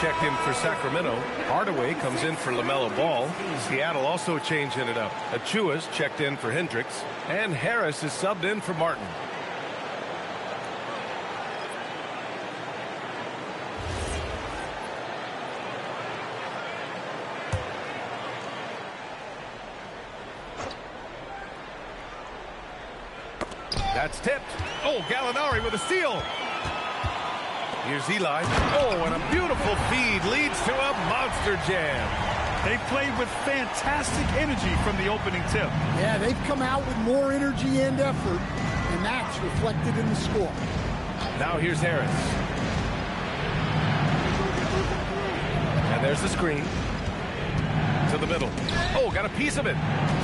checked in for Sacramento. Hardaway comes in for LaMelo Ball. Seattle also changing it up. Achua's checked in for Hendricks. And Harris is subbed in for Martin. That's tipped. Oh, Gallinari with a steal. Here's Eli. Oh, and a beautiful feed leads to a monster jam. They played with fantastic energy from the opening tip. Yeah, they've come out with more energy and effort, and that's reflected in the score. Now here's Harris. And there's the screen. To the middle. Oh, got a piece of it.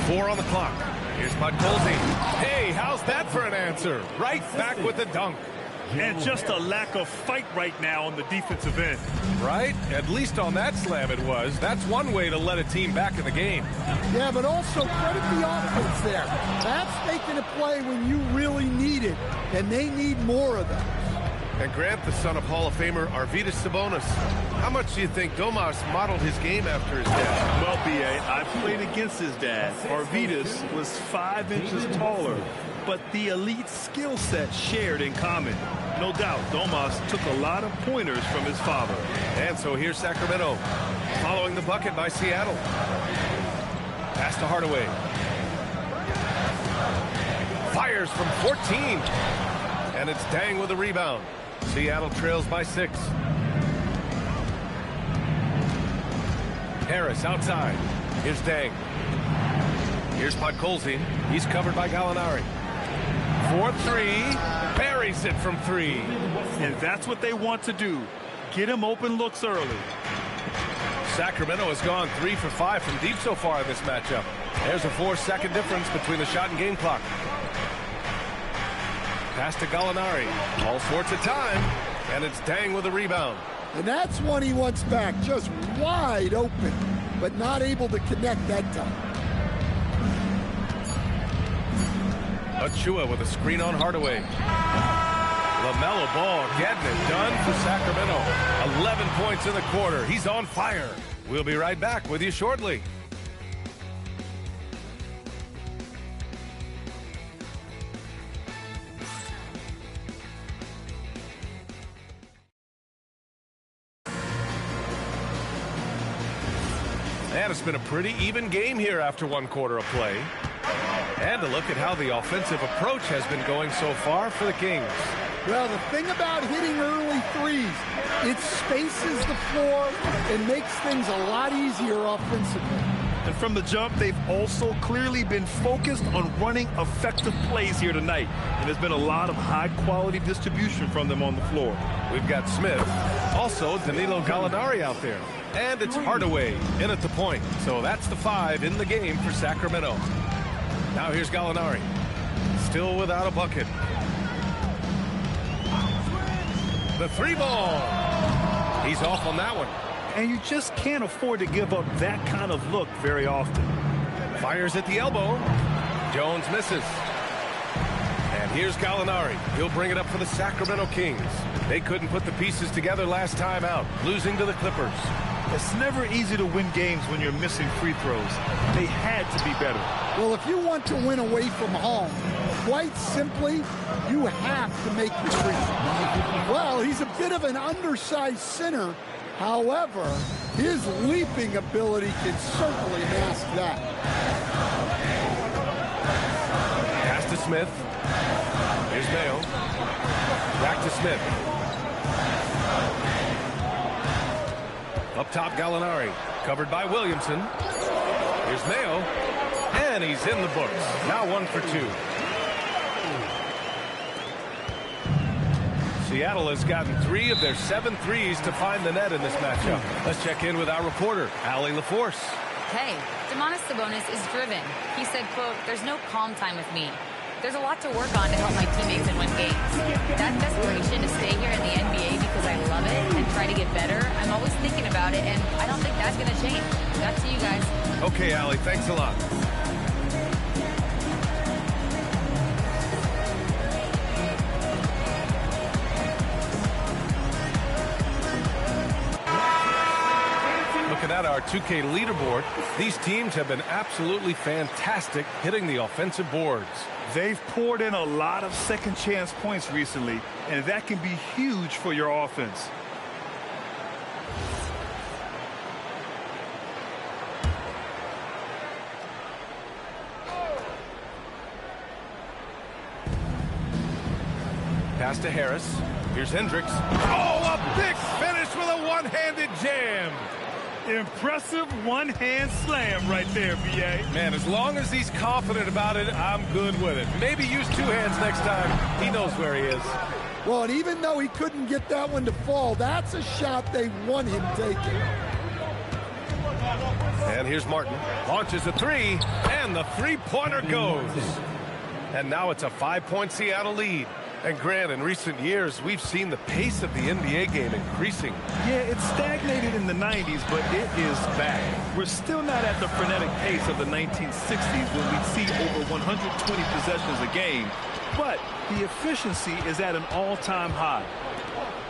4 on the clock. Here's Podkolzin. Hey, how's that for an answer? Right back with the dunk. And just a lack of fight right now on the defensive end. Right? At least on that slam it was. That's one way to let a team back in the game. Yeah, but also credit the offense there. That's making a play when you really need it, and they need more of that. And Grant, the son of Hall of Famer Arvydas Sabonis. How much do you think Domas modeled his game after his dad? Well, B.A., I played against his dad. Arvydas was 5 inches taller, but the elite skill set shared in common. No doubt, Domas took a lot of pointers from his father. And so here's Sacramento, following the bucket by Seattle. Pass to Hardaway. Fires from 14. And it's Dang with a rebound. Seattle trails by 6. Harris outside. Here's Dang. Here's Podkolzin. He's covered by Gallinari. 4-3. Buries it from 3. And that's what they want to do. Get him open looks early. Sacramento has gone 3 for 5 from deep so far in this matchup. There's a 4-second difference between the shot and game clock. Pass to Gallinari. All sorts of time. And it's Dang with a rebound. And that's one he wants back. Just wide open, but not able to connect that time. Achua with a screen on Hardaway. LaMelo Ball getting it done for Sacramento. 11 points in the quarter. He's on fire. We'll be right back with you shortly. And it's been a pretty even game here after 1 quarter of play. And a look at how the offensive approach has been going so far for the Kings. Well, the thing about hitting early threes, it spaces the floor and makes things a lot easier offensively. And from the jump, they've also clearly been focused on running effective plays here tonight. And there's been a lot of high-quality distribution from them on the floor. We've got Smith, also Danilo Gallinari out there. And it's Hardaway in at the point. So that's the 5 in the game for Sacramento. Now here's Gallinari. Still without a bucket. The 3 ball. He's off on that one. And you just can't afford to give up that kind of look very often. Fires at the elbow. Jones misses. And here's Gallinari. He'll bring it up for the Sacramento Kings. They couldn't put the pieces together last time out, losing to the Clippers. It's never easy to win games when you're missing free throws. They had to be better. Well, if you want to win away from home, quite simply, you have to make your free throws. Well, he's a bit of an undersized center. However, his leaping ability can certainly mask that. Pass to Smith. Here's Mayo. Back to Smith. Up top, Gallinari. Covered by Williamson. Here's Mayo. And he's in the books. Now 1 for 2. Seattle has gotten 3 of their 7 threes to find the net in this matchup. Let's check in with our reporter, Allie LaForce. Hey, Domantas Sabonis is driven. He said, quote, "There's no calm time with me. There's a lot to work on to help my teammates and win games. That desperation to stay here in the NBA because I love it and try to get better, I'm always thinking about it, and I don't think that's going to change." Back to you guys. Okay, Allie, thanks a lot. at our 2K leaderboard, these teams have been absolutely fantastic hitting the offensive boards. They've poured in a lot of second chance points recently, and that can be huge for your offense. Pass to Harris. Here's Hendricks. Oh, a big finish with a one-handed jam. Impressive one-hand slam right there, B.A. Man, as long as he's confident about it, I'm good with it. Maybe use two hands next time. He knows where he is. Well, and even though he couldn't get that one to fall, that's a shot they want him taking. And here's Martin. Launches a three, and the three-pointer goes. And now it's a 5-point Seattle lead. And Grant, in recent years, we've seen the pace of the NBA game increasing. Yeah, it stagnated in the 90s, but it is back. We're still not at the frenetic pace of the 1960s when we'd see over 120 possessions a game, but the efficiency is at an all-time high.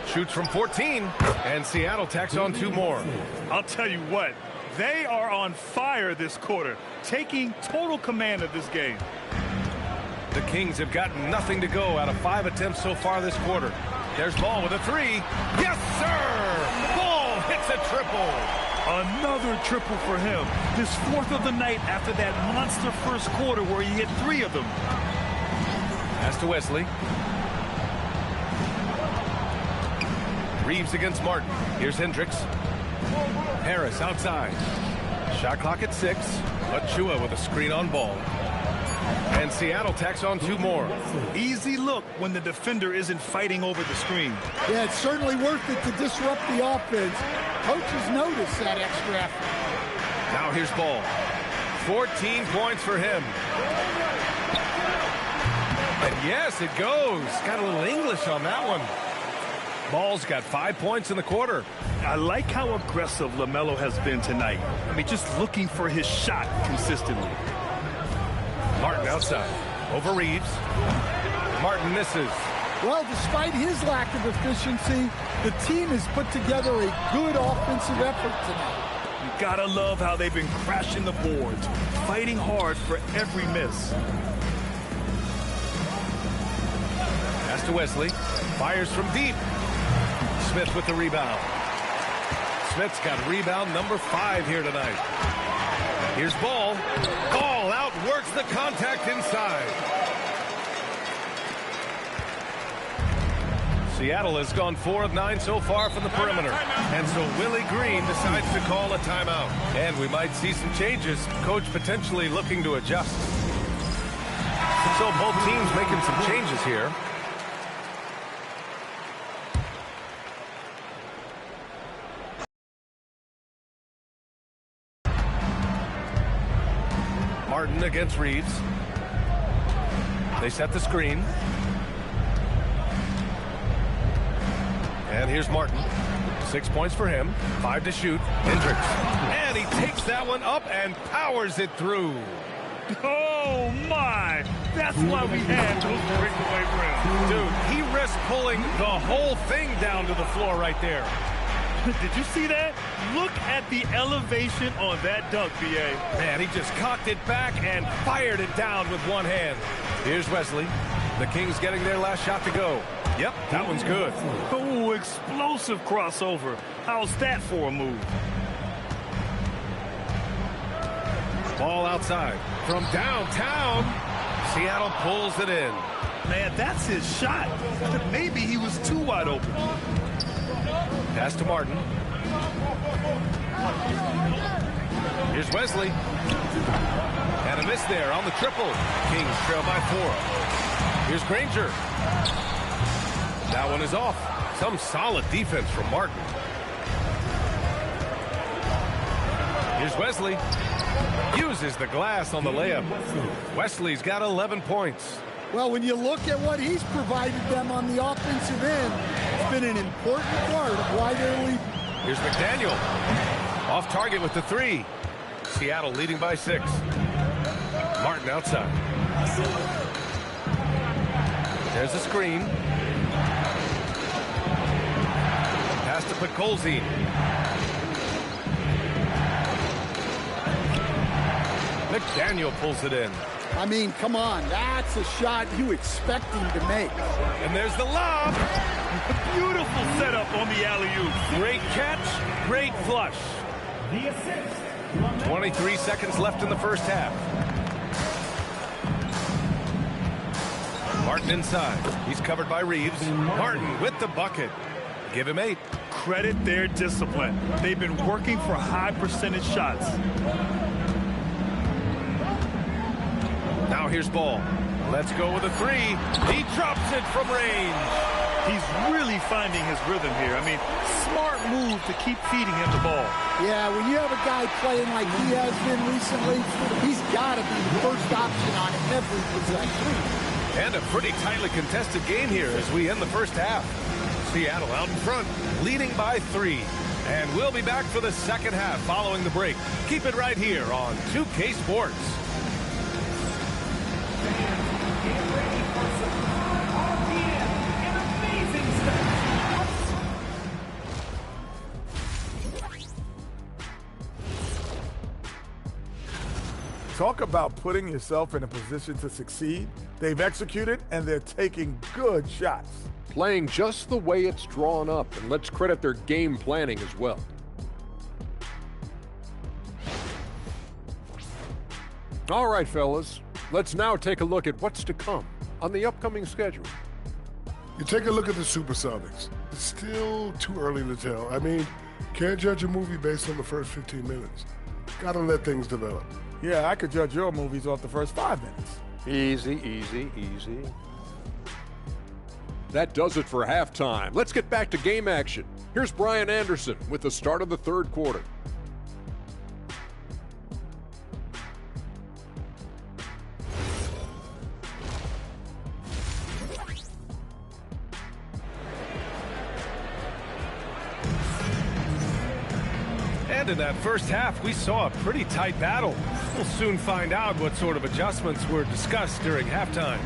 Shoots from 14, and Seattle tacks on two more. I'll tell you what, they are on fire this quarter, taking total command of this game. The Kings have got nothing to go out of 5 attempts so far this quarter. There's Ball with a three. Yes, sir! Ball hits a triple. Another triple for him. His fourth of the night after that monster first quarter where he hit 3 of them. Pass to Wesley. Reeves against Martin. Here's Hendricks. Harris outside. Shot clock at 6. Achua with a screen on Ball. And Seattle tacks on two more. Easy look when the defender isn't fighting over the screen. Yeah, it's certainly worth it to disrupt the offense. Coaches notice that extra effort. Now here's Ball. 14 points for him. And yes, it goes. Got a little English on that one. Ball's got 5 points in the quarter. I like how aggressive LaMelo has been tonight. I mean, just looking for his shot consistently. Martin outside. Over Reeves. Martin misses. Well, despite his lack of efficiency, the team has put together a good offensive effort tonight. You gotta love how they've been crashing the boards, fighting hard for every miss. Pass to Wesley. Fires from deep. Smith with the rebound. Smith's got rebound number 5 here tonight. Here's Ball. Ball outworks the contact inside. Seattle has gone 4 of 9 so far from the perimeter. And so Willie Green decides to call a timeout. And we might see some changes. Coach potentially looking to adjust. So both teams making some changes here. Martin against Reeves. They set the screen. And here's Martin. 6 points for him. 5 to shoot. Hendricks. And he takes that one up and powers it through. Oh, my. That's why we had those breakaway rims. Dude, he risked pulling the whole thing down to the floor right there. Did you see that? Look at the elevation on that dunk, B.A. Man, he just cocked it back and fired it down with one hand. Here's Wesley. The Kings getting their last shot to go. Yep, that one's good. Oh, explosive crossover. How's that for a move? Ball outside. From downtown, Seattle pulls it in. Man, that's his shot. Maybe he was too wide open. Pass to Martin. Here's Wesley. And a miss there on the triple. Kings trail by 4. Here's Granger. That one is off. Some solid defense from Martin. Here's Wesley. Uses the glass on the layup. Wesley's got 11 points. Well, when you look at what he's provided them on the offensive end, it's been an important part of why they're leading. Here's McDaniel. Off target with the 3. Seattle leading by 6. Martin outside. There's a screen. Pass to Podkolzin. McDaniel pulls it in. I mean, come on. That's a shot you expect him to make. And there's the lob. Beautiful setup on the alley-oop. Great catch, great flush. 23 seconds left in the first half. Martin inside. He's covered by Reeves. Martin with the bucket. Give him 8. Credit their discipline. They've been working for high percentage shots. Now here's Ball. Let's go with a 3. He drops it from range. He's really finding his rhythm here. I mean, smart move to keep feeding him the ball. Yeah, when you have a guy playing like he has been recently, he's got to be the first option on every possession. And a pretty tightly contested game here as we end the first half. Seattle out in front, leading by 3. And we'll be back for the second half following the break. Keep it right here on 2K Sports. Talk about putting yourself in a position to succeed. They've executed, and they're taking good shots. Playing just the way it's drawn up, and let's credit their game planning as well. All right, fellas, let's now take a look at what's to come on the upcoming schedule. You take a look at the Supersonics. It's still too early to tell. I mean, can't judge a movie based on the first 15 minutes. Gotta let things develop. Yeah, I could judge your movies off the first 5 minutes. Easy, easy, easy. That does it for halftime. Let's get back to game action. Here's Brian Anderson with the start of the third quarter. And in that first half, we saw a pretty tight battle. We'll soon find out what sort of adjustments were discussed during halftime.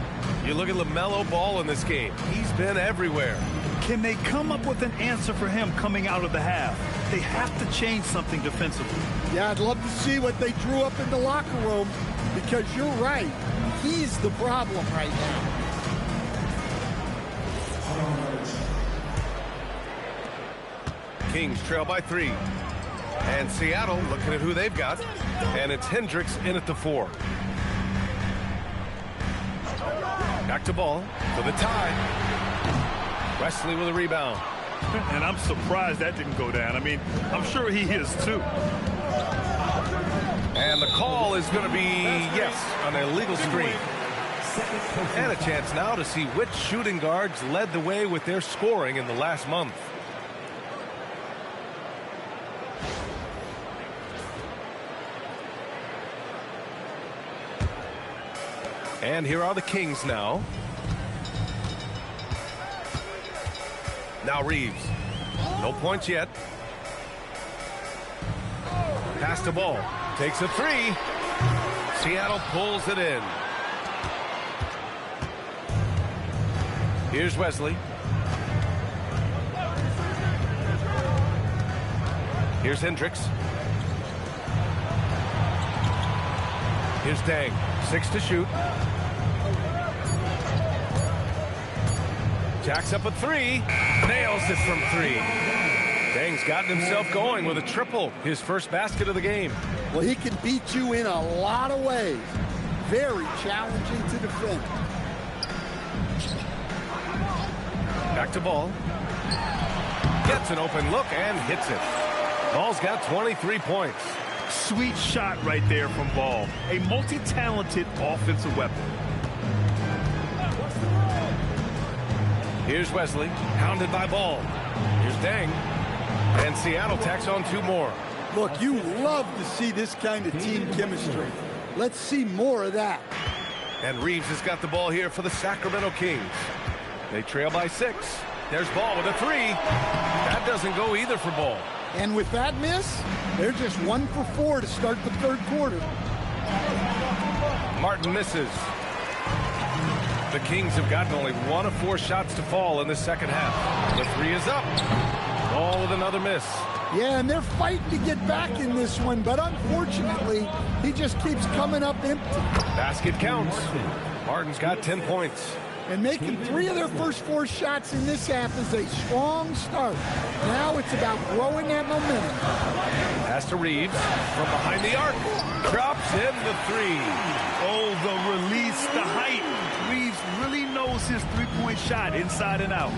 You look at LaMelo Ball in this game. He's been everywhere. Can they come up with an answer for him coming out of the half? They have to change something defensively. Yeah, I'd love to see what they drew up in the locker room, because you're right. He's the problem right now. Kings trail by 3. And Seattle looking at who they've got. And it's Hendricks in at the 4. Back to Ball for the tie. Wesley with a rebound. And I'm surprised that didn't go down. I mean, I'm sure he is too. And the call is going to be, yes, an illegal screen. And a chance now to see which shooting guards led the way with their scoring in the last month. And here are the Kings now. Now Reeves. No points yet. Pass to Ball. Takes a 3. Seattle pulls it in. Here's Wesley. Here's Hendricks. Here's Dang. 6 to shoot. Jacks up a 3. Nails it from 3. Dang's gotten himself going with a triple. His first basket of the game. Well, he can beat you in a lot of ways. Very challenging to defend. Back to Ball. Gets an open look and hits it. Ball's got 23 points. Sweet shot right there from Ball. A multi-talented offensive weapon. Here's Wesley, hounded by Ball. Here's Dang. And Seattle tacks on 2 more. Look, you love to see this kind of team chemistry. Let's see more of that. And Reeves has got the ball here for the Sacramento Kings. They trail by 6. There's Ball with a 3. That doesn't go either for Ball. And with that miss, they're just 1 for 4 to start the third quarter. Martin misses. The Kings have gotten only 1 of 4 shots to fall in the second half. The 3 is up. Ball with another miss. Yeah, and they're fighting to get back in this one, but unfortunately, he just keeps coming up empty. Basket counts. Martin's got 10 points. And making 3 of their first 4 shots in this half is a strong start. Now it's about growing that momentum. Pass to Reeves from behind the arc. Drops in the 3. Oh, the release, the height. Reeves really knows his three-point shot inside and out.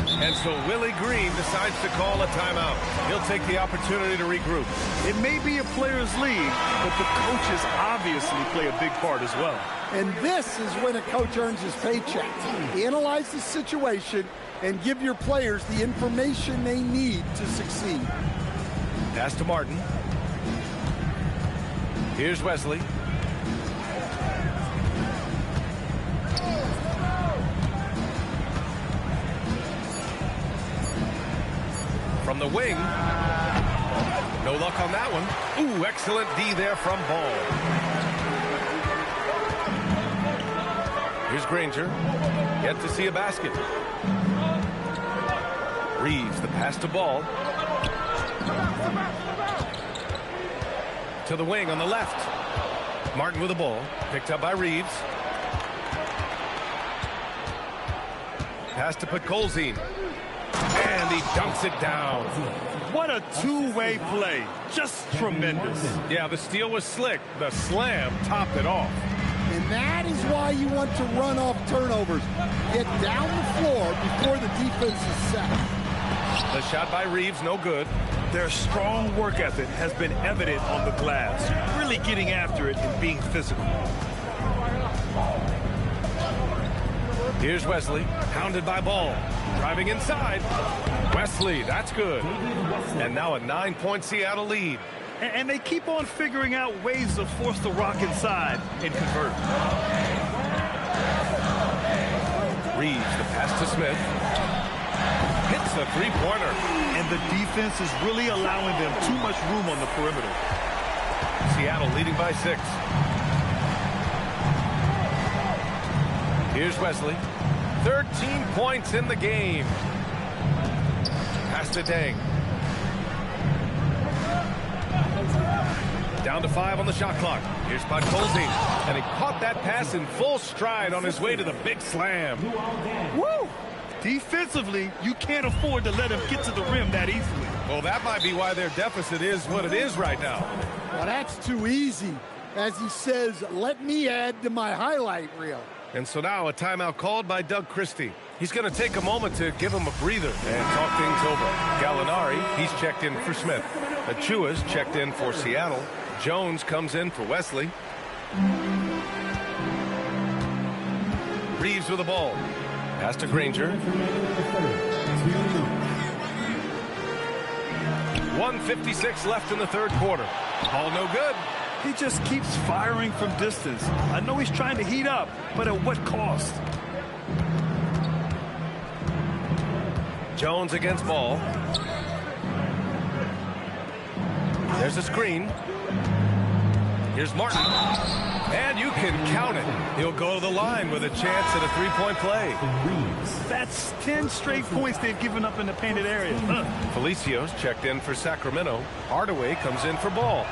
And so Willie Green decides to call a timeout. He'll take the opportunity to regroup. It may be a player's league, but the coaches obviously play a big part as well. And this is when a coach earns his paycheck. Analyze the situation and give your players the information they need to succeed. Pass to Martin. Here's Wesley. From the wing. No luck on that one. Ooh, excellent D there from Ball. Here's Granger. Yet to see a basket. Reeves, the pass to Ball. To the wing on the left. Martin with the ball. Picked up by Reeves. Pass to Podkolzin. And he dunks it down. What a two-way play. Just tremendous. Yeah, the steal was slick. The slam topped it off. And that is why you want to run off turnovers. Get down the floor before the defense is set. The shot by Reeves, no good. Their strong work ethic has been evident on the glass. Really getting after it and being physical. Here's Wesley, pounded by Ball. Driving inside. Wesley, that's good. And now a 9-point Seattle lead. And they keep on figuring out ways to force the rock inside and convert. Reeves, the pass to Smith. Hits a three-pointer. And the defense is really allowing them too much room on the perimeter. Seattle leading by 6. Here's Wesley. 13 points in the game. Pass to Dang. Down to 5 on the shot clock. Here's Podkolzin. And he caught that pass in full stride on his way to the big slam. Woo! Defensively, you can't afford to let him get to the rim that easily. Well, that might be why their deficit is what it is right now. Well, that's too easy. As he says, let me add to my highlight reel. And so now a timeout called by Doug Christie. He's going to take a moment to give him a breather and talk things over. Gallinari, he's checked in for Smith. Achua's checked in for Seattle. Jones comes in for Wesley. Reeves with the ball. Pass to Granger. 1:56 left in the third quarter. Ball no good. He just keeps firing from distance. I know he's trying to heat up, but at what cost? Jones against Ball. There's a screen. Here's Martin. And you can count it. He'll go to the line with a chance at a three-point play. That's 10 straight points they've given up in the painted area. Felicios checked in for Sacramento. Hardaway comes in for Ball.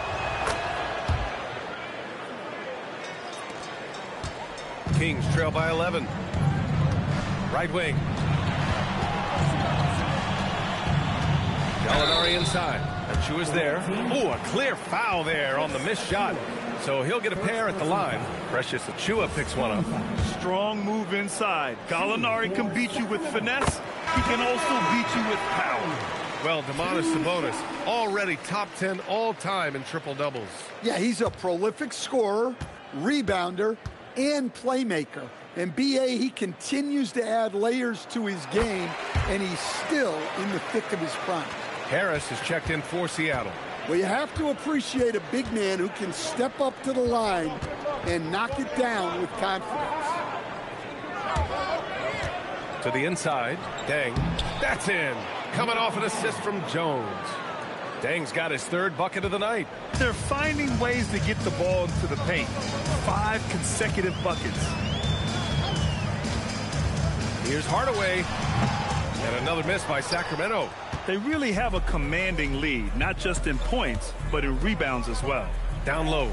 Kings trail by 11. Right wing. Gallinari inside. Achua's there. Oh, a clear foul there on the missed shot. So he'll get a pair at the line. Precious Achua picks one up. Strong move inside. Gallinari can beat you with finesse. He can also beat you with power. Well, Domantas Sabonis already top 10 all-time in triple-doubles. Yeah, he's a prolific scorer, rebounder, and playmaker. And B.A., he continues to add layers to his game, and he's still in the thick of his prime. Harris is checked in for Seattle. Well, you have to appreciate a big man who can step up to the line and knock it down with confidence. To the inside, Dang. That's in. Coming off an assist from Jones. Dang's got his third bucket of the night. They're finding ways to get the ball into the paint. 5 consecutive buckets. Here's Hardaway. And another miss by Sacramento. They really have a commanding lead, not just in points, but in rebounds as well. Down low.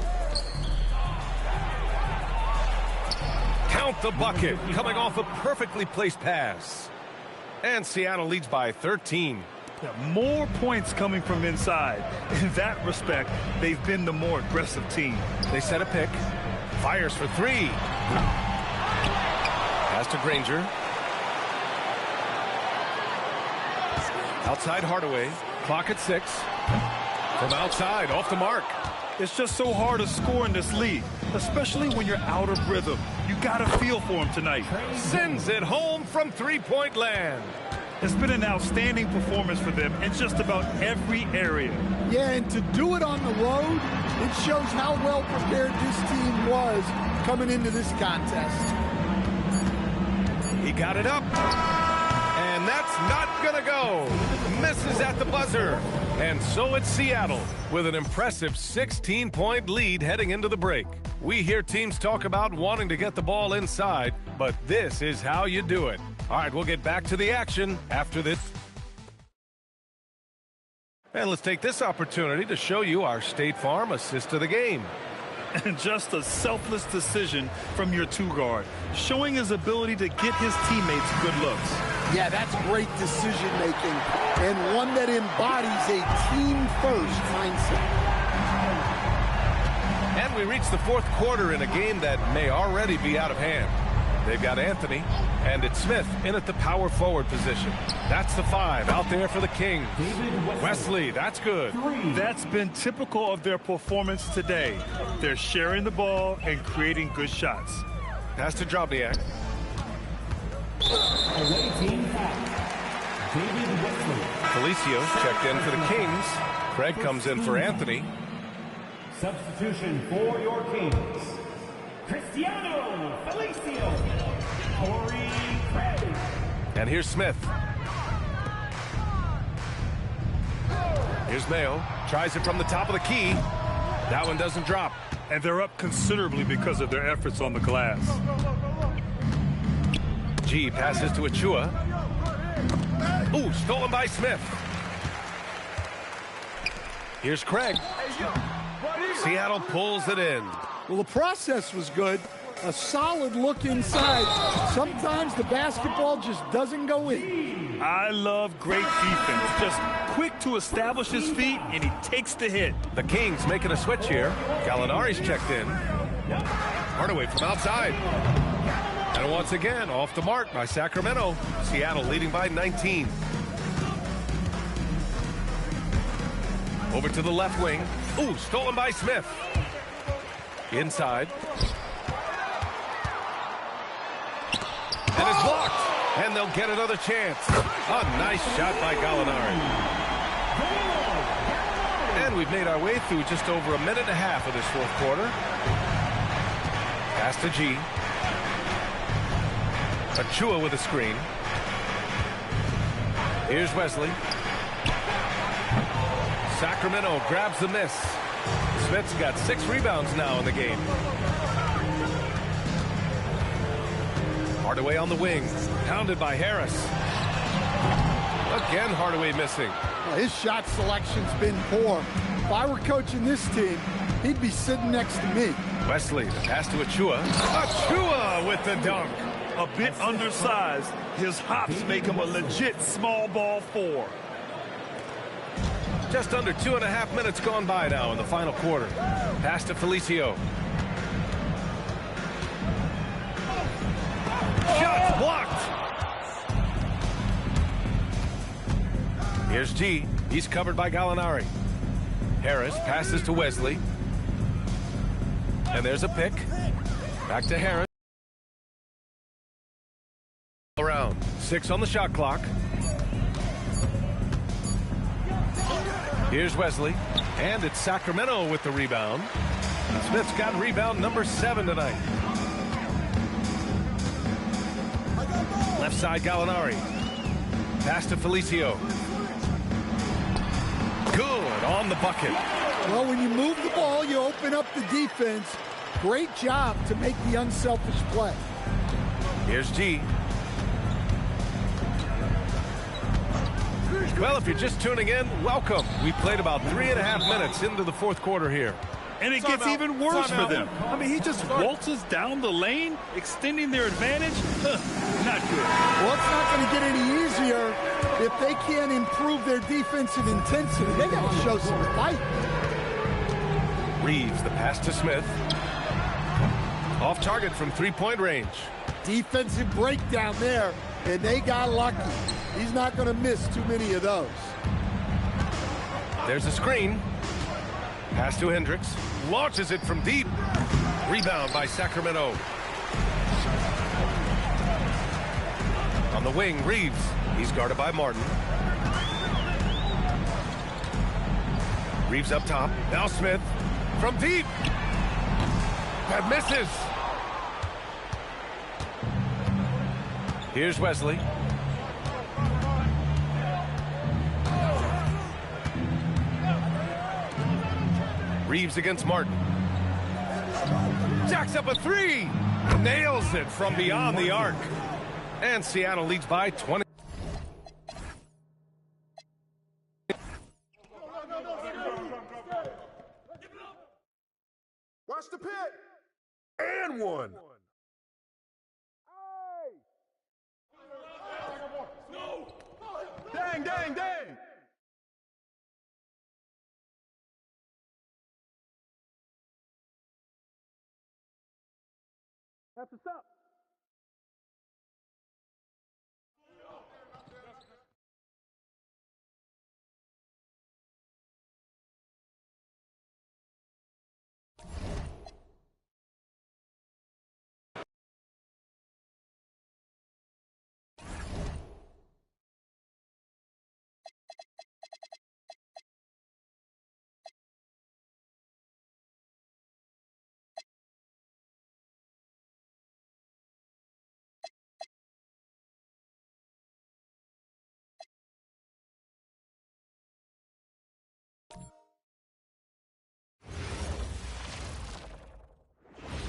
Count the bucket, coming off a perfectly placed pass. And Seattle leads by 13. Yeah, more points coming from inside. In that respect, they've been the more aggressive team. They set a pick. Fires for three. Pass to Granger. Outside Hardaway. Clock at 6. From outside, off the mark. It's just so hard to score in this league, especially when you're out of rhythm. You got to feel for him tonight. Sends it home from three-point land. It's been an outstanding performance for them in just about every area. Yeah, and to do it on the road, it shows how well prepared this team was coming into this contest. He got it up. And that's not going to go. Misses at the buzzer. And so it's Seattle with an impressive 16-point lead heading into the break. We hear teams talk about wanting to get the ball inside, but this is how you do it. All right, we'll get back to the action after this. And let's take this opportunity to show you our State Farm assist of the game. And just a selfless decision from your two-guard, showing his ability to get his teammates good looks. Yeah, that's great decision-making, and one that embodies a team-first mindset. And we reach the fourth quarter in a game that may already be out of hand. They've got Anthony, and it's Smith in at the power forward position. That's the 5 out there for the Kings. Wesley, that's good. That's been typical of their performance today. They're sharing the ball and creating good shots. Pass to Drobniak. Felicio checked in for the Kings. Craig comes in for Anthony. Substitution for your Kings. Cristiano Felicio. Corey Craig. And here's Smith. Here's Mayo. Tries it from the top of the key. That one doesn't drop. And they're up considerably because of their efforts on the glass. G passes to Achua. Ooh, stolen by Smith. Here's Craig. Seattle pulls it in. Well, the process was good. A solid look inside. Sometimes the basketball just doesn't go in. I love great defense. Just quick to establish his feet, and he takes the hit. The Kings making a switch here. Gallinari's checked in. Hardaway from outside. And once again, off the mark by Sacramento. Seattle leading by 19. Over to the left wing. Ooh, stolen by Smith. Inside. And it's blocked. And they'll get another chance. A nice shot by Gallinari. And we've made our way through just over a minute and a half of this fourth quarter. Pass to G. Achua with a screen. Here's Wesley. Sacramento grabs the miss. Smith's got 6 rebounds now in the game. Hardaway on the wing. Pounded by Harris. Again, Hardaway missing. Well, his shot selection's been poor. If I were coaching this team, he'd be sitting next to me. Wesley, the pass to Achua. Achua with the dunk. A bit undersized. His hops make him a legit small ball 4. Just under 2.5 minutes gone by now in the final quarter. Pass to Felicio. Shot blocked. Here's G. He's covered by Gallinari. Harris passes to Wesley. And there's a pick. Back to Harris. Around 6 on the shot clock. Here's Wesley. And it's Sacramento with the rebound. Smith's got rebound number 7 tonight. Left side, Gallinari. Pass to Felicio. Good on the bucket. Well, when you move the ball, you open up the defense. Great job to make the unselfish play. Here's G. Well, if you're just tuning in, welcome. We played about 3.5 minutes into the fourth quarter here. And it gets even worse for them. I mean, he just waltzes down the lane, extending their advantage. Not good. Well, it's not going to get any easier if they can't improve their defensive intensity. They got to show some fight. Reeves, the pass to Smith. Off target from three-point range. Defensive breakdown there, and they got lucky. He's not going to miss too many of those. There's a screen. Pass to Hendricks. Launches it from deep. Rebound by Sacramento. On the wing, Reeves. He's guarded by Martin. Reeves up top. Now Smith. From deep. That misses. Here's Wesley. Reeves against Martin. Jacks up a three. Nails it from beyond the arc. And Seattle leads by 20. Watch the pit. And one. Dang, dang, dang. That's what's up.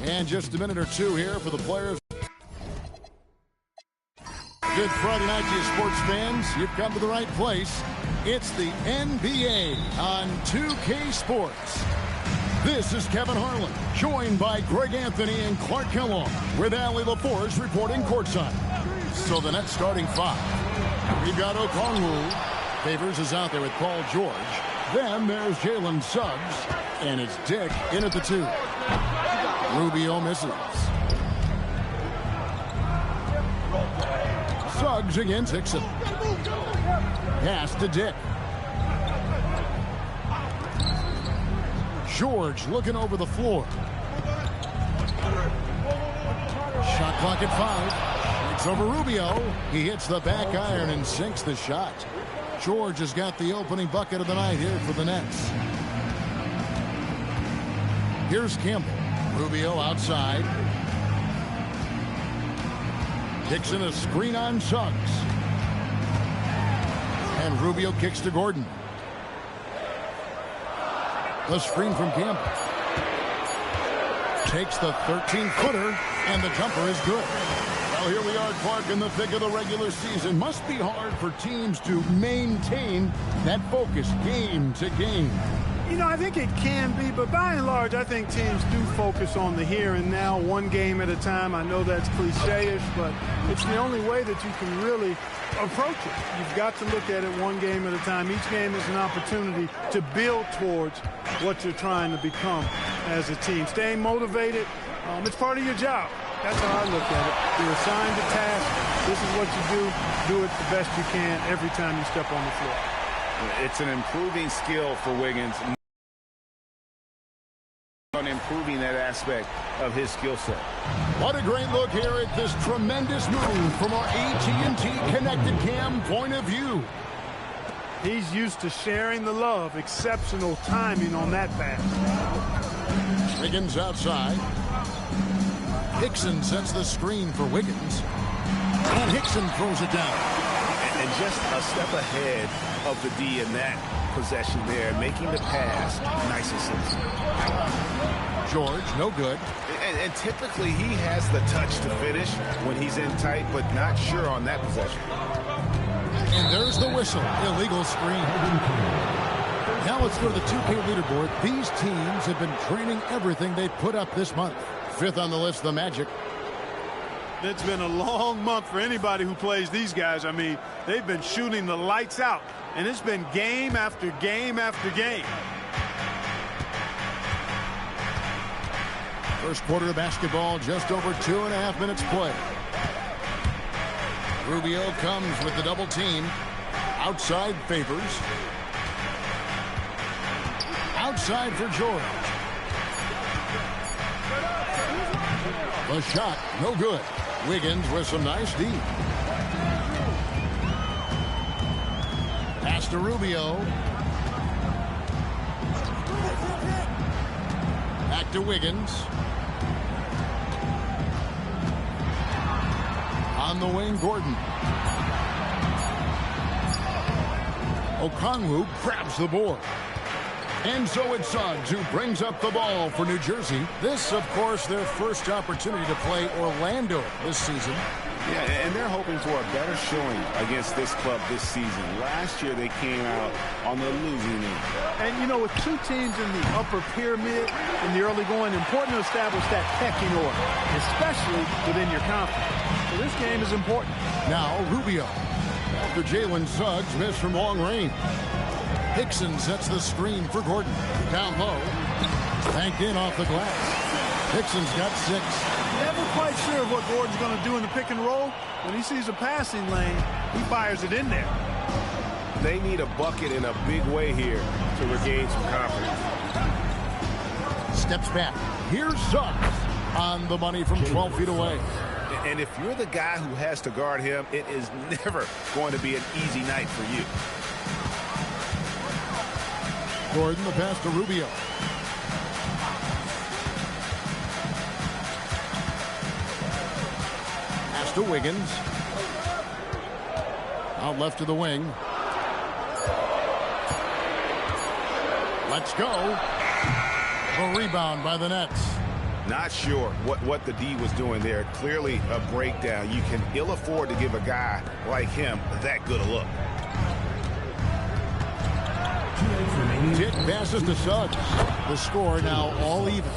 And just a minute or two here for the players. Good Friday night to you sports fans. You've come to the right place. It's the NBA on 2K Sports. This is Kevin Harlan, joined by Greg Anthony and Clark Kellogg, with Allie LaForce reporting courtside. So the Nets starting five. We've got Okongwu. Favors is out there with Paul George. Then there's Jalen Suggs. And it's Dick in at the two. Rubio misses. Suggs against Hickson. Pass to Dick. George looking over the floor. Shot clock at 5. It's over Rubio. He hits the back iron and sinks the shot. George has got the opening bucket of the night here for the Nets. Here's Campbell. Rubio outside. Hickson a screen on Suggs. And Rubio kicks to Gordon. The screen from Campbell. Takes the 13-footer, and the jumper is good. Well, here we are, Clark, in the thick of the regular season. Must be hard for teams to maintain that focus game to game. You know, I think it can be, but by and large, I think teams do focus on the here and now, one game at a time. I know that's cliche-ish, but it's the only way that you can really approach it. You've got to look at it one game at a time. Each game is an opportunity to build towards what you're trying to become as a team. Staying motivated, it's part of your job. That's how I look at it. You're assigned a task. This is what you do. Do it the best you can every time you step on the floor. It's an improving skill for Wiggins. On improving that aspect of his skill set. What a great look here at this tremendous move from our AT&T Connected Cam point of view. He's used to sharing the love. Exceptional timing on that pass. Wiggins outside. Hickson sets the screen for Wiggins. And Hickson throws it down. And just a step ahead of the D in that possession there, making the pass nice and simple. George, no good. And typically he has the touch to finish when he's in tight, but not sure on that possession. And there's the whistle. Illegal screen. Now let's go to the 2K leaderboard. These teams have been training everything they put up this month. Fifth on the list, the Magic. It's been a long month for anybody who plays these guys. I mean, they've been shooting the lights out, and it's been game after game after game. First quarter of basketball, just over 2.5 minutes play. Rubio comes with the double team. Outside Favors. Outside for George. The shot, no good. Wiggins with some nice D. Pass to Rubio. Back to Wiggins. On the wing, Gordon. Okongwu grabs the board. And so it's Suggs who brings up the ball for New Jersey. This, of course, their first opportunity to play Orlando this season. Yeah, and they're hoping for a better showing against this club this season. Last year, they came out on the losing end. And, you know, with two teams in the upper pyramid in the early going, important to establish that pecking order, especially within your conference. So this game is important. Now, Rubio. After Jalen Suggs missed from long range. Hickson sets the screen for Gordon. Down low. Banked in off the glass. Hickson's got 6. Never quite sure of what Gordon's going to do in the pick and roll. When he sees a passing lane, he fires it in there. They need a bucket in a big way here to regain some confidence. Steps back. Here's Suggs on the money from 12 feet away. And if you're the guy who has to guard him, it is never going to be an easy night for you. Gordon, the pass to Rubio. Pass to Wiggins. Out left to the wing. Let's go. A rebound by the Nets. Not sure what the D was doing there. Clearly a breakdown. You can ill afford to give a guy like him that good a look. Tick passes to Suggs. The score now all even.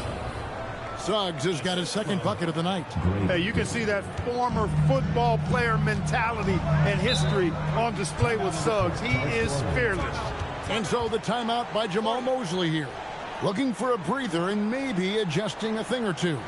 Suggs has got his second bucket of the night. Hey, you can see that former football player mentality and history on display with Suggs. He is fearless. And so the timeout by Jamal Mosley here. Looking for a breather and maybe adjusting a thing or two.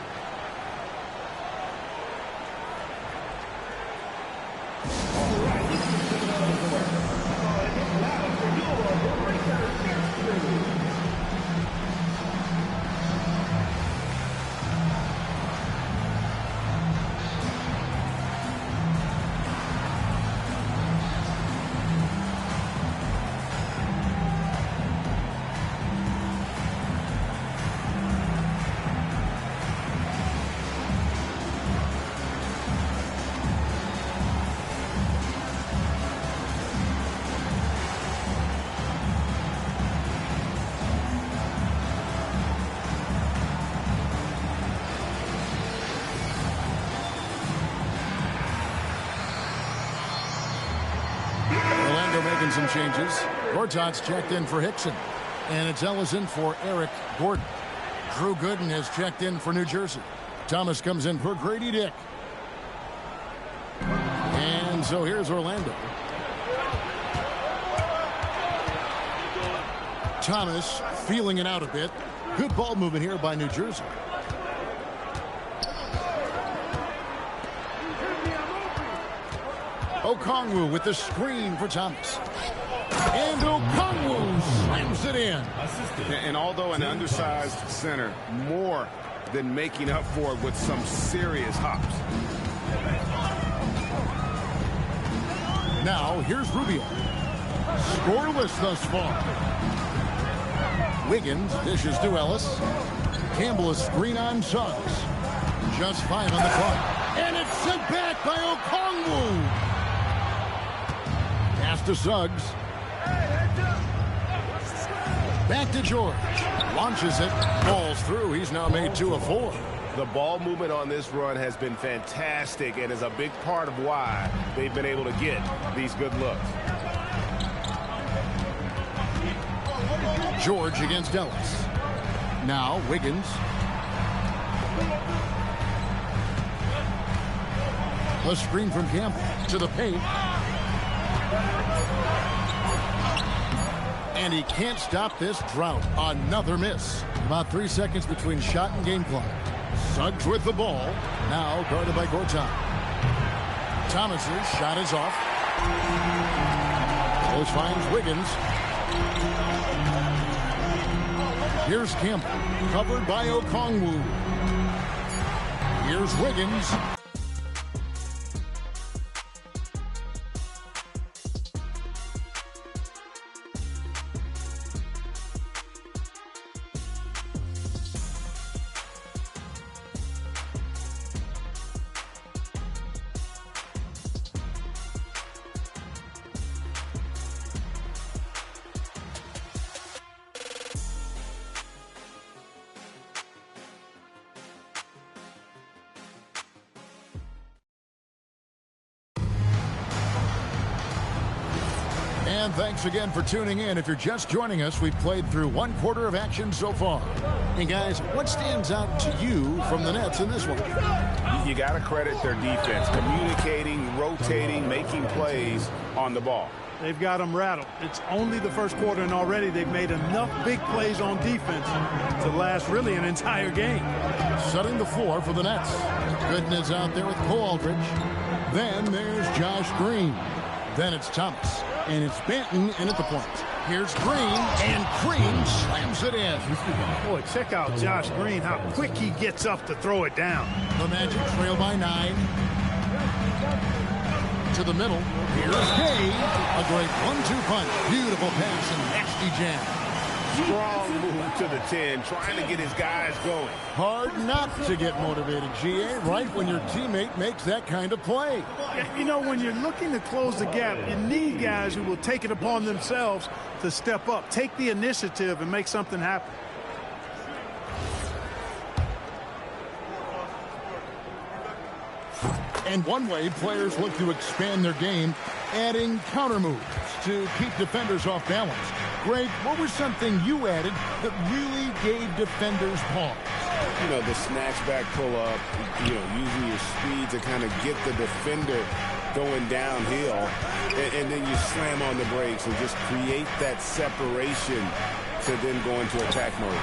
Making some changes. Gortat's checked in for Hickson. And it's Ellison for Eric Gordon. Drew Gooden has checked in for New Jersey. Thomas comes in for Grady Dick. And so here's Orlando. Thomas feeling it out a bit. Good ball movement here by New Jersey. Okongwu with the screen for Thomas. And Okongwu slams it in. And although an undersized center, more than making up for it with some serious hops. Now, here's Rubio. Scoreless thus far. Wiggins dishes to Ellis. Campbell a screen on Suggs. Just 5 on the clock. And it's sent back by Okongwu. Pass to Suggs. Back to George. Launches it. Falls through. He's now made 2 of 4. The ball movement on this run has been fantastic and is a big part of why they've been able to get these good looks. George against Ellis. Now Wiggins. A screen from Campbell to the paint. And he can't stop this drought. Another miss. About 3 seconds between shot and game clock. Suggs with the ball. Now guarded by Gortat. Thomas's shot is off. Close finds Wiggins. Here's Campbell. Covered by Okongwu. Here's Wiggins. And thanks again for tuning in. If you're just joining us, we've played through 1/4 of action so far. And guys, what stands out to you from the Nets in this one? You got to credit their defense, communicating, rotating, making plays on the ball. They've got them rattled. It's only the first quarter, and already they've made enough big plays on defense to last really an entire game. Setting the floor for the Nets. Gooden is out there with Cole Aldridge. Then there's Josh Green. Then it's Thomas. And it's Benton in at the point. Here's Green, and Green slams it in. Boy, check out Josh Green, how quick he gets up to throw it down. The Magic trail by 9. To the middle. Here's Gay. A great 1-2 punch. Beautiful pass and nasty jam. Strong move to the 10, trying to get his guys going. Hard not to get motivated, GA, right when your teammate makes that kind of play. You know, when you're looking to close the gap, you need guys who will take it upon themselves to step up, take the initiative, and make something happen. And one way players look to expand their game, adding counter moves to keep defenders off balance. Greg, what was something you added that really gave defenders pause? You know, the snatch back pull-up, you know, using your speed to kind of get the defender going downhill, and then you slam on the brakes and just create that separation to then go into attack mode.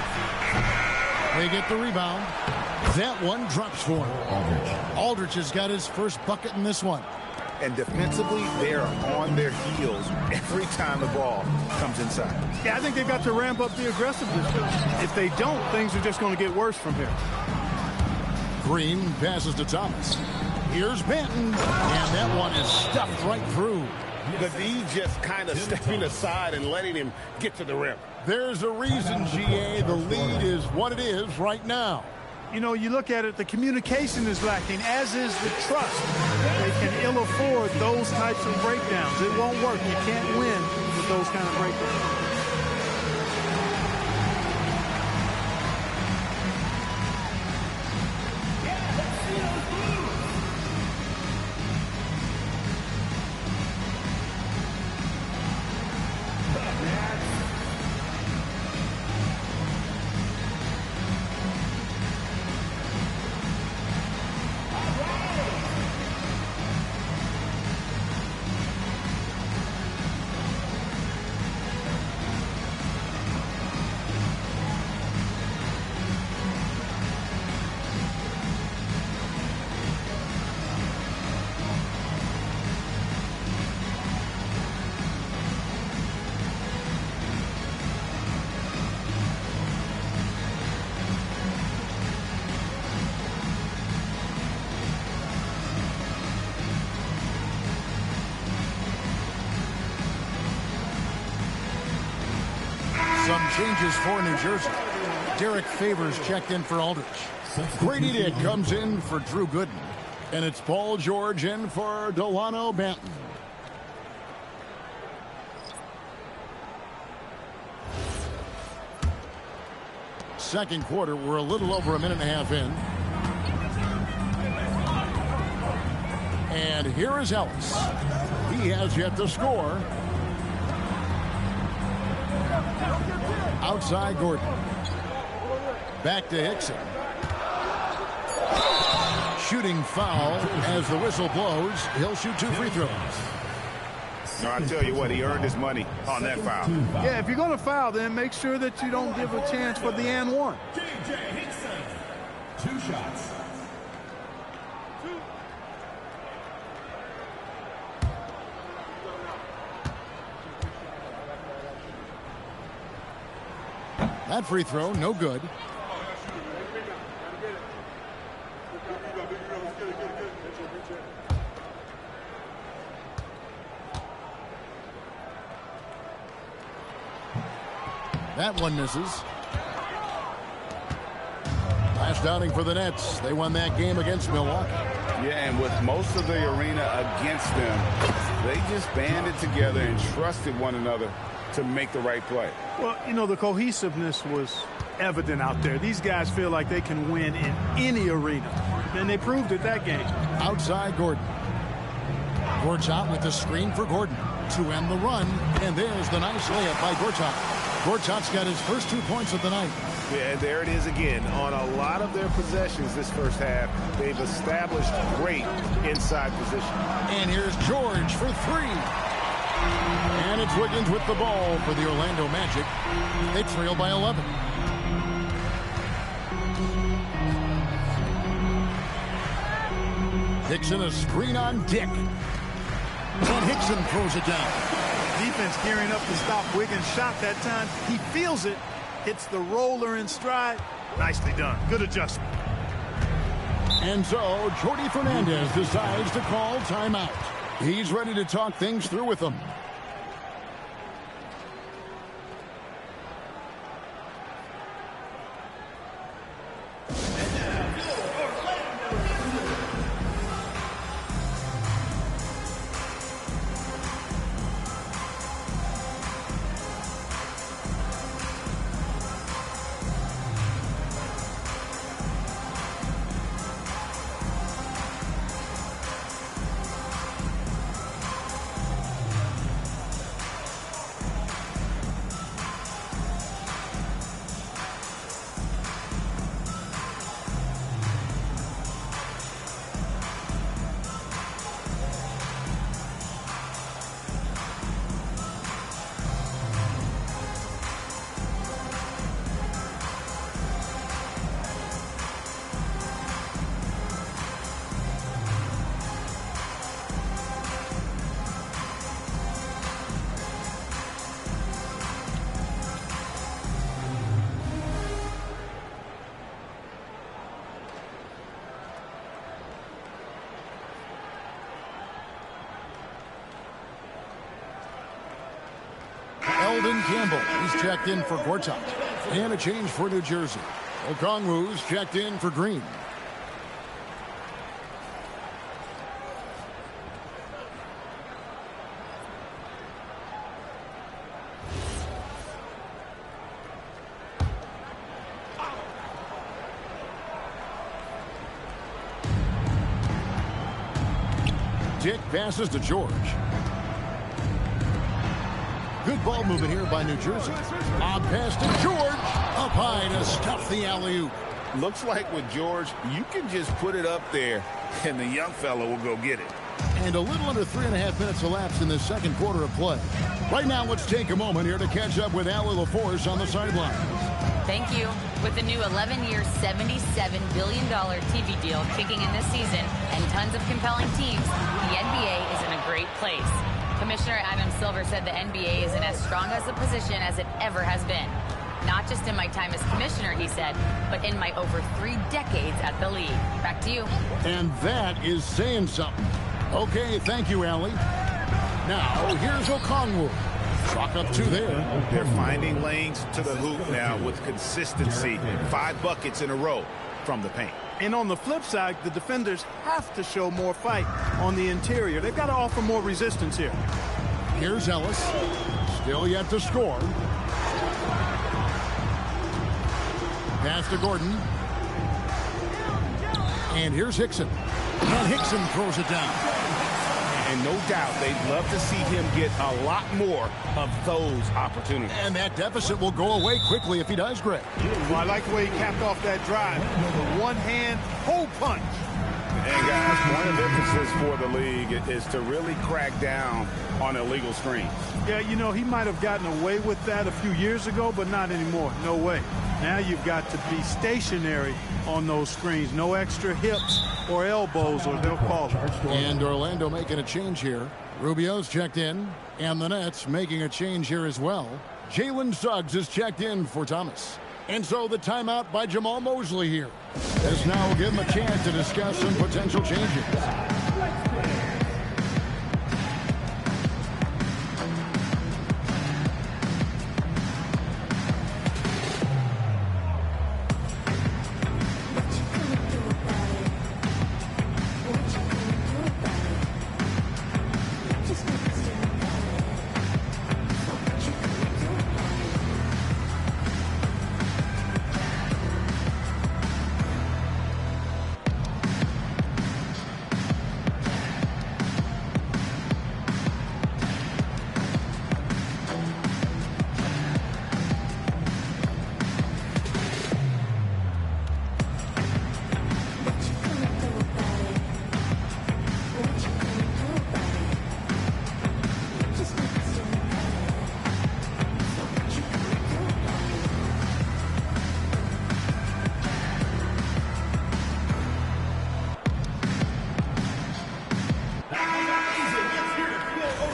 They get the rebound. That one drops for him. Aldridge has got his first bucket in this one. And defensively, they are on their heels every time the ball comes inside. Yeah, I think they've got to ramp up the aggressiveness. If they don't, things are just going to get worse from here. Green passes to Thomas. Here's Benton, and that one is stuffed right through. The D just kind of stepping aside and letting him get to the rim. There's a reason, GA, the lead is what it is right now. You know, you look at it, the communication is lacking, as is the trust. They can ill afford those types of breakdowns. It won't work. You can't win with those kind of breakdowns. Some changes for New Jersey. Derek Favors checked in for Aldridge. Grady Dick comes in for Drew Gooden. And it's Paul George in for Delano Banton. Second quarter, we're a little over a minute and a half in. And here is Ellis. He has yet to score. Outside Gordon. Back to Hickson. Shooting foul as the whistle blows. He'll shoot 2 free throws. No, I tell you what, he earned his money on that foul. Yeah, if you're going to foul, then make sure that you don't give a chance for the and one. J.J. Hickson, 2 shots. That free throw, no good. That one misses. Last outing for the Nets. They won that game against Milwaukee. Yeah, and with most of the arena against them, they just banded together and trusted one another to make the right play. Well, you know, the cohesiveness was evident out there. These guys feel like they can win in any arena, and they proved it that game. Outside Gordon. Gortat with the screen for Gordon to end the run, and there's the nice layup by Gortat. Gortat's got his first 2 points of the night. Yeah, and there it is again. On a lot of their possessions this first half, they've established great inside position. And here's George for 3. And it's Wiggins with the ball for the Orlando Magic. They trail by 11. Hickson a screen on Dick. And Hickson throws it down. Defense gearing up to stop Wiggins' shot that time. He feels it. Hits the roller in stride. Nicely done. Good adjustment. And so Jordy Fernandez decides to call timeout. He's ready to talk things through with them. Eldon Campbell, he's checked in for Gortat. And a change for New Jersey. Okongwu's checked in for Green. Dick passes to George. Good ball movement here by New Jersey. Odd pass to George. Up high to stuff the alley-oop. Looks like with George, you can just put it up there, and the young fella will go get it. And a little under 3.5 minutes elapsed in the second quarter of play. Right now, let's take a moment here to catch up with Allie LaForce on the sideline. Thank you. With the new 11-year, $77 billion TV deal kicking in this season and tons of compelling teams, the NBA is in a great place. Commissioner Adam Silver said the NBA is in as strong as a position as it ever has been. Not just in my time as commissioner, he said, but in my over 3 decades at the league. Back to you. And that is saying something. Okay, thank you, Allie. Now, here's Okongwu. Chalk up 2 there. They're finding lanes to the hoop now with consistency. 5 buckets in a row from the paint. And on the flip side, the defenders have to show more fight on the interior. They've got to offer more resistance here. Here's Ellis. Still yet to score. Pass to Gordon. And here's Hickson. And Hickson throws it down. And no doubt they'd love to see him get a lot more of those opportunities. And that deficit will go away quickly if he does, Greg. Well, I like the way he capped off that drive. The one-hand hole punch. And guys, one of the emphasis for the league is to really crack down on illegal screens. Yeah, you know, he might have gotten away with that a few years ago, but not anymore. No way. Now you've got to be stationary on those screens. No extra hips or elbows, or they'll call it. And Orlando making a change here. Rubio's checked in, and the Nets making a change here as well. Jalen Suggs is checked in for Thomas. And so the timeout by Jamal Mosley here. This now will give him a chance to discuss some potential changes.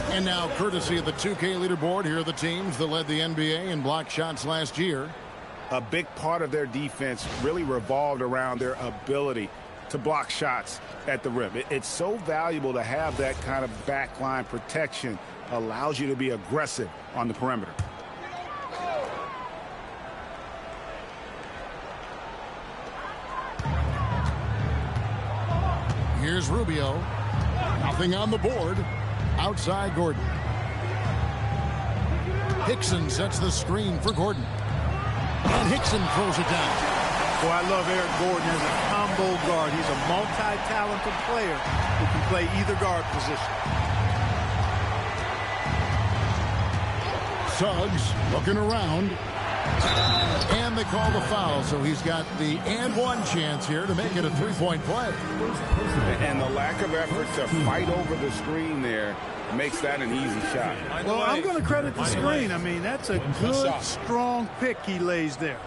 And now, courtesy of the 2K leaderboard, here are the teams that led the NBA in block shots last year. A big part of their defense really revolved around their ability to block shots at the rim. It's so valuable to have that kind of backline protection. Allows you to be aggressive on the perimeter. Here's Rubio. Nothing on the board. Outside Gordon. Hickson sets the screen for Gordon. And Hickson throws it down. Boy, I love Eric Gordon as a combo guard. He's a multi-talented player who can play either guard position. Suggs looking around. And they call the foul, so he's got the and one chance here to make it a three-point play. And the lack of effort to fight over the screen there makes that an easy shot. Well, I'm going to credit the screen. I mean, that's a good, strong pick he lays there.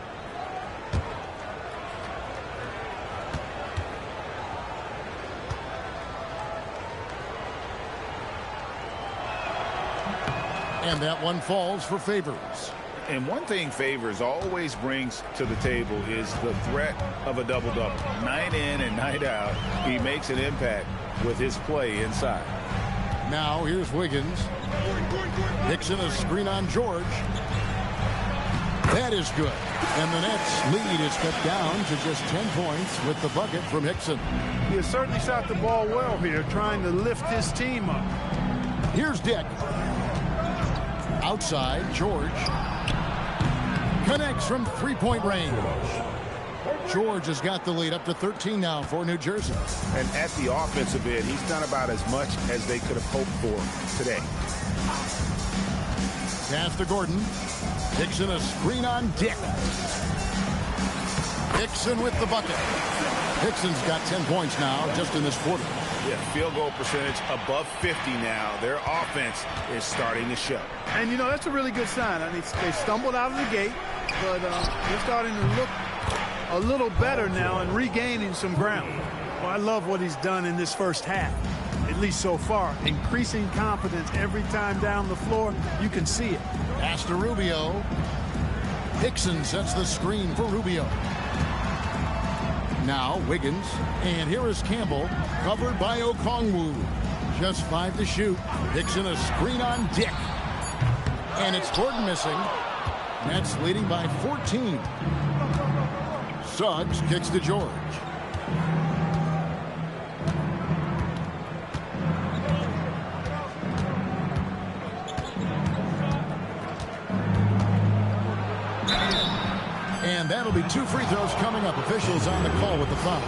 And that one falls for Favors. And one thing Favors always brings to the table is the threat of a double-double. Night in and night out, he makes an impact with his play inside. Now here's Wiggins. Hickson a screen on George. That is good. And the Nets lead is cut down to just 10 points with the bucket from Hickson. He has certainly shot the ball well here, trying to lift his team up. Here's Dick. Outside, George. Connects from three-point range. George has got the lead up to 13 now for New Jersey. And at the offensive end, he's done about as much as they could have hoped for today. Pass to Gordon. Hickson a screen on Dick. Hickson with the bucket. Hickson's got 10 points now just in this quarter. Yeah, field goal percentage above 50 now. Their offense is starting to show. And, you know, that's a really good sign. I mean, they stumbled out of the gate, but they're starting to look a little better now and regaining some ground. Well, I love what he's done in this first half, at least so far. Increasing confidence every time down the floor. You can see it. Pass to Rubio. Hickson sets the screen for Rubio. Now Wiggins, and here is Campbell, covered by Okongwu. Just 5 to shoot. Hickson a screen on Dick. And it's Gordon missing. Nets leading by 14. Suggs kicks to George. And that'll be 2 free throws coming up. Officials on the call with the foul.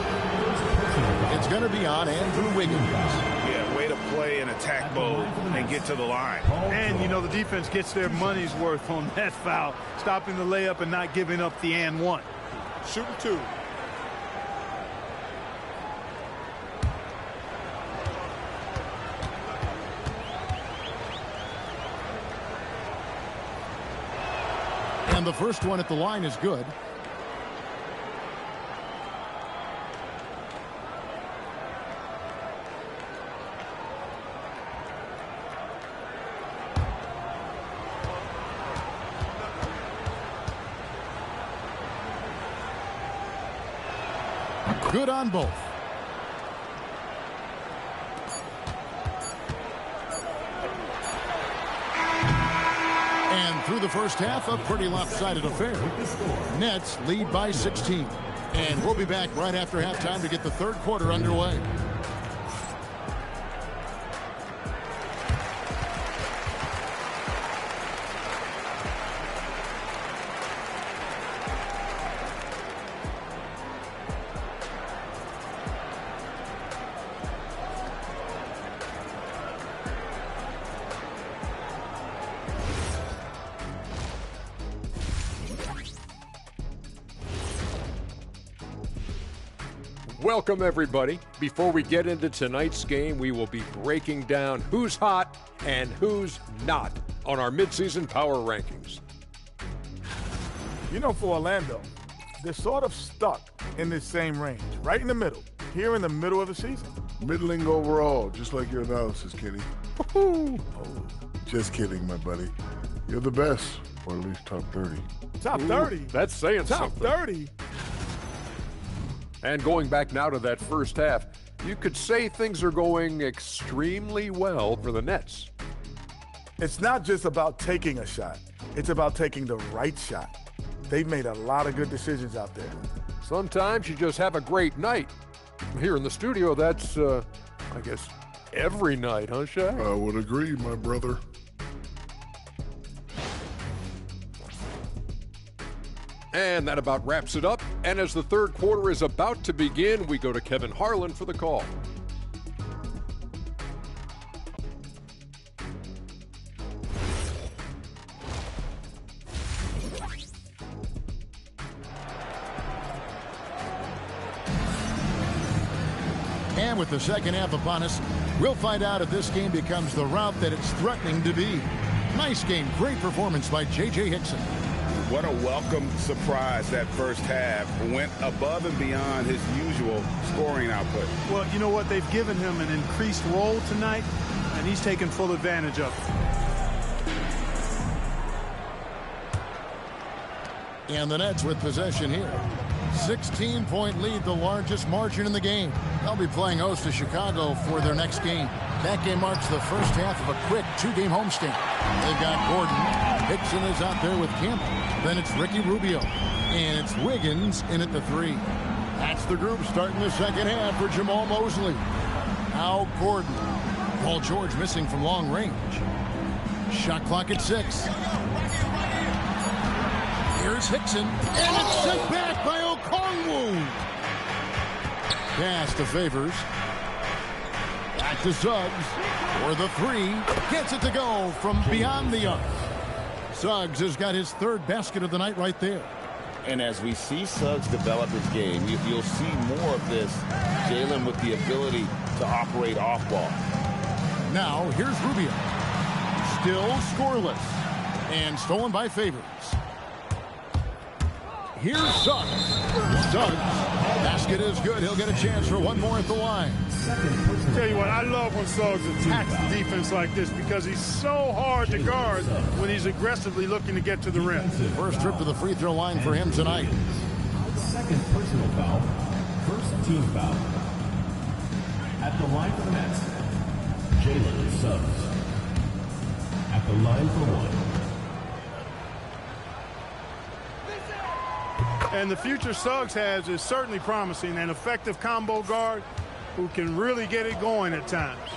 going to be on Andrew Wiggins. Yeah, way to play in attack mode and get to the line. And, you know, the defense gets their money's worth on that foul, stopping the layup and not giving up the and one. Shooting 2. And the first one at the line is good. Good on both. And through the first half, a pretty lopsided affair. Nets lead by 16. And we'll be back right after halftime to get the third quarter underway. Welcome, everybody. Before we get into tonight's game, we will be breaking down who's hot and who's not on our midseason power rankings. You know, for Orlando, they're sort of stuck in this same range, right in the middle, here in the middle of the season. Middling overall, just like your analysis, Kenny. Oh, just kidding, my buddy. You're the best, or at least top 30. Top 30? That's saying top something. Top 30? And going back now to that first half, you could say things are going extremely well for the Nets. It's not just about taking a shot. It's about taking the right shot. They've made a lot of good decisions out there. Sometimes you just have a great night. Here in the studio, that's, I guess, every night, huh, Shaq? I would agree, my brother. And that about wraps it up. And as the third quarter is about to begin, we go to Kevin Harlan for the call. And with the second half upon us, we'll find out if this game becomes the route that it's threatening to be. Nice game. Great performance by J.J. Hickson. What a welcome surprise that first half. Went above and beyond his usual scoring output. Well, you know what? They've given him an increased role tonight, and he's taken full advantage of it. And the Nets with possession here. 16-point lead, the largest margin in the game. They'll be playing host to Chicago for their next game. That game marks the first half of a quick two-game homestand. They've got Gordon. Hickson is out there with Campbell. Then it's Ricky Rubio. And it's Wiggins in at the 3. That's the group starting the second half for Jamal Mosley. Now Gordon. Paul George missing from long range. Shot clock at 6. Here's Hickson. And it's sent back by Okongwu. Pass to Favors. Back to Suggs. For the 3. Gets it to go from beyond the arc. Suggs has got his third basket of the night right there. And as we see Suggs develop his game, you'll see more of this. Jalen with the ability to operate off ball. Now here's Rubio. Still scoreless. And stolen by Favors. Here's Suggs. Suggs. Basket is good. He'll get a chance for one more at the line. Tell you what, I love when Suggs attacks the defense like this because he's so hard to guard when he's aggressively looking to get to the rim. First trip to the free throw line for him tonight. Second personal foul. First team foul. At the line for the Nets, Jalen Suggs. At the line for 1. And the future Suggs has is certainly promising. An effective combo guard who can really get it going at times.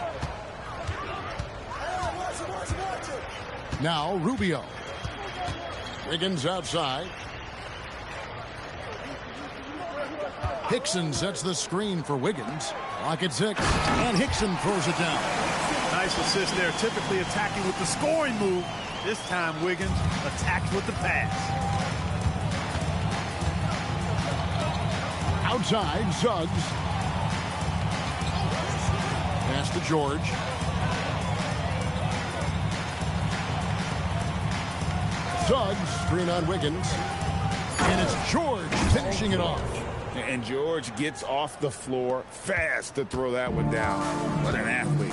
Now Rubio. Wiggins outside. Hickson sets the screen for Wiggins. Clock at 6. And Hickson throws it down. Nice assist there. Typically attacking with the scoring move. This time Wiggins attacked with the pass. Outside, Suggs. Pass to George. Suggs, screen on Wiggins. And it's George finishing it off. And George gets off the floor fast to throw that one down. What an athlete.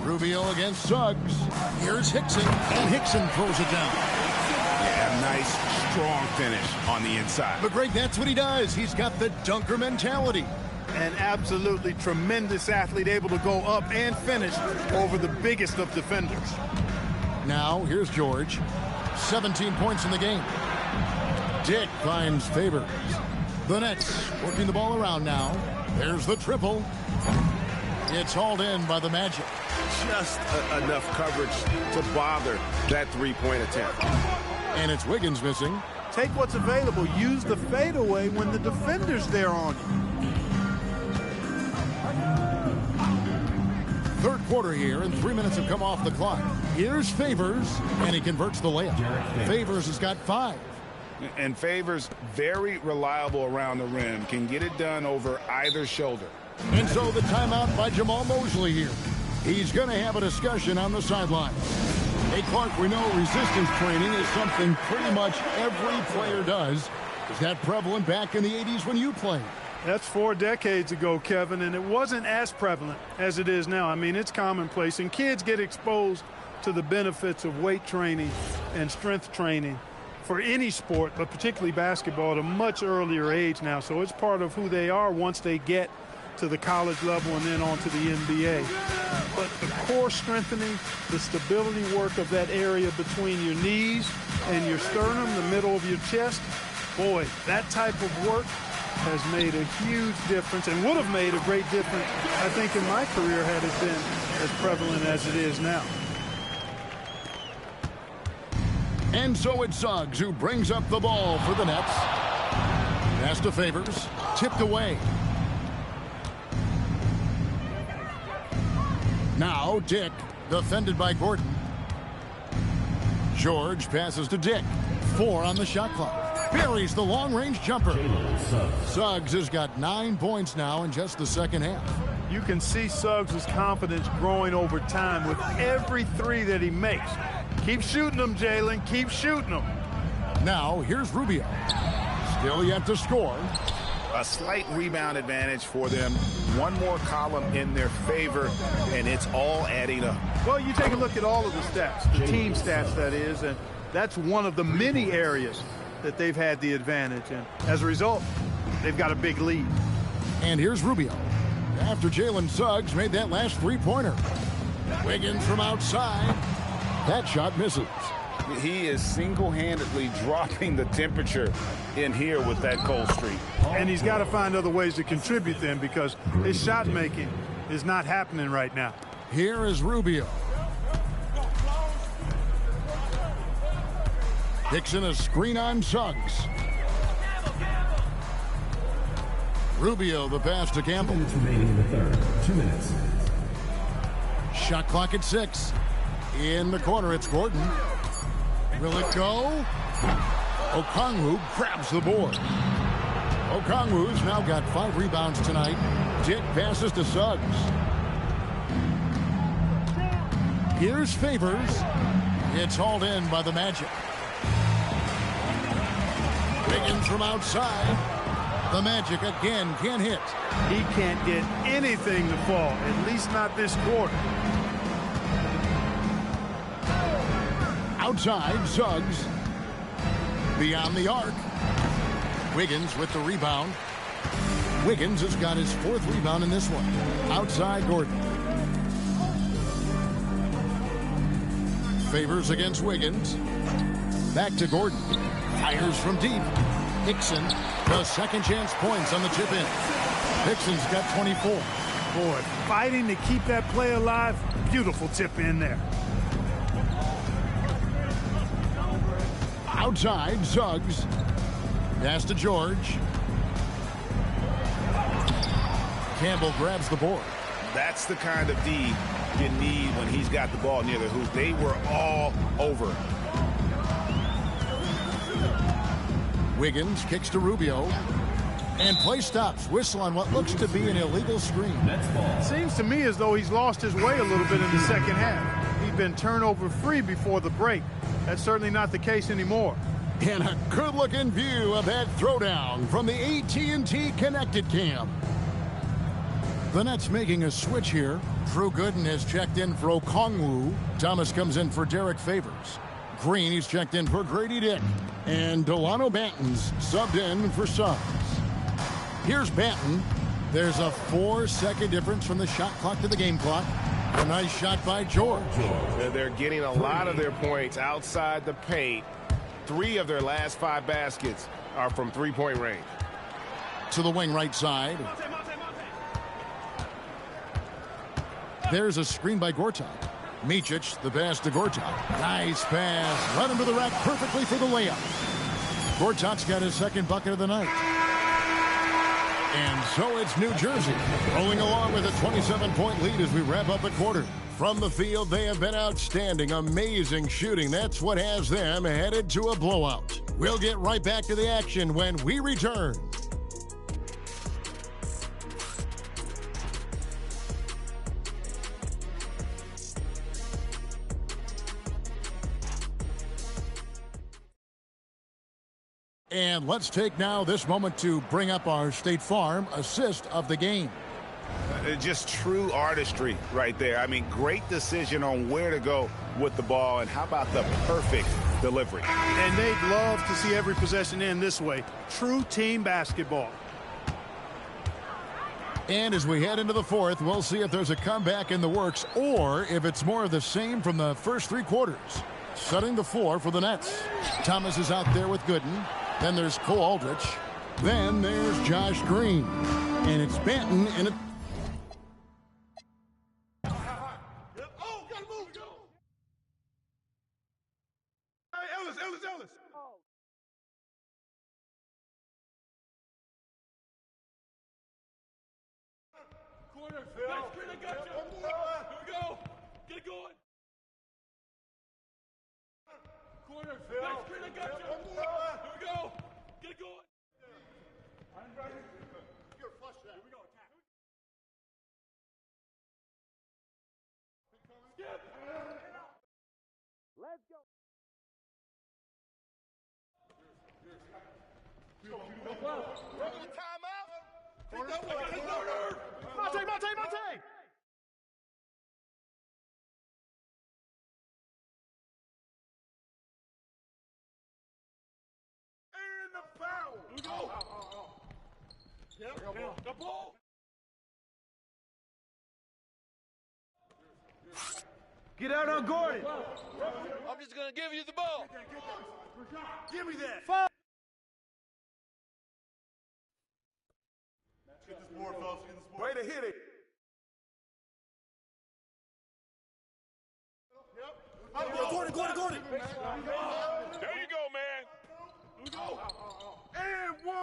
Rubio against Suggs. Here's Hickson. And Hickson throws it down. Yeah, nice, strong finish on the inside. But Greg, that's what he does. He's got the dunker mentality. An absolutely tremendous athlete, able to go up and finish over the biggest of defenders. Now, here's George. 17 points in the game. Dick finds Favors. The Nets working the ball around now. There's the triple. It's hauled in by the Magic. Just enough coverage to bother that three-point attempt. And it's Wiggins missing. Take what's available. Use the fadeaway when the defender's there on you. Third quarter here, and 3 minutes have come off the clock. Here's Favors, and he converts the layup. Favors has got 5. And Favors, very reliable around the rim, can get it done over either shoulder. And so the timeout by Jamal Mosley here. He's going to have a discussion on the sideline. Hey, Clark, we know resistance training is something pretty much every player does. Is that prevalent back in the 80s when you played? That's 4 decades ago, Kevin, and it wasn't as prevalent as it is now. I mean, it's commonplace, and kids get exposed to the benefits of weight training and strength training for any sport, but particularly basketball, at a much earlier age now. So it's part of who they are once they get to the college level and then on to the NBA. But the core strengthening, the stability work of that area between your knees and your sternum, the middle of your chest, boy, that type of work has made a huge difference and would have made a great difference, I think, in my career had it been as prevalent as it is now. And so it's Suggs who brings up the ball for the Nets. Pass to Favors, tipped away. Now Dick, defended by Gordon. George passes to Dick. 4 on the shot clock. Buries the long-range jumper. Suggs has got 9 points now in just the second half. You can see Suggs' confidence growing over time with every 3 that he makes. Keep shooting them, Jalen. Keep shooting them. Now, here's Rubio. Still yet to score. A slight rebound advantage for them. One more column in their favor, and it's all adding up. Well, you take a look at all of the stats, the team stats, that is, and that's one of the many areas that they've had the advantage. And as a result, they've got a big lead. And here's Rubio. After Jalen Suggs made that last three-pointer. Wiggins from outside. That shot misses. He is single-handedly dropping the temperature in here with that cold streak. And he's got to find other ways to contribute then, because his shot making is not happening right now. Here is Rubio. Hickson a screen on Suggs. Rubio the pass to Campbell. 2 minutes remaining in the third. 2 minutes. Shot clock at 6. In the corner, it's Gordon. Will it go? Okongwu grabs the board. Okongwu's now got 5 rebounds tonight. Dick passes to Suggs. Here's Favors. It's hauled in by the Magic. Wiggins from outside. The Magic again can't hit. He can't get anything to fall, at least not this quarter. Outside, Suggs. Beyond the arc. Wiggins with the rebound. Wiggins has got his 4th rebound in this one. Outside, Gordon. Favors against Wiggins. Back to Gordon. Fires from deep. Hickson, the second chance points on the tip in. Hickson's got 24. Boy, fighting to keep that play alive. Beautiful tip in there. Outside, Suggs. Pass to George. Campbell grabs the board. That's the kind of D you need when he's got the ball near the hoop. They were all over. Wiggins kicks to Rubio. And play stops. Whistle on what looks to be an illegal screen. Seems to me as though he's lost his way a little bit in the second half. He'd been turnover free before the break. That's certainly not the case anymore. And a good-looking view of that throwdown from the AT&T Connected Cam. The Nets making a switch here. Drew Gooden has checked in for Okongwu. Thomas comes in for Derek Favors. Green, he's checked in for Grady Dick. And Delano Banton's subbed in for Suggs. Here's Banton. There's a 4-second difference from the shot clock to the game clock. A nice shot by George. They're getting a lot of their points outside the paint. 3 of their last 5 baskets are from three-point range. To the wing right side. There's a screen by Gortat. Micic, the pass to Gortat. Nice pass. Right under the rack perfectly for the layup. Gortat's got his second bucket of the night. And so it's New Jersey rolling along with a 27-point lead as we wrap up a quarter. From the field, they have been outstanding. Amazing shooting. That's what has them headed to a blowout. We'll get right back to the action when we return. And let's take now this moment to bring up our State Farm assist of the game. Just true artistry right there. I mean, great decision on where to go with the ball, and how about the perfect delivery. And they'd love to see every possession end this way. True team basketball. And as we head into the fourth, we'll see if there's a comeback in the works or if it's more of the same from the first 3 quarters. Setting the floor for the Nets. Thomas is out there with Gooden. Then there's Cole Aldrich. Then there's Josh Green. And it's Banton in it. Ellis. Corner, Phil. I got you. Here we go. Get it going. Corner, Phil. I got you. Here we go. Get it going. I'm ready. You're flush that. Here we go. Attack. Skip. Let's go. Timeout. Corner. Monte. And the foul. Here we go. The ball. Get out on Gordon. I'm just going to give you the ball. Give me that. Foul. Get this board, fellas. Get this board. Way to hit it. Yep. Gordon. There you go, man. Here we go. And 1.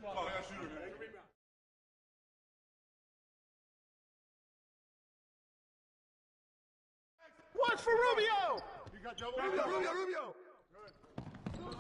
Oh, yeah, shooter, man. Watch for Rubio. You got double. Rubio. Good.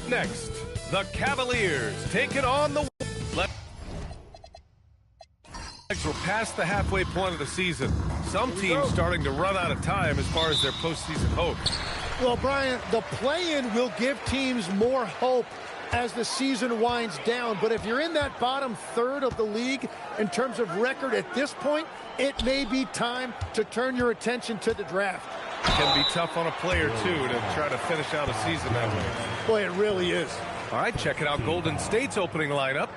Up next, the Cavaliers taking on the... We're past the halfway point of the season. Some teams starting to run out of time as far as their postseason hopes. Well, Brian, the play-in will give teams more hope as the season winds down. But if you're in that bottom third of the league in terms of record at this point, it may be time to turn your attention to the draft. It can be tough on a player, too, to try to finish out a season that way. Boy, it really is. All right, checking out Golden State's opening lineup.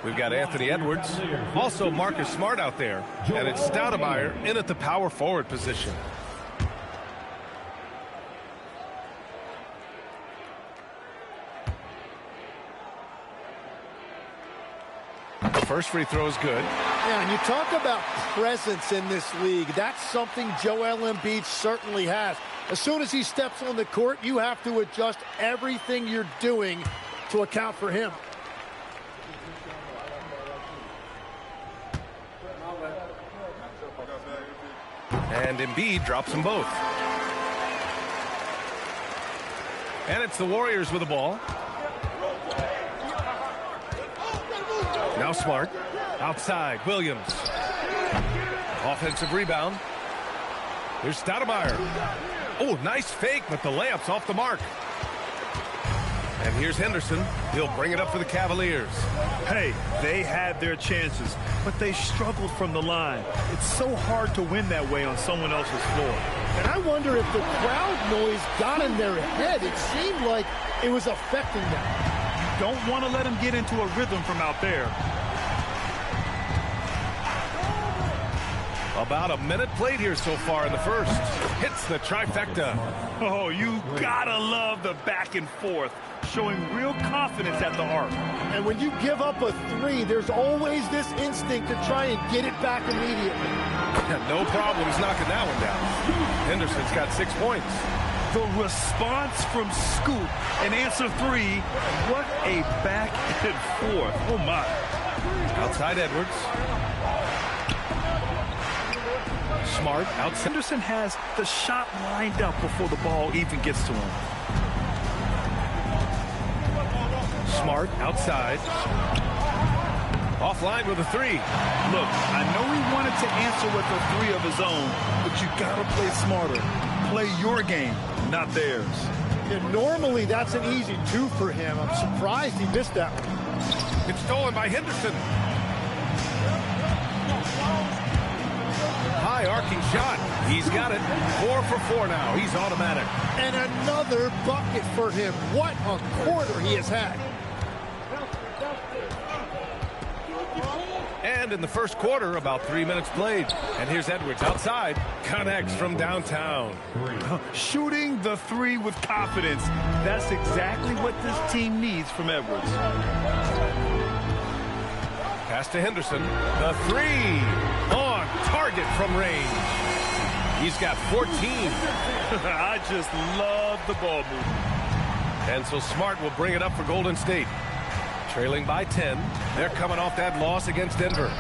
We've got Anthony Edwards, also Marcus Smart out there, and it's Stoudemire in at the power forward position. The first free throw is good. Yeah, and you talk about presence in this league. That's something Joel Embiid certainly has. As soon as he steps on the court, you have to adjust everything you're doing to account for him. And Embiid drops them both. And it's the Warriors with the ball. Now Smart. Outside, Williams. Offensive rebound. Here's Stoudemire. Oh, nice fake, but the layup's off the mark. And here's Henderson. He'll bring it up for the Cavaliers. Hey, they had their chances, but they struggled from the line. It's so hard to win that way on someone else's floor. And I wonder if the crowd noise got in their head. It seemed like it was affecting them. You don't want to let them get into a rhythm from out there. About a minute played here so far in the first. Hits the trifecta. Oh, you gotta love the back and forth, showing real confidence at the arc. And when you give up a three, there's always this instinct to try and get it back immediately. No problems knocking that one down. Henderson's got 6 points. The response from Scoop and answer three. What a back and forth. Oh, my. Outside Edwards. Smart outside. Henderson has the shot lined up before the ball even gets to him. Smart outside. Offline with a three. Look, I know he wanted to answer with a three of his own, but you gotta play smarter. Play your game, not theirs. And normally that's an easy two for him. I'm surprised he missed that one. It's stolen by Henderson. High arcing shot. He's got it. 4 for 4 now. He's automatic. And another bucket for him. What a quarter he has had. And in the first quarter, about 3 minutes played. And here's Edwards outside. Connects from downtown. Shooting the three with confidence. That's exactly what this team needs from Edwards. Pass to Henderson. The three. On target from range. He's got 14. I just love the ball movement. And so Smart will bring it up for Golden State. Trailing by 10. They're coming off that loss against Denver.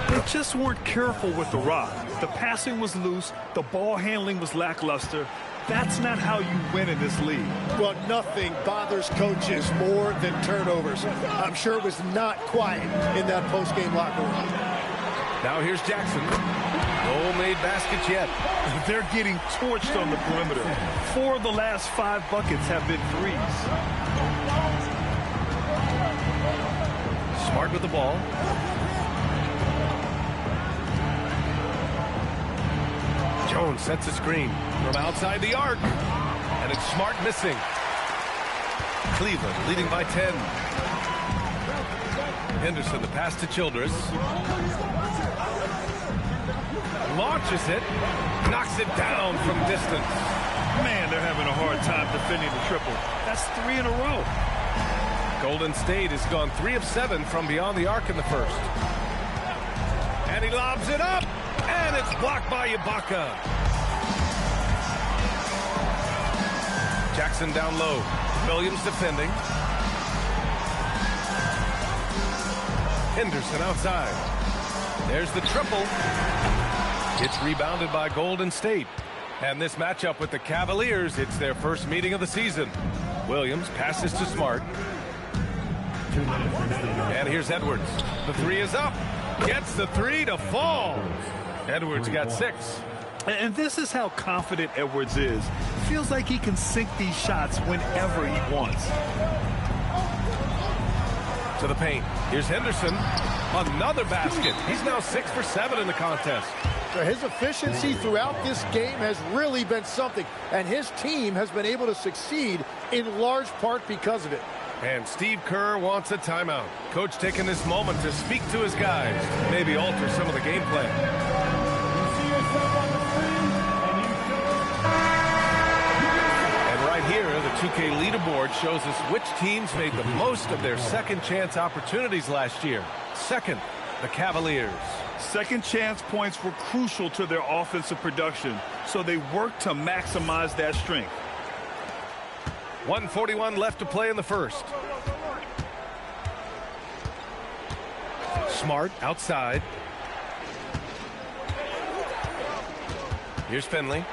They just weren't careful with the rock. The passing was loose. The ball handling was lackluster. That's not how you win in this league. Well, nothing bothers coaches more than turnovers. I'm sure it was not quiet in that post-game locker room. Now here's Jackson. No made baskets yet. They're getting torched on the perimeter. 4 of the last 5 buckets have been threes. Smart with the ball. Jones sets a screen from outside the arc. And it's Smart missing. Cleveland leading by 10. Henderson, the pass to Childress. Launches it. Knocks it down from distance. Man, they're having a hard time defending the triple. That's 3 in a row. Golden State has gone 3 of 7 from beyond the arc in the first. And he lobs it up. And it's blocked by Ibaka. Jackson down low. Williams defending. Henderson outside. There's the triple. It's rebounded by Golden State. And this matchup with the Cavaliers, it's their first meeting of the season. Williams passes to Smart. And here's Edwards. The three is up. Gets the three to fall. Edwards got 6. And this is how confident Edwards is. Feels like he can sink these shots whenever he wants. To the paint. Here's Henderson. Another basket. He's now 6 for 7 in the contest. So his efficiency throughout this game has really been something, and his team has been able to succeed in large part because of it. And Steve Kerr wants a timeout. Coach taking this moment to speak to his guys, maybe alter some of the game plan. And right here, the 2K leaderboard shows us which teams made the most of their second chance opportunities last year. Second, the Cavaliers. Second chance points were crucial to their offensive production, so they worked to maximize that strength. 1:41 left to play in the first. Smart outside. Here's Finley.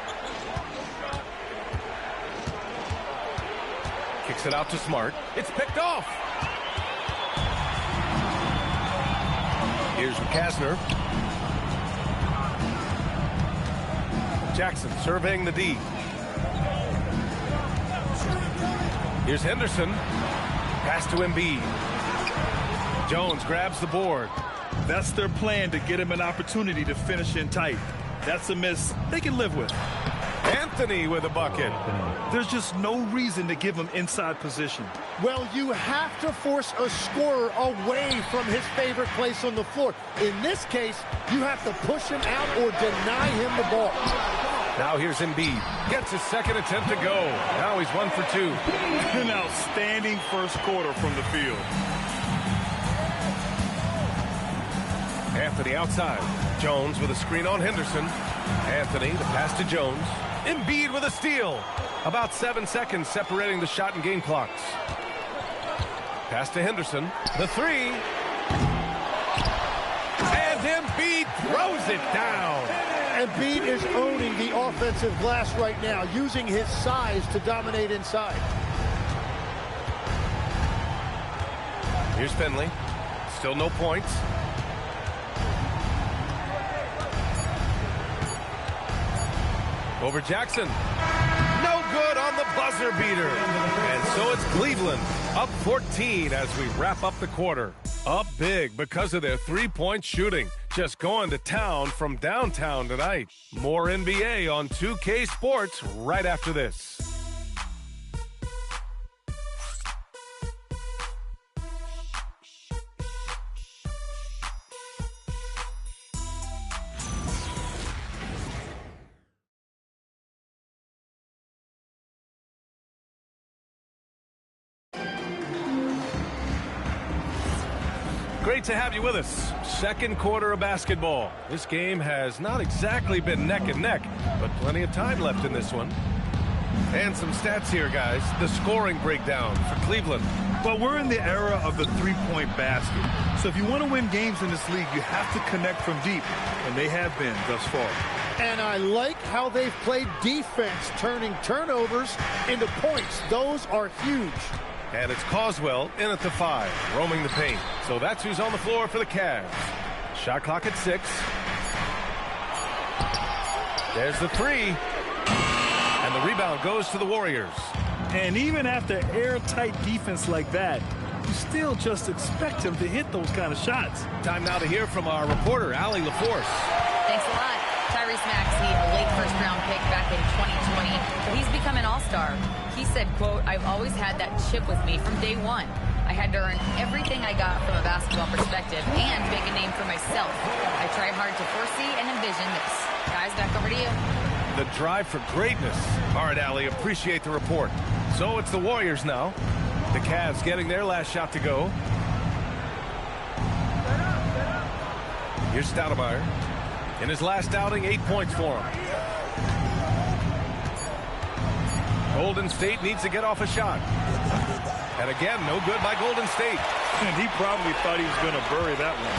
Kicks it out to Smart. It's picked off. Here's McCasner. Jackson surveying the D. Here's Henderson. Pass to Embiid. Jones grabs the board. That's their plan, to get him an opportunity to finish in tight. That's a miss they can live with. Anthony with a bucket. There's just no reason to give him inside position. Well, you have to force a scorer away from his favorite place on the floor. In this case, you have to push him out or deny him the ball. Now here's Embiid. Gets his second attempt to go. Now he's 1 for 2. An outstanding first quarter from the field. Anthony outside. Jones with a screen on Henderson. Anthony, the pass to Jones. Embiid with a steal. About 7 seconds separating the shot and game clocks. Pass to Henderson. The three. And Embiid throws it down. Embiid is owning the offensive glass right now, using his size to dominate inside. Here's Finley. Still no points. Over Jackson. No good on the buzzer beater. And so it's Cleveland up 14 as we wrap up the quarter. Up big because of their three-point shooting. Just going to town from downtown tonight. More NBA on 2K Sports right after this. Great to have you with us. Second quarter of basketball. This game has not exactly been neck and neck, but plenty of time left in this one. And some stats here, guys. The scoring breakdown for Cleveland. Well, we're in the era of the three-point basket. So if you want to win games in this league, you have to connect from deep, and they have been thus far. And I like how they've played defense, turning turnovers into points. Those are huge. And it's Causwell in at the 5, roaming the paint. So that's who's on the floor for the Cavs. Shot clock at 6. There's the 3. And the rebound goes to the Warriors. And even after airtight defense like that, you still just expect him to hit those kind of shots. Time now to hear from our reporter, Allie LaForce. Thanks a lot. Tyrese Maxey, a late first-round pick back in 2020, but he's become an all-star. He said, quote, "I've always had that chip with me from day one. I had to earn everything I got from a basketball perspective and make a name for myself. I tried hard to foresee and envision this." Guys, back over to you. The drive for greatness. All right, Allie, appreciate the report. So it's the Warriors now. The Cavs getting their last shot to go. Here's Stoudemire. In his last outing, 8 points for him. Golden State needs to get off a shot. And again, no good by Golden State. And he probably thought he was going to bury that one.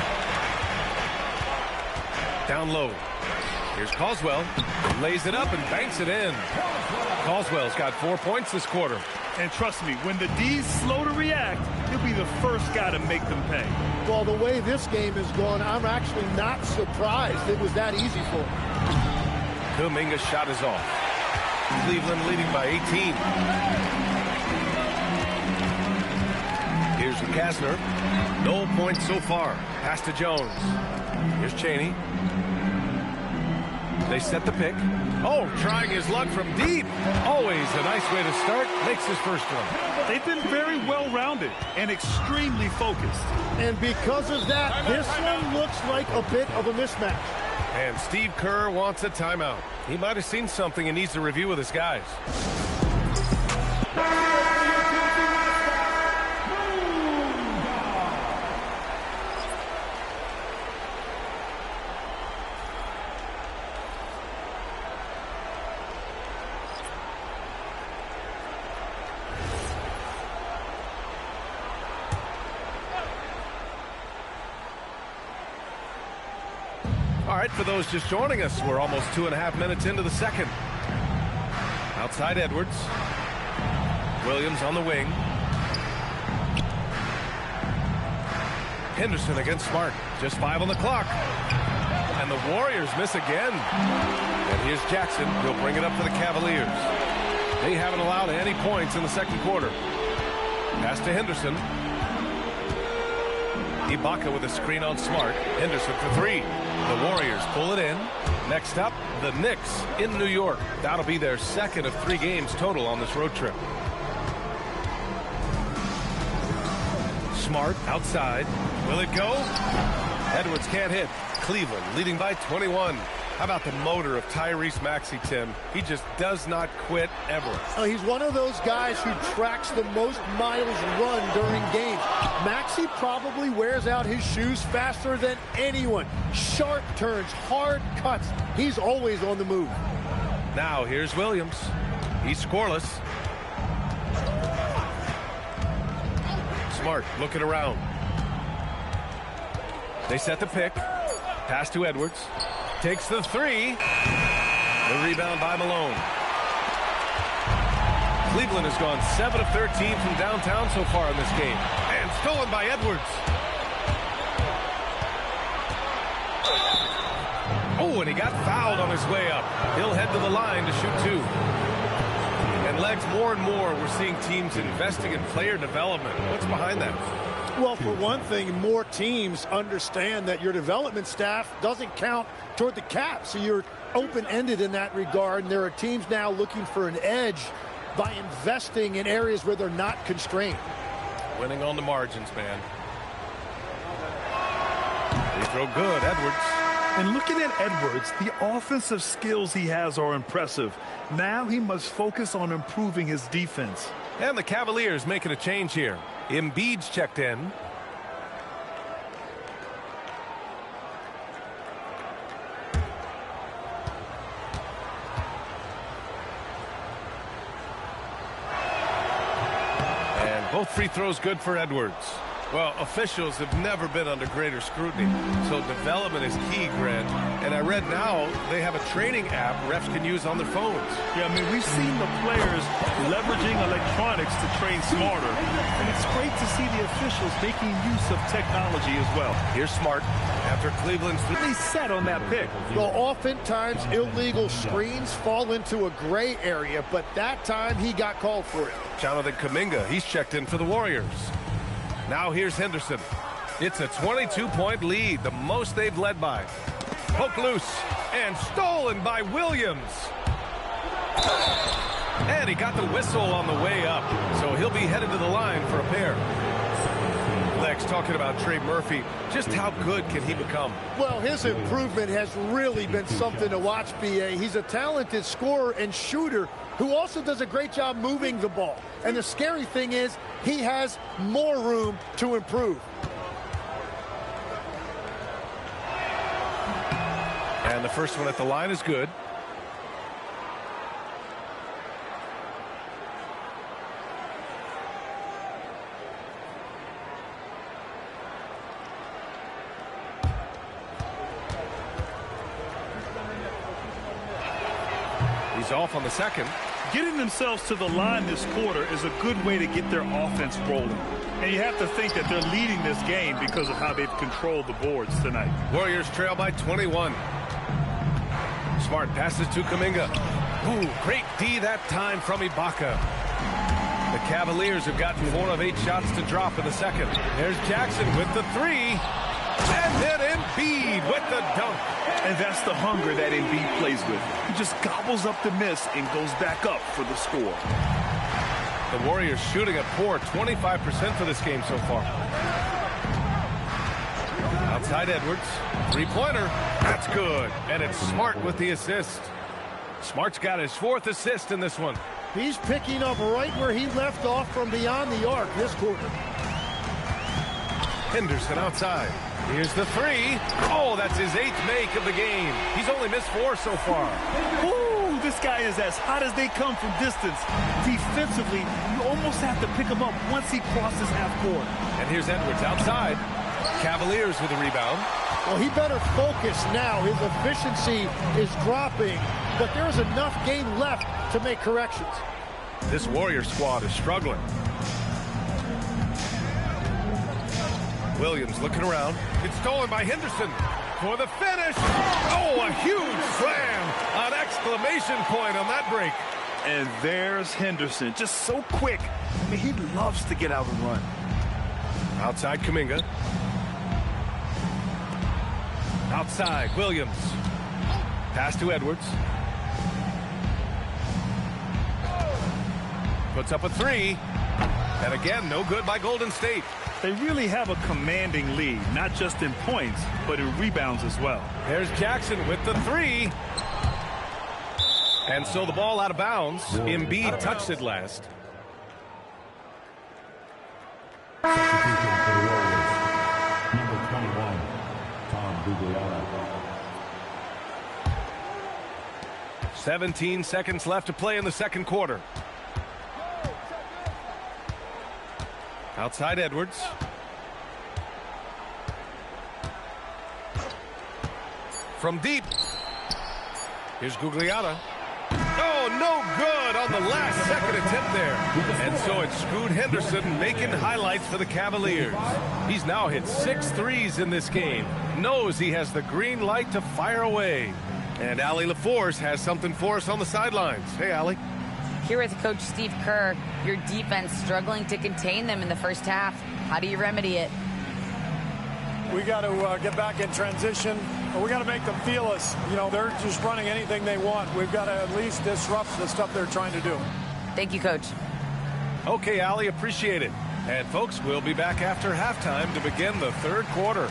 Down low. Here's Causwell. Lays it up and banks it in. Causwell's got 4 points this quarter. And trust me, when the D's slow to react, he'll be the first guy to make them pay. Well, the way this game is going, I'm actually not surprised it was that easy for him. Kuminga's shot is off. Cleveland leading by 18. Here's Kastner. No points so far. Pass to Jones. Here's Chaney. They set the pick. Oh, trying his luck from deep. Always a nice way to start. Makes his first one. They've been very well-rounded and extremely focused. And because of that, this one looks like a bit of a mismatch. And Steve Kerr wants a timeout. He might have seen something and needs to review with his guys. All right, for those just joining us, we're almost 2.5 minutes into the second. Outside Edwards. Williams on the wing. Henderson against Smart. Just 5 on the clock. And the Warriors miss again. And here's Jackson. He'll bring it up for the Cavaliers. They haven't allowed any points in the second quarter. Pass to Henderson. Ibaka with a screen on Smart. Henderson for 3. The Warriors pull it in. Next up, the Knicks in New York. That'll be their second of 3 games total on this road trip. Smart outside. Will it go? Edwards can't hit. Cleveland leading by 21. How about the motor of Tyrese Maxey, Tim? He just does not quit ever. He's one of those guys who tracks the most miles run during games. Maxey probably wears out his shoes faster than anyone. Sharp turns, hard cuts. He's always on the move. Now here's Williams. He's scoreless. Smart looking around. They set the pick. Pass to Edwards. Takes the 3. The rebound by Malone. Cleveland has gone 7 of 13 from downtown so far in this game. And stolen by Edwards. Oh, and he got fouled on his way up. He'll head to the line to shoot 2. And Legs, more and more, we're seeing teams investing in player development. What's behind that? Well, for one thing, more teams understand that your development staff doesn't count toward the cap, so you're open-ended in that regard, and there are teams now looking for an edge by investing in areas where they're not constrained. Winning on the margins, man. They throw good, Edwards. And looking at Edwards, the offensive skills he has are impressive. Now he must focus on improving his defense. And the Cavaliers making a change here. Embiid's checked in. And both free throws good for Edwards. Well, officials have never been under greater scrutiny, so development is key, Grant. And I read now they have a training app refs can use on their phones. Yeah, I mean, we've seen the players leveraging electronics to train smarter, and it's great to see the officials making use of technology as well. Here's Smart after Cleveland's really set on that pick. Well, oftentimes illegal screens fall into a gray area, but that time he got called for it. Jonathan Kuminga, he's checked in for the Warriors. Now here's Henderson. It's a 22-point lead, the most they've led by. Poke loose and stolen by Williams. And he got the whistle on the way up, so he'll be headed to the line for a pair. Lex talking about Trey Murphy. Just how good can he become? Well, his improvement has really been something to watch, B.A. He's a talented scorer and shooter who also does a great job moving the ball. And the scary thing is he has more room to improve. And the first one at the line is good. He's off on the second. Getting themselves to the line this quarter is a good way to get their offense rolling. And you have to think that they're leading this game because of how they've controlled the boards tonight. Warriors trail by 21. Smart passes to Kuminga. Ooh, great D that time from Ibaka. The Cavaliers have gotten 4 of 8 shots to drop in the second. There's Jackson with the 3. And then Embiid with the dunk. And that's the hunger that Embiid plays with. He just gobbles up the miss and goes back up for the score. The Warriors shooting a poor 25% for this game so far. Outside Edwards. 3-pointer. That's good. And it's Smart with the assist. Smart's got his 4th assist in this one. He's picking up right where he left off from beyond the arc this quarter. Henderson outside. Here's the 3. Oh, that's his 8th make of the game. He's only missed 4 so far. Ooh, this guy is as hot as they come from distance. Defensively, you almost have to pick him up once he crosses half court. And here's Edwards outside. Cavaliers with a rebound. Well, he better focus now. His efficiency is dropping, but there's enough game left to make corrections. This Warrior squad is struggling. Williams looking around. It's stolen by Henderson for the finish. Oh, a huge slam. An exclamation point on that break. And there's Henderson, just so quick. I mean, he loves to get out and run. Outside Kuminga. Outside Williams. Pass to Edwards. Puts up a 3. And again, no good by Golden State. They really have a commanding lead, not just in points, but in rebounds as well. There's Jackson with the 3. And so the ball out of bounds. Embiid touched it last. Number 21, Tom Gugliotta. 17 seconds left to play in the second quarter. Outside Edwards. From deep. Here's Gugliotta. Oh, no good on the last second attempt there. And so it's Scoot Henderson making highlights for the Cavaliers. He's now hit 6 threes in this game. Knows he has the green light to fire away. And Allie LaForce has something for us on the sidelines. Hey, Allie. Here with Coach Steve Kerr, your defense struggling to contain them in the first half. How do you remedy it? We got to get back in transition. We got to make them feel us. You know, they're just running anything they want. We've got to at least disrupt the stuff they're trying to do. Thank you, Coach. Okay, Allie, appreciate it. And folks, we'll be back after halftime to begin the third quarter.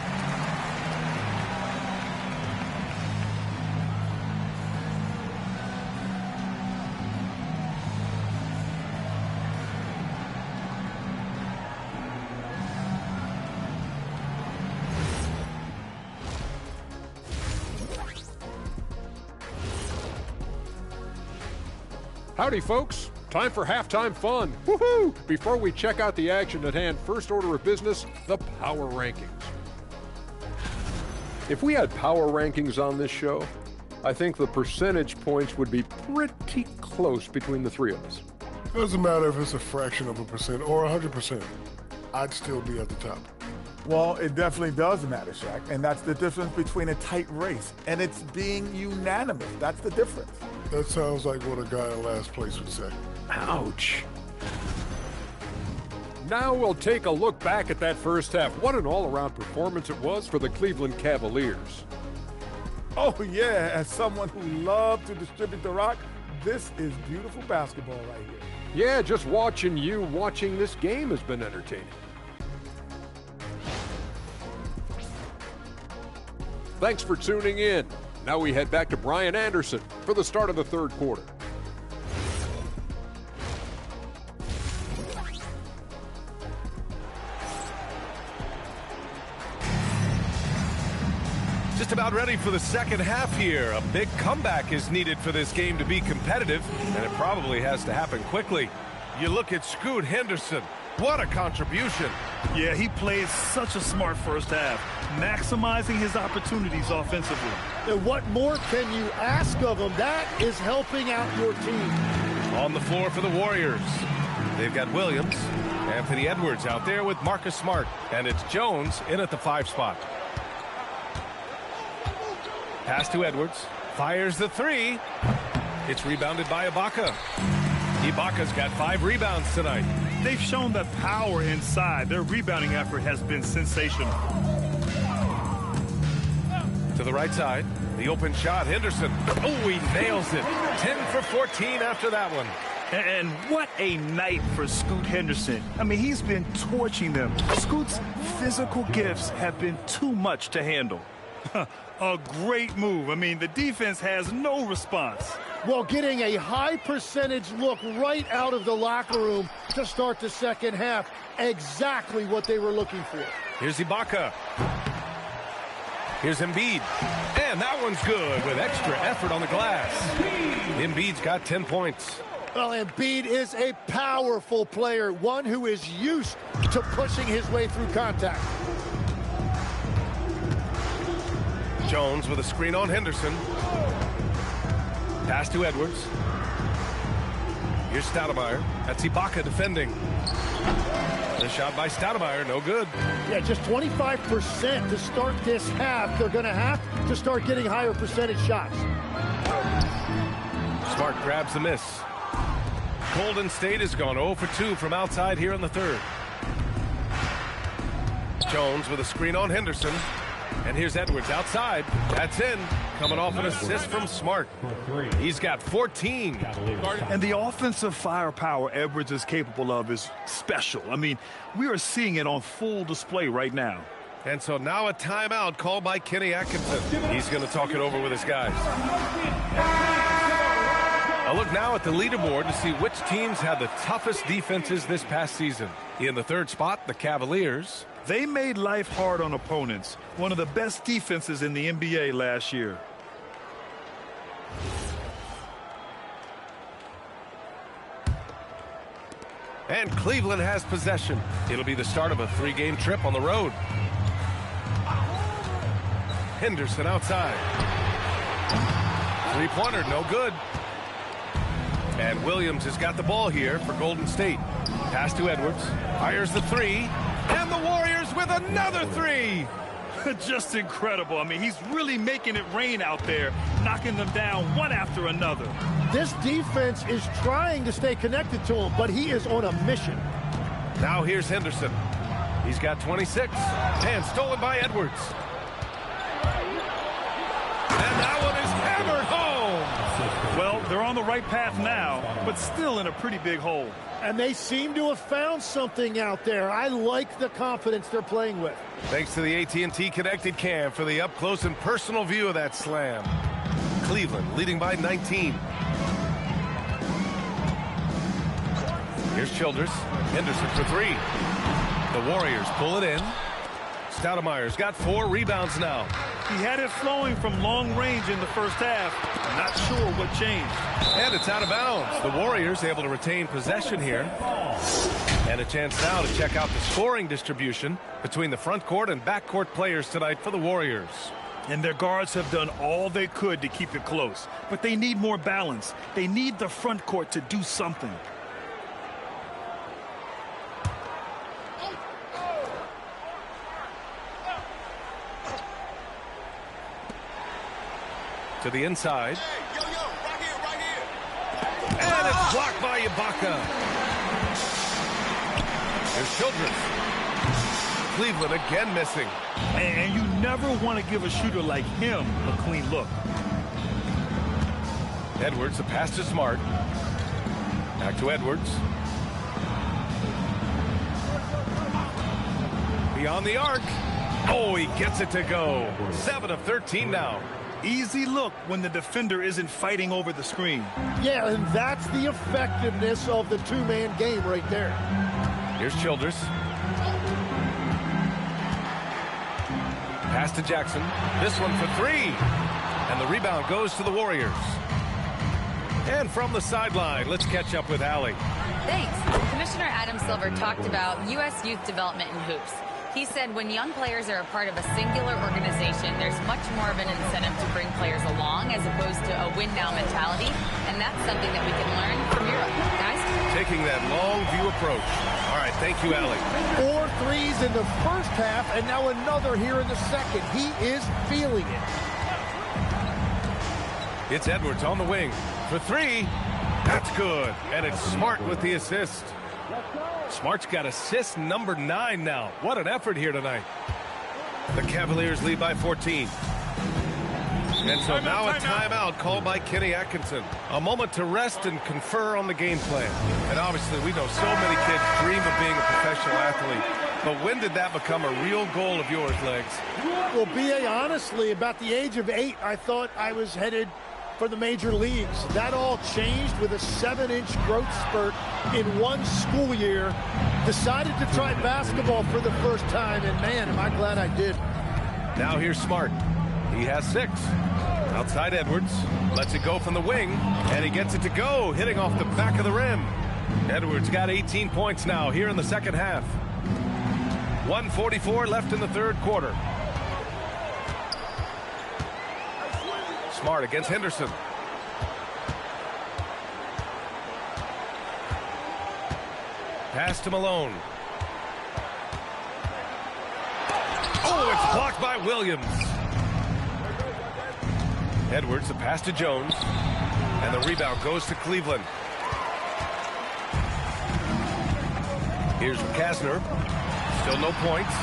Howdy, folks. Time for halftime fun. Woohoo! Before we check out the action at hand, first order of business, the power rankings. If we had power rankings on this show, I think the percentage points would be pretty close between the three of us. Doesn't matter if it's a fraction of a percent or 100%. I'd still be at the top. Well, it definitely does matter, Shaq, and that's the difference between a tight race, and it's being unanimous. That's the difference. That sounds like what a guy in last place would say. Ouch. Now we'll take a look back at that first half. What an all-around performance it was for the Cleveland Cavaliers. Oh, yeah, as someone who loved to distribute the rock, this is beautiful basketball right here. Yeah, just watching this game has been entertaining. Thanks for tuning in. Now we head back to Brian Anderson for the start of the third quarter. Just about ready for the second half here. A big comeback is needed for this game to be competitive, and it probably has to happen quickly. You look at Scoot Henderson. What a contribution. Yeah, he played such a smart first half, maximizing his opportunities offensively. And what more can you ask of him? That is helping out your team. On the floor for the Warriors. They've got Williams, Anthony Edwards out there with Marcus Smart. And it's Jones in at the 5 spot. Pass to Edwards. Fires the 3. It's rebounded by Ibaka. Ibaka's got 5 rebounds tonight. They've shown the power inside. Their rebounding effort has been sensational. To the right side, the open shot, Henderson. Oh, he nails it. 10 for 14 after that one. And what a night for Scoot Henderson. I mean, he's been torching them. Scoot's physical gifts have been too much to handle. A great move. I mean, the defense has no response. Well, getting a high percentage look right out of the locker room to start the second half. Exactly what they were looking for. Here's Ibaka. Here's Embiid. And that one's good with extra effort on the glass. Embiid's got 10 points. Well, Embiid is a powerful player, one who is used to pushing his way through contact. Jones with a screen on Henderson. Pass to Edwards. Here's Stoudemire. That's Ibaka defending. The shot by Stoudemire, no good. Yeah, just 25% to start this half. They're going to have to start getting higher percentage shots. Smart grabs the miss. Golden State has gone 0 for 2 from outside here in the third. Jones with a screen on Henderson. And here's Edwards outside. That's in. Coming off an assist from Smart. He's got 14. And the offensive firepower Edwards is capable of is special. I mean, we are seeing it on full display right now. And so now a timeout called by Kenny Atkinson. He's going to talk it over with his guys. A look now at the leaderboard to see which teams had the toughest defenses this past season. In the third spot, the Cavaliers. They made life hard on opponents. One of the best defenses in the NBA last year. And Cleveland has possession. It'll be the start of a 3-game trip on the road. Henderson outside. 3-pointer, no good. And Williams has got the ball here for Golden State. Pass to Edwards. Fires the 3. And the Warriors with another 3. Just incredible. I mean, he's really making it rain out there, knocking them down one after another. This defense is trying to stay connected to him, but he is on a mission. Now here's Henderson. He's got 26. And stolen by Edwards. And that one is hammered home. Well, they're on the right path now, but still in a pretty big hole. And they seem to have found something out there. I like the confidence they're playing with. Thanks to the AT&T Connected Cam for the up-close and personal view of that slam. Cleveland leading by 19. Here's Childers. Henderson for 3. The Warriors pull it in. Stoudemire's got 4 rebounds now. He had it flowing from long range in the first half. Not sure what changed. And it's out of bounds. The Warriors able to retain possession here. And a chance now to check out the scoring distribution between the front court and back court players tonight for the Warriors. And their guards have done all they could to keep it close. But they need more balance. They need the front court to do something. To the inside. And it's blocked by Ibaka. Here's Childress. Cleveland again missing. And you never want to give a shooter like him a clean look. Edwards, the pass to Smart. Back to Edwards. Beyond the arc. Oh, he gets it to go. 7 of 13 now. Easy look when the defender isn't fighting over the screen. Yeah, and that's the effectiveness of the two-man game right there. Here's Childress. Pass to Jackson. This one for 3. And the rebound goes to the Warriors. And from the sideline, let's catch up with Allie. Thanks. Commissioner Adam Silver talked about U.S. youth development in hoops. He said when young players are a part of a singular organization, there's much more of an incentive to bring players along as opposed to a win-now mentality, and that's something that we can learn from Europe. Guys? Taking that long view approach. All right, thank you, Allie. 4 threes in the first half, and now another here in the second. He is feeling it. It's Edwards on the wing for 3. That's good, and it's Smart with the assist. Smart's got assist number 9 now. What an effort here tonight. The Cavaliers lead by 14. And so now a timeout called by Kenny Atkinson. A moment to rest and confer on the game plan. And obviously we know so many kids dream of being a professional athlete. But when did that become a real goal of yours, Legs? Well, B.A., honestly, about the age of 8, I thought I was headed for the major leagues. That all changed with a 7-inch growth spurt in one school year. Decided to try basketball for the first time, and man, am I glad I did. Now here's Smart. He has 6. Outside Edwards. Lets it go from the wing, and he gets it to go, hitting off the back of the rim. Edwards got 18 points now here in the second half. 1:44 left in the third quarter. Smart against Henderson. Pass to Malone. Oh, it's blocked by Williams. Edwards, the pass to Jones. And the rebound goes to Cleveland. Here's Kasner. Still no points.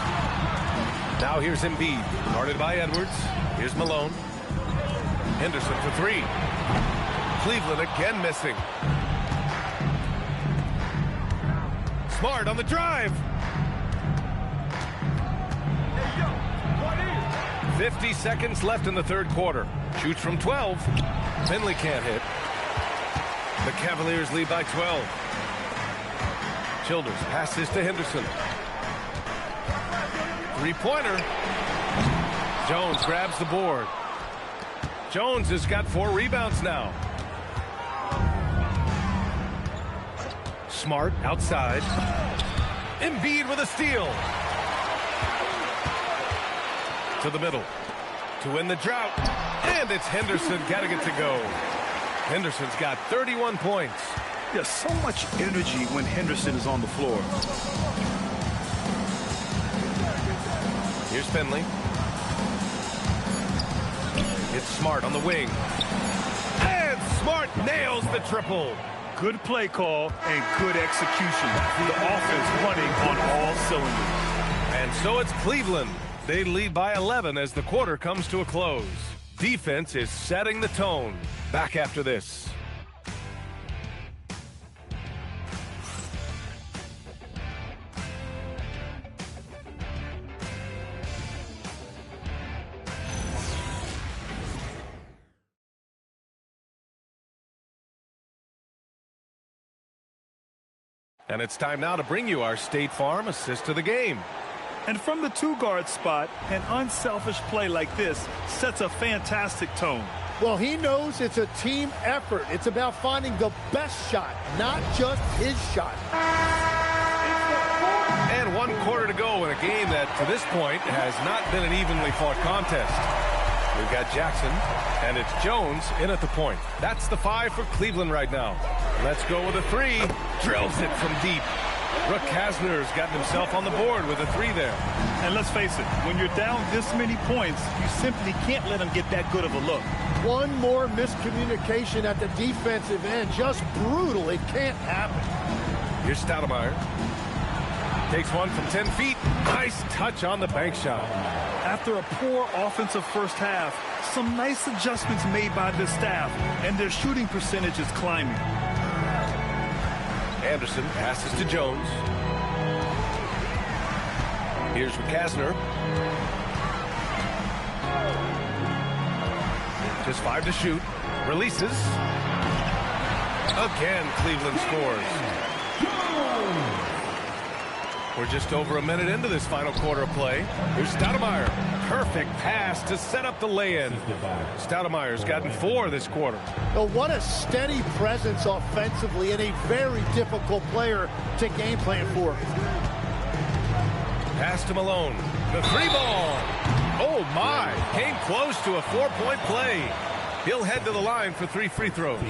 Now here's Embiid. Guarded by Edwards. Here's Malone. Henderson for 3. Cleveland again missing. Smart on the drive. 50 seconds left in the third quarter. Shoots from 12. Finley can't hit. The Cavaliers lead by 12. Childers passes to Henderson. 3-pointer. Jones grabs the board. Jones has got 4 rebounds now. Smart outside. Embiid with a steal. To the middle. To win the drought. And it's Henderson getting it to go. Henderson's got 31 points. There's so much energy when Henderson is on the floor. Here's Finley. It's Smart on the wing. And Smart nails the triple. Good play call and good execution. The offense running on all cylinders. And so it's Cleveland. They lead by 11 as the quarter comes to a close. Defense is setting the tone. Back after this. And it's time now to bring you our State Farm assist to the game. And from the 2-guard spot, an unselfish play like this sets a fantastic tone. Well, he knows it's a team effort. It's about finding the best shot, not just his shot. And 1 quarter to go in a game that, to this point, has not been an evenly fought contest. We've got Jackson, and it's Jones in at the point. That's the 5 for Cleveland right now. Let's go with a 3. Drills it from deep. Brooke Kasner's gotten himself on the board with a 3 there. And let's face it, when you're down this many points, you simply can't let him get that good of a look. One more miscommunication at the defensive end. Just brutal. It can't happen. Here's Stoudemire. Takes one from 10 feet. Nice touch on the bank shot. After a poor offensive first half, some nice adjustments made by this staff, and their shooting percentage is climbing. Anderson passes to Jones. Here's Kasner. Just 5 to shoot. Releases. Again, Cleveland scores. We're just over a minute into this final quarter of play. Here's Stoudemire. Perfect pass to set up the lay-in. Stoudemire's gotten 4 this quarter. Well, what a steady presence offensively and a very difficult player to game plan for. Pass to Malone. The three ball. Oh, my. Came close to a 4-point play. He'll head to the line for 3 free throws.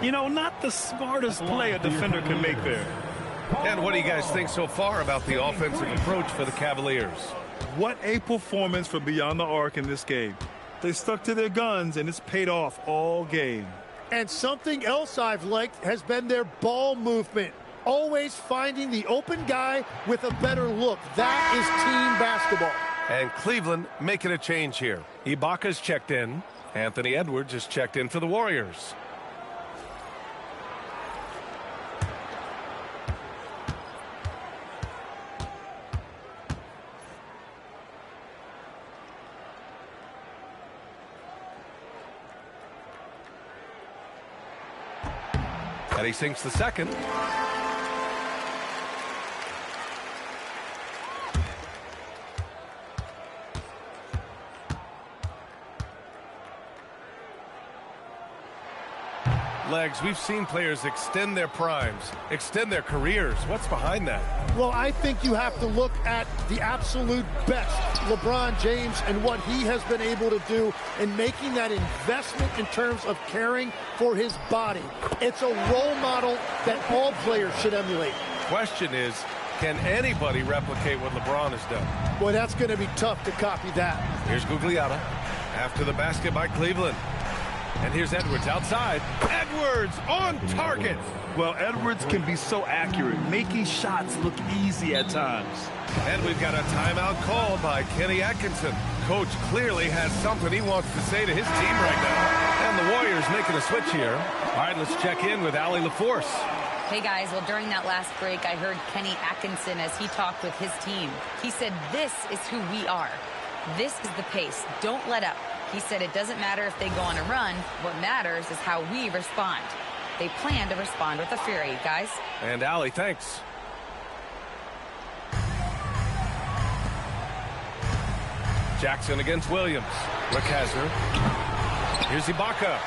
You know, not the smartest play a defender can make there. And what do you guys think so far about the offensive approach for the Cavaliers? What a performance from beyond the arc in this game. They stuck to their guns, and it's paid off all game. And something else I've liked has been their ball movement. Always finding the open guy with a better look. That is team basketball. And Cleveland making a change here. Ibaka's checked in. Anthony Edwards is checked in for the Warriors. And he sinks the second. Legs, we've seen players extend their primes, extend their careers. What's behind that? Well, I think you have to look at the absolute best, LeBron James, and what he has been able to do in making that investment in terms of caring for his body. It's a role model that all players should emulate. Question is, can anybody replicate what LeBron has done? Boy, that's going to be tough to copy that. Here's Gugliotta after the basket by Cleveland. And here's Edwards outside. Edwards on target. Well, Edwards can be so accurate, making shots look easy at times. And we've got a timeout called by Kenny Atkinson. Coach clearly has something he wants to say to his team right now. And the Warriors making a switch here. All right, let's check in with Allie LaForce. Hey, guys. Well, during that last break, I heard Kenny Atkinson as he talked with his team. He said, this is who we are. This is the pace. Don't let up. He said it doesn't matter if they go on a run. What matters is how we respond. They plan to respond with a fury, guys. And Allie, thanks. Jackson against Williams. Recasner. Here's Ibaka.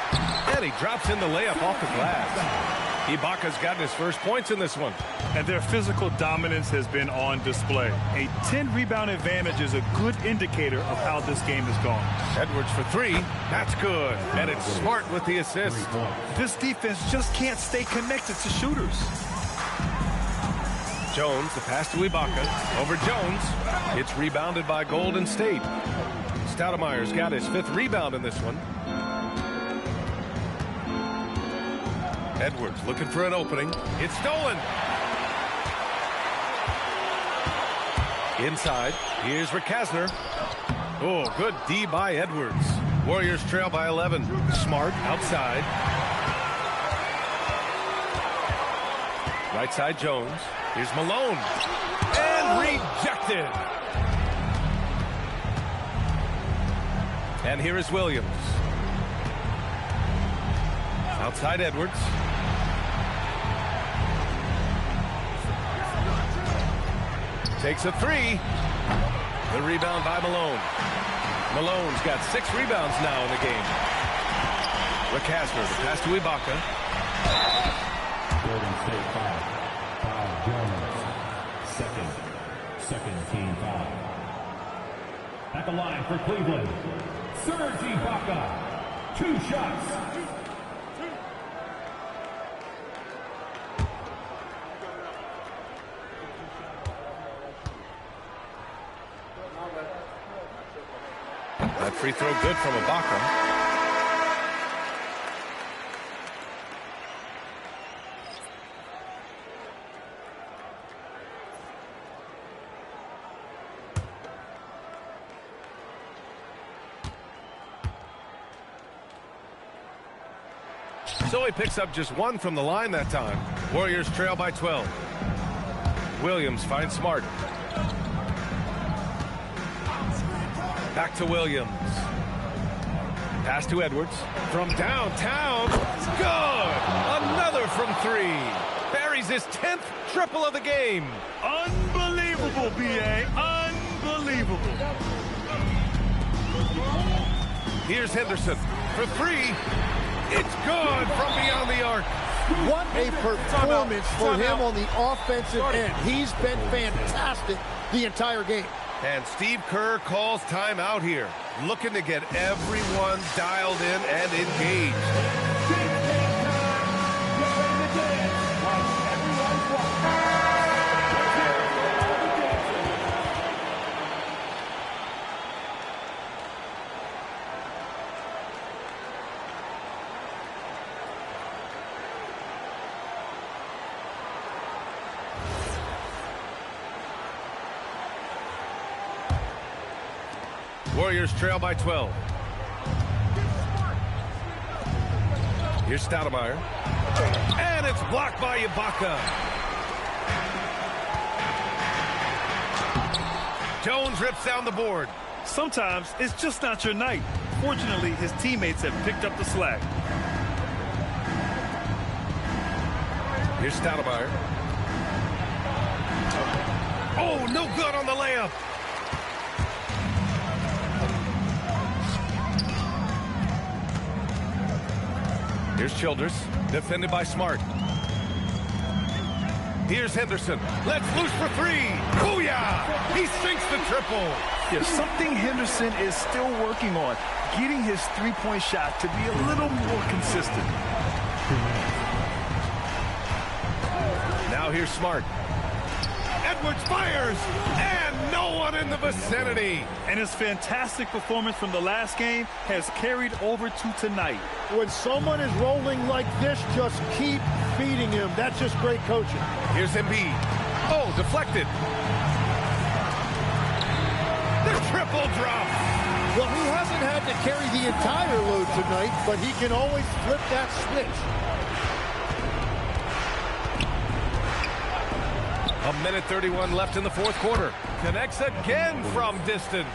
And he drops in the layup off the glass. Ibaka's gotten his first points in this one. And their physical dominance has been on display. A 10-rebound advantage is a good indicator of how this game has gone. Edwards for 3. That's good. And it's Smart with the assist. This defense just can't stay connected to shooters. Jones, the pass to Ibaka. Over Jones. It's rebounded by Golden State. Stoudemire's got his 5th rebound in this one. Edwards looking for an opening. It's stolen. Inside. Here's Recasner. Oh, good D by Edwards. Warriors trail by 11. Smart outside. Right side Jones. Here's Malone. And rejected. And here is Williams. Outside Edwards. Takes a 3. The rebound by Malone. Malone's got 6 rebounds now in the game. Recasner, the pass to Ibaka. Golden State foul. Foul Jones. Second team foul. At the line for Cleveland, Serge Ibaka. 2 shots. That free throw good from Ibaka. So he picks up just 1 from the line that time. Warriors trail by 12. Williams finds Smart. Back to Williams. Pass to Edwards. From downtown. Good! Another from 3. Buries his 10th triple of the game. Unbelievable, B.A. Unbelievable. Here's Henderson for 3. It's good from beyond the arc. What a performance for him on the offensive end. He's been fantastic the entire game. And Steve Kerr calls timeout here, looking to get everyone dialed in and engaged. Warriors trail by 12. Here's Stoudemire. And it's blocked by Ibaka. Jones rips down the board. Sometimes it's just not your night. Fortunately, his teammates have picked up the slack. Here's Stoudemire. Oh, no good on the layup. Here's Childress, defended by Smart. Here's Henderson. Let's loose for three. Booyah! He sinks the triple. There's something Henderson is still working on, getting his three-point shot to be a little more consistent. Now here's Smart. Edwards fires, and no one in the vicinity. And his fantastic performance from the last game has carried over to tonight. When someone is rolling like this, just keep feeding him. That's just great coaching. Here's Embiid. Oh, deflected. The triple drop. Well, he hasn't had to carry the entire load tonight, but he can always flip that switch. A minute 31 left in the fourth quarter. Connects again from distance.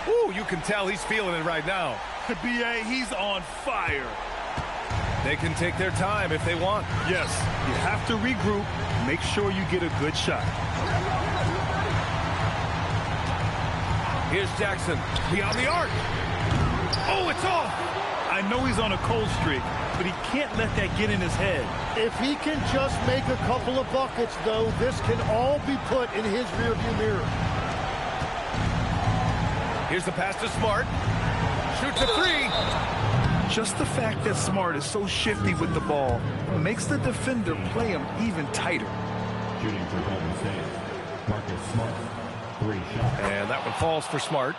Ooh, you can tell he's feeling it right now. B.A., he's on fire. They can take their time if they want. Yes, you have to regroup. Make sure you get a good shot. Here's Jackson. Beyond the arc. Oh, it's off. I know he's on a cold streak, but he can't let that get in his head. If he can just make a couple of buckets, though, this can all be put in his rearview mirror. Here's the pass to Smart. Shoots a three. Just the fact that Smart is so shifty with the ball makes the defender play him even tighter. Shooting for Golden State, Marcus Smart, 3 shots. And that one falls for Smart.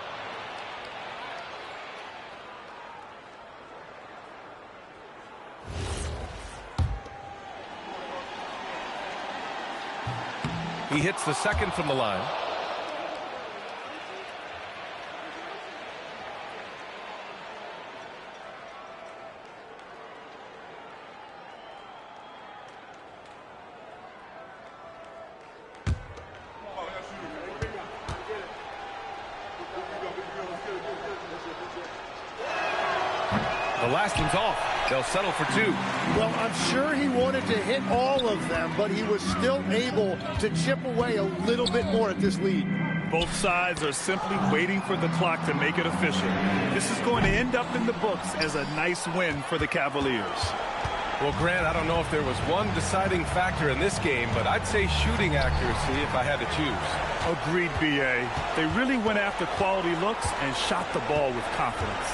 He hits the second from the line. The last one's off. They'll settle for 2. Well, I'm sure he wanted to hit all of them, but he was still able to chip away a little bit more at this lead. Both sides are simply waiting for the clock to make it official. This is going to end up in the books as a nice win for the Cavaliers. Well, Grant, I don't know if there was one deciding factor in this game, but I'd say shooting accuracy if I had to choose. Agreed, B.A. They really went after quality looks and shot the ball with confidence.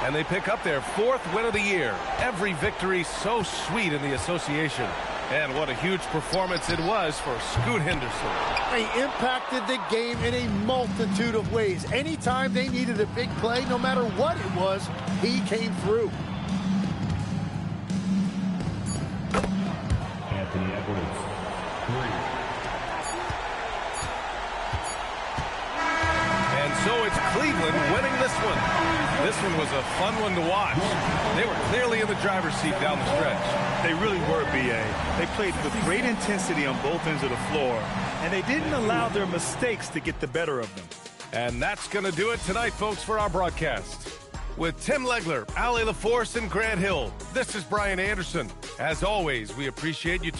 And they pick up their 4th win of the year. Every victory so sweet in the association. And what a huge performance it was for Scoot Henderson. He impacted the game in a multitude of ways. Anytime they needed a big play, no matter what it was, he came through. Anthony Edwards, 3. And so it's Cleveland winning this one. This one was a fun one to watch. They were clearly in the driver's seat down the stretch. They really were, B.A. They played with great intensity on both ends of the floor, and they didn't allow their mistakes to get the better of them. And that's going to do it tonight, folks, for our broadcast. With Tim Legler, Allie LaForce, and Grant Hill, this is Brian Anderson. As always, we appreciate you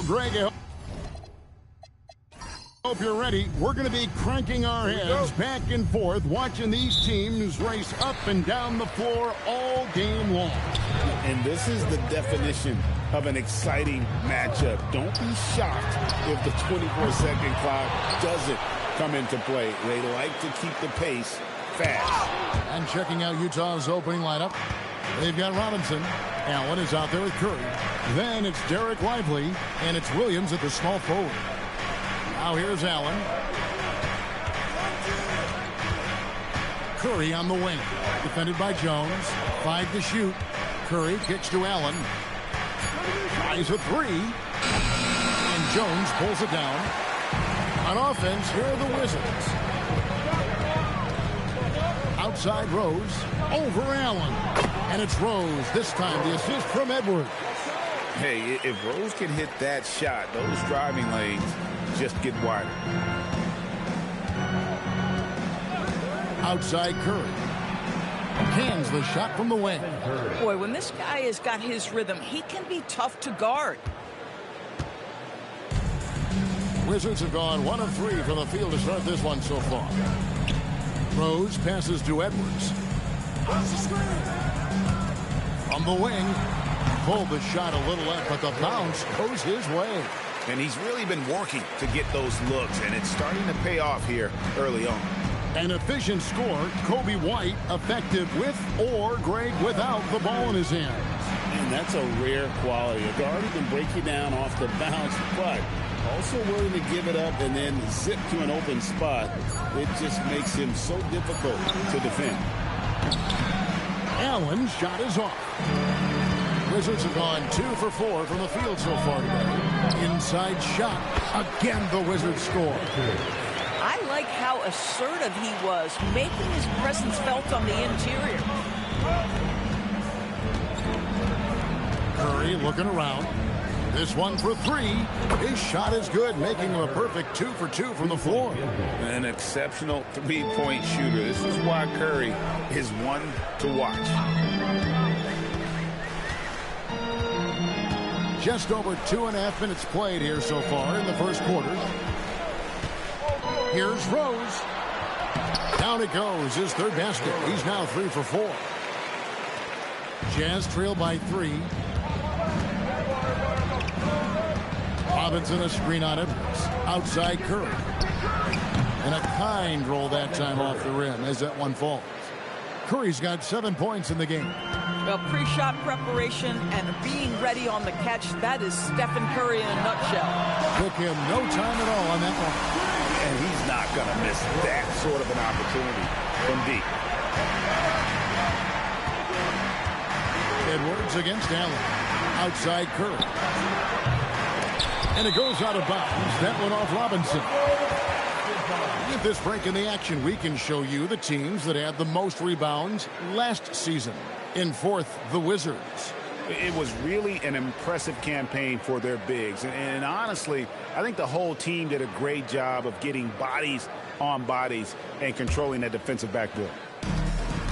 Well, Greg, I hope you're ready. We're going to be cranking our heads back and forth, watching these teams race up and down the floor all game long. And this is the definition of an exciting matchup. Don't be shocked if the 24-second clock doesn't come into play. They like to keep the pace fast. And checking out Utah's opening lineup, they've got Robinson. Allen is out there with Curry. Then it's Derek Lively, and it's Williams at the small forward. Now here's Allen. Curry on the wing. Defended by Jones. 5 to shoot. Curry kicks to Allen. Tries a 3. And Jones pulls it down. On offense, here are the Wizards. Outside Rose. Over Allen. And it's Rose. This time the assist from Edwards. Hey, if Rose can hit that shot, those driving lanes just get wider. Outside Curry. Cans the shot from the wing. Boy, when this guy has got his rhythm, he can be tough to guard. Wizards have gone 1 of 3 from the field to start this one so far. Rose passes to Edwards. From the wing. Pulled the shot a little up, but the bounce goes his way. And he's really been working to get those looks, and it's starting to pay off here early on. An efficient score. Kobe White effective with or Greg without the ball in his hands. And that's a rare quality. A guard who can break you down off the bounce, but also willing to give it up and then zip to an open spot. It just makes him so difficult to defend. Allen's shot is off. Wizards have gone 2 for 4 from the field so far today. Inside shot. Again, the Wizards score. I like how assertive he was, making his presence felt on the interior. Curry looking around. This one for 3. His shot is good, making him a perfect 2 for 2 from the floor. An exceptional three-point shooter. This is why Curry is one to watch. Just over 2.5 minutes played here so far in the first quarter. Here's Rose. Down it goes, his third basket. He's now 3 for 4. Jazz trail by 3. Robinson a screen on Edwards. Outside Curry. And a kind roll that time off the rim as that one falls. Curry's got 7 points in the game. Well, pre-shot preparation and being ready on the catch, that is Stephen Curry in a nutshell. Took him no time at all on that one. And he's not going to miss that sort of an opportunity from deep. Edwards against Allen. Outside Curry. And it goes out of bounds. That one off Robinson. With this break in the action, we can show you the teams that had the most rebounds last season. In fourth, the Wizards. It was really an impressive campaign for their bigs. And honestly, I think the whole team did a great job of getting bodies on bodies and controlling that defensive backboard.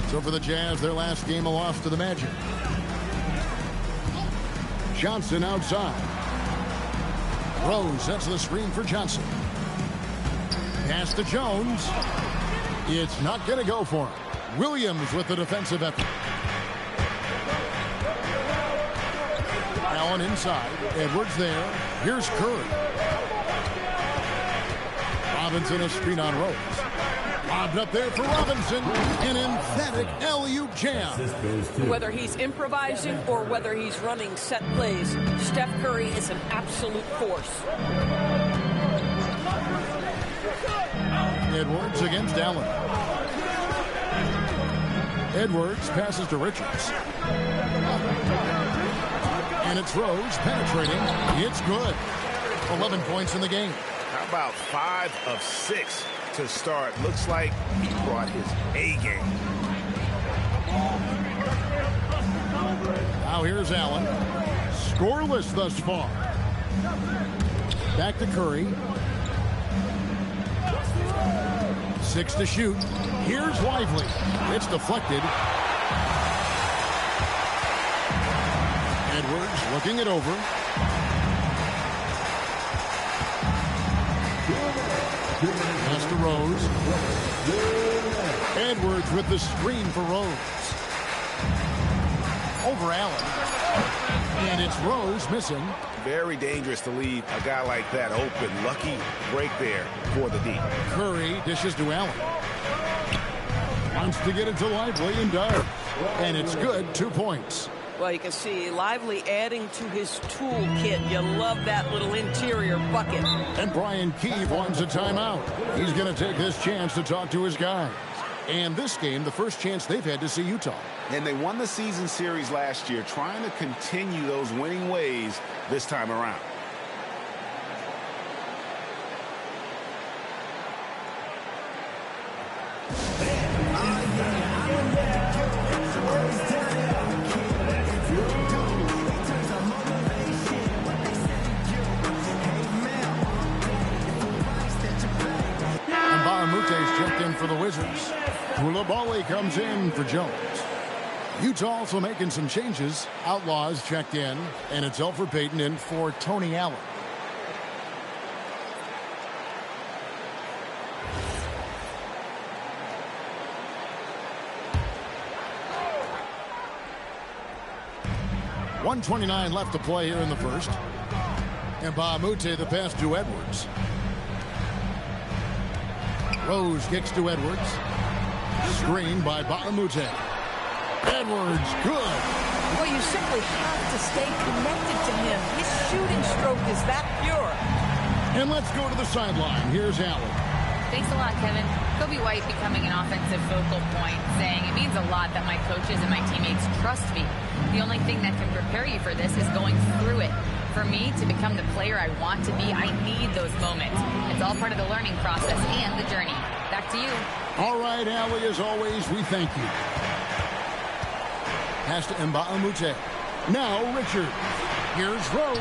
So for the Jazz, their last game, a loss to the Magic. Johnson outside. Rose sets the screen for Johnson. Pass to Jones. It's not going to go for him. Williams with the defensive effort. Allen inside. Edwards there. Here's Curry. Robinson a screen on Rose. Lobbed up there for Robinson. An emphatic alley-oop jam. Whether he's improvising or whether he's running set plays, Steph Curry is an absolute force. Edwards against Allen. Edwards passes to Richards. And it's Rose penetrating. It's good. 11 points in the game. How about 5 of 6 to start? Looks like he brought his A game. Now here's Allen. Scoreless thus far. Back to Curry. 6 to shoot. Here's Lively. It's deflected. Edwards looking it over. to Rose. Edwards with the screen for Rose. Over Allen. And it's Rose missing. Very dangerous to leave a guy like that open. Lucky break there for the D. Curry dishes to Allen. Wants to get it to Lively and does. And it's good, 2 points. Well, you can see Lively adding to his toolkit. You love that little interior bucket. And Brian Keefe wants a timeout. He's going to take this chance to talk to his guys. And this game, the first chance they've had to see Utah. And they won the season series last year, trying to continue those winning ways this time around. Checked in for the Wizards. Koulibaly comes in for Jones. Utah also making some changes. Outlaws checked in, and it's Elfrid Payton in for Tony Allen. .129 left to play here in the first. And Bahamute the pass to Edwards. Rose kicks to Edwards. Screen by Bahamute. Edwards, good. Well, you simply have to stay connected to him. His shooting stroke is that pure. And let's go to the sideline. Here's Allen. Thanks a lot, Kevin. Kobe White becoming an offensive focal point, saying it means a lot that my coaches and my teammates trust me. The only thing that can prepare you for this is going through it. For me to become the player I want to be, I need those moments. It's all part of the learning process and the journey. Back to you. All right, Allie, as always, we thank you. Pass to Bahamute. Now Richard. Here's Rose.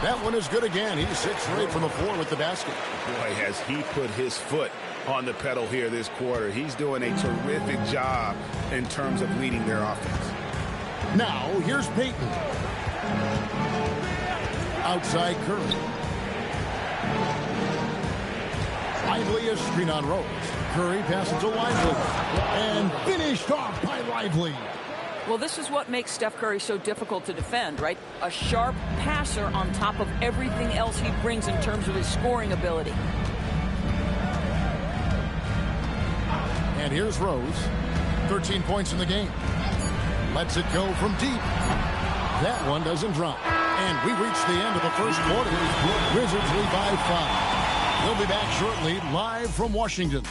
That one is good again. He's 6 for 8 from the floor with the basket. Boy, has he put his foot on the pedal here this quarter. He's doing a terrific job in terms of leading their offense. Now, here's Payton. Outside Curry. Lively is screen on Rose. Curry passes to Lively. And finished off by Lively. Well, this is what makes Steph Curry so difficult to defend, right? A sharp passer on top of everything else he brings in terms of his scoring ability. And here's Rose. 13 points in the game. Lets it go from deep. That one doesn't drop. And we reach the end of the first quarter. Wizards lead by 5. We'll be back shortly, live from Washington.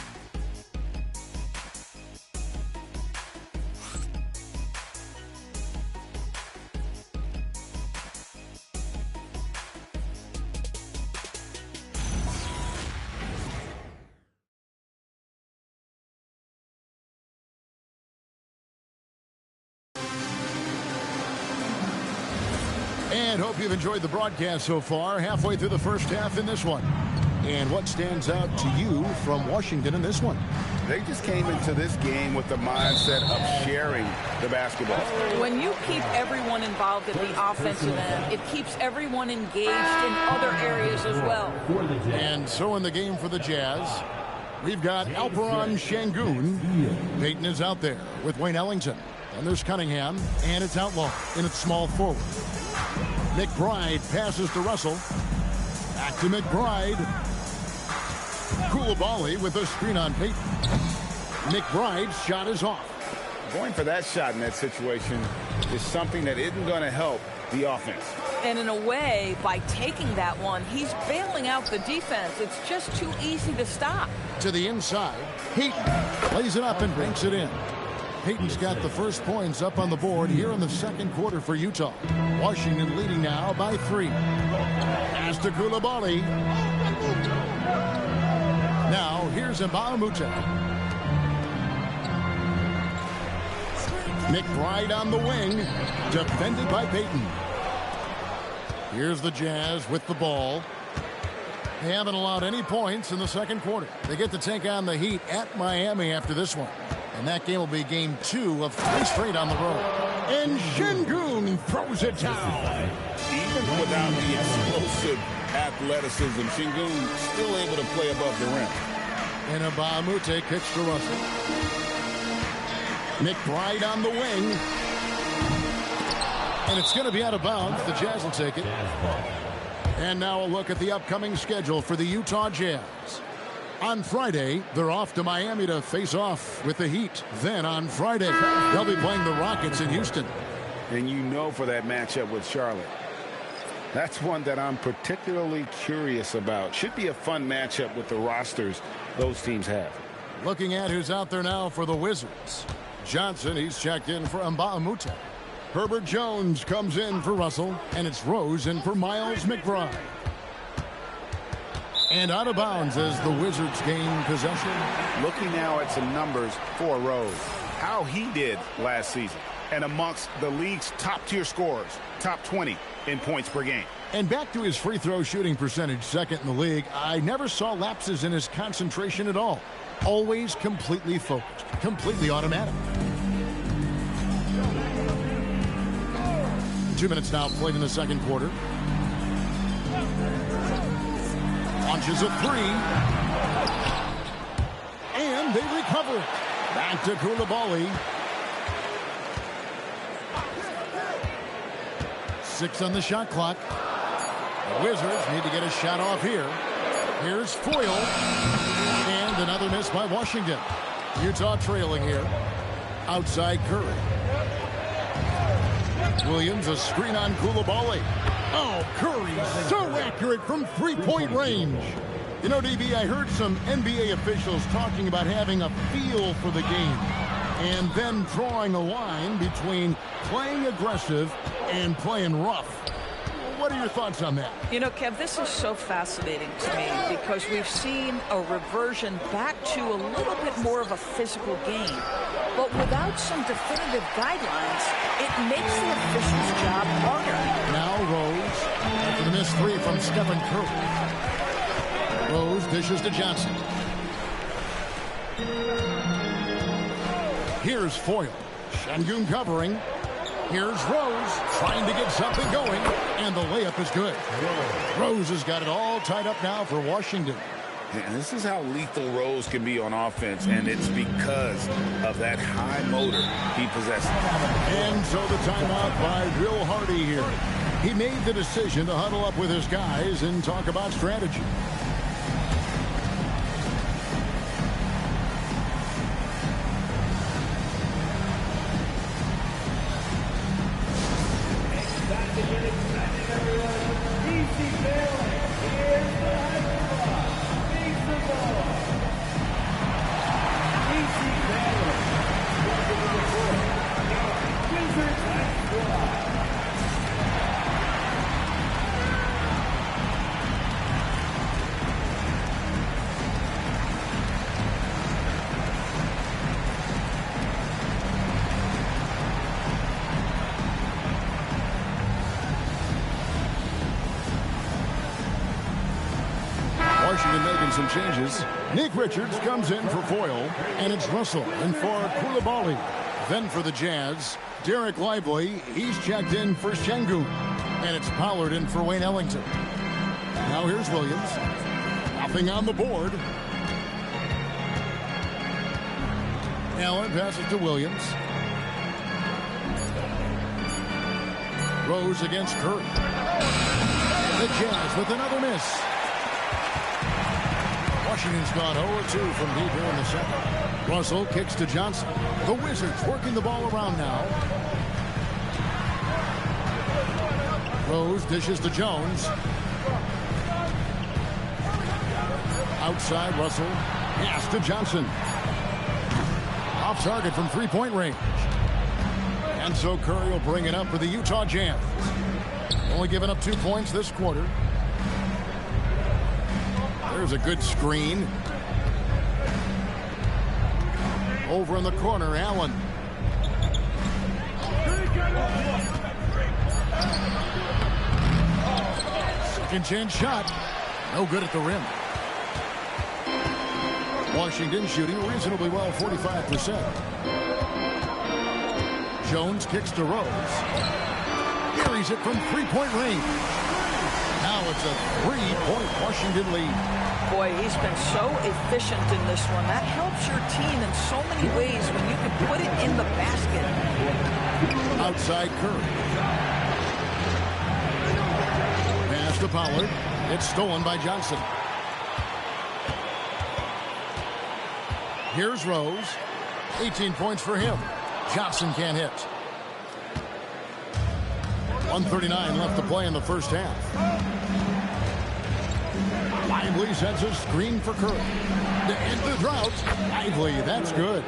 And hope you've enjoyed the broadcast so far. Halfway through the first half in this one. And what stands out to you from Washington in this one? They just came into this game with the mindset of sharing the basketball. When you keep everyone involved at the offensive end, it keeps everyone engaged in other areas as well. And so in the game for the Jazz, we've got Alperon Şengün. Payton is out there with Wayne Ellington. And there's Cunningham, and it's Outlaw in its small forward. McBride passes to Russell. Back to McBride. Koulibaly with a screen on Payton. McBride's shot is off. Going for that shot in that situation is something that isn't going to help the offense. And in a way, by taking that one, he's bailing out the defense. It's just too easy to stop. To the inside, Payton plays it up and banks it in. Payton's got the first points up on the board here in the second quarter for Utah. Washington leading now by 3. Pass to Koulibaly. Now here's Bahamute. McBride on the wing, defended by Payton. Here's the Jazz with the ball. They haven't allowed any points in the second quarter. They get to take on the Heat at Miami after this one. And that game will be game 2 of 3 straight on the road. And Şengün throws it down. Even without the explosive athleticism, Şengün still able to play above the rim. And Mbamute kicks to Russell. McBride on the wing. And it's going to be out of bounds. The Jazz will take it. And now a look at the upcoming schedule for the Utah Jazz. On Friday, they're off to Miami to face off with the Heat. Then on Friday, they'll be playing the Rockets in Houston. And you know, for that matchup with Charlotte, that's one that I'm particularly curious about. Should be a fun matchup with the rosters those teams have. Looking at who's out there now for the Wizards. Johnson, he's checked in for Mbamute. Herbert Jones comes in for Russell, and it's Rose in for Miles McBride. And out of bounds as the Wizards gain possession. Looking now at some numbers for Rose. How he did last season. And amongst the league's top-tier scorers, top 20 in points per game. And back to his free throw shooting percentage, second in the league. I never saw lapses in his concentration at all. Always completely focused, completely automatic. 2 minutes now played in the second quarter. Launches a three. And they recover it. Back to Koulibaly. 6 on the shot clock. The Wizards need to get a shot off here. Here's Foyle. And another miss by Washington. Utah trailing here. Outside Curry. Williams, a screen on Koulibaly. Oh, Curry, so accurate from three-point range. You know, DB, I heard some NBA officials talking about having a feel for the game and then drawing a line between playing aggressive and playing rough. What are your thoughts on that? You know, Kev, this is so fascinating to me because we've seen a reversion back to a little bit more of a physical game. But without some definitive guidelines, it makes the official's job harder. Now Rose, after the missed three from Stephen Curry. Rose dishes to Johnson. Here's Foyle. Şengün covering. Here's Rose trying to get something going, and the layup is good. Rose has got it all tied up now for Washington. And this is how lethal Rose can be on offense, and it's because of that high motor he possesses. And so the timeout by Will Hardy here. He made the decision to huddle up with his guys and talk about strategy. Washington making some changes. Nick Richards comes in for Foyle, and it's Russell in for Koulibaly. Then for the Jazz, Derek Lively, he's checked in for Şengün, and it's Pollard in for Wayne Ellington. Now here's Williams. Nothing on the board. Allen passes to Williams. Rose against Curry. The Jazz with another miss. Washington's gone 0-2 from deep here in the second. Russell kicks to Johnson. The Wizards working the ball around now. Rose dishes to Jones. Outside Russell. Pass to Johnson. Off target from three-point range. And so Curry will bring it up for the Utah Jazz. Only giving up 2 points this quarter. There's a good screen. Over in the corner, Allen. Second chance shot. No good at the rim. Washington shooting reasonably well, 45%. Jones kicks to Rose. Carries it from three-point range. now it's a 3-point Washington lead. Boy, he's been so efficient in this one. That helps your team in so many ways when you can put it in the basket. Outside Curry. Pass to Pollard. It's stolen by Johnson. Here's Rose. 18 points for him. Johnson can't hit. 1:39 left to play in the first half. Lively sets a screen for Curry. To end the drought. Lively, that's good.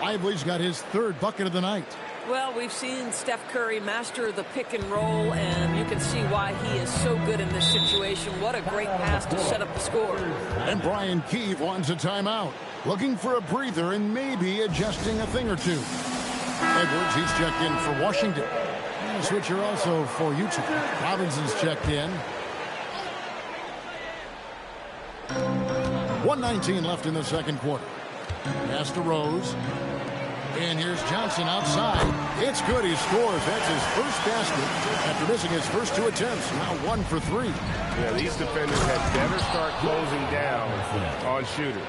Lively's got his third bucket of the night. Well, we've seen Steph Curry master the pick and roll, and you can see why he is so good in this situation. What a great pass to set up the score. And Brian Keefe wants a timeout. Looking for a breather and maybe adjusting a thing or two. Edwards, he's checked in for Washington. And a switcher also for Utah. Robinson's checked in. 1:19 left in the second quarter. Pass to Rose. And here's Johnson outside. It's good. He scores. That's his first basket after missing his first 2 attempts. Now 1 for 3. Yeah, these defenders had better start closing down on shooters.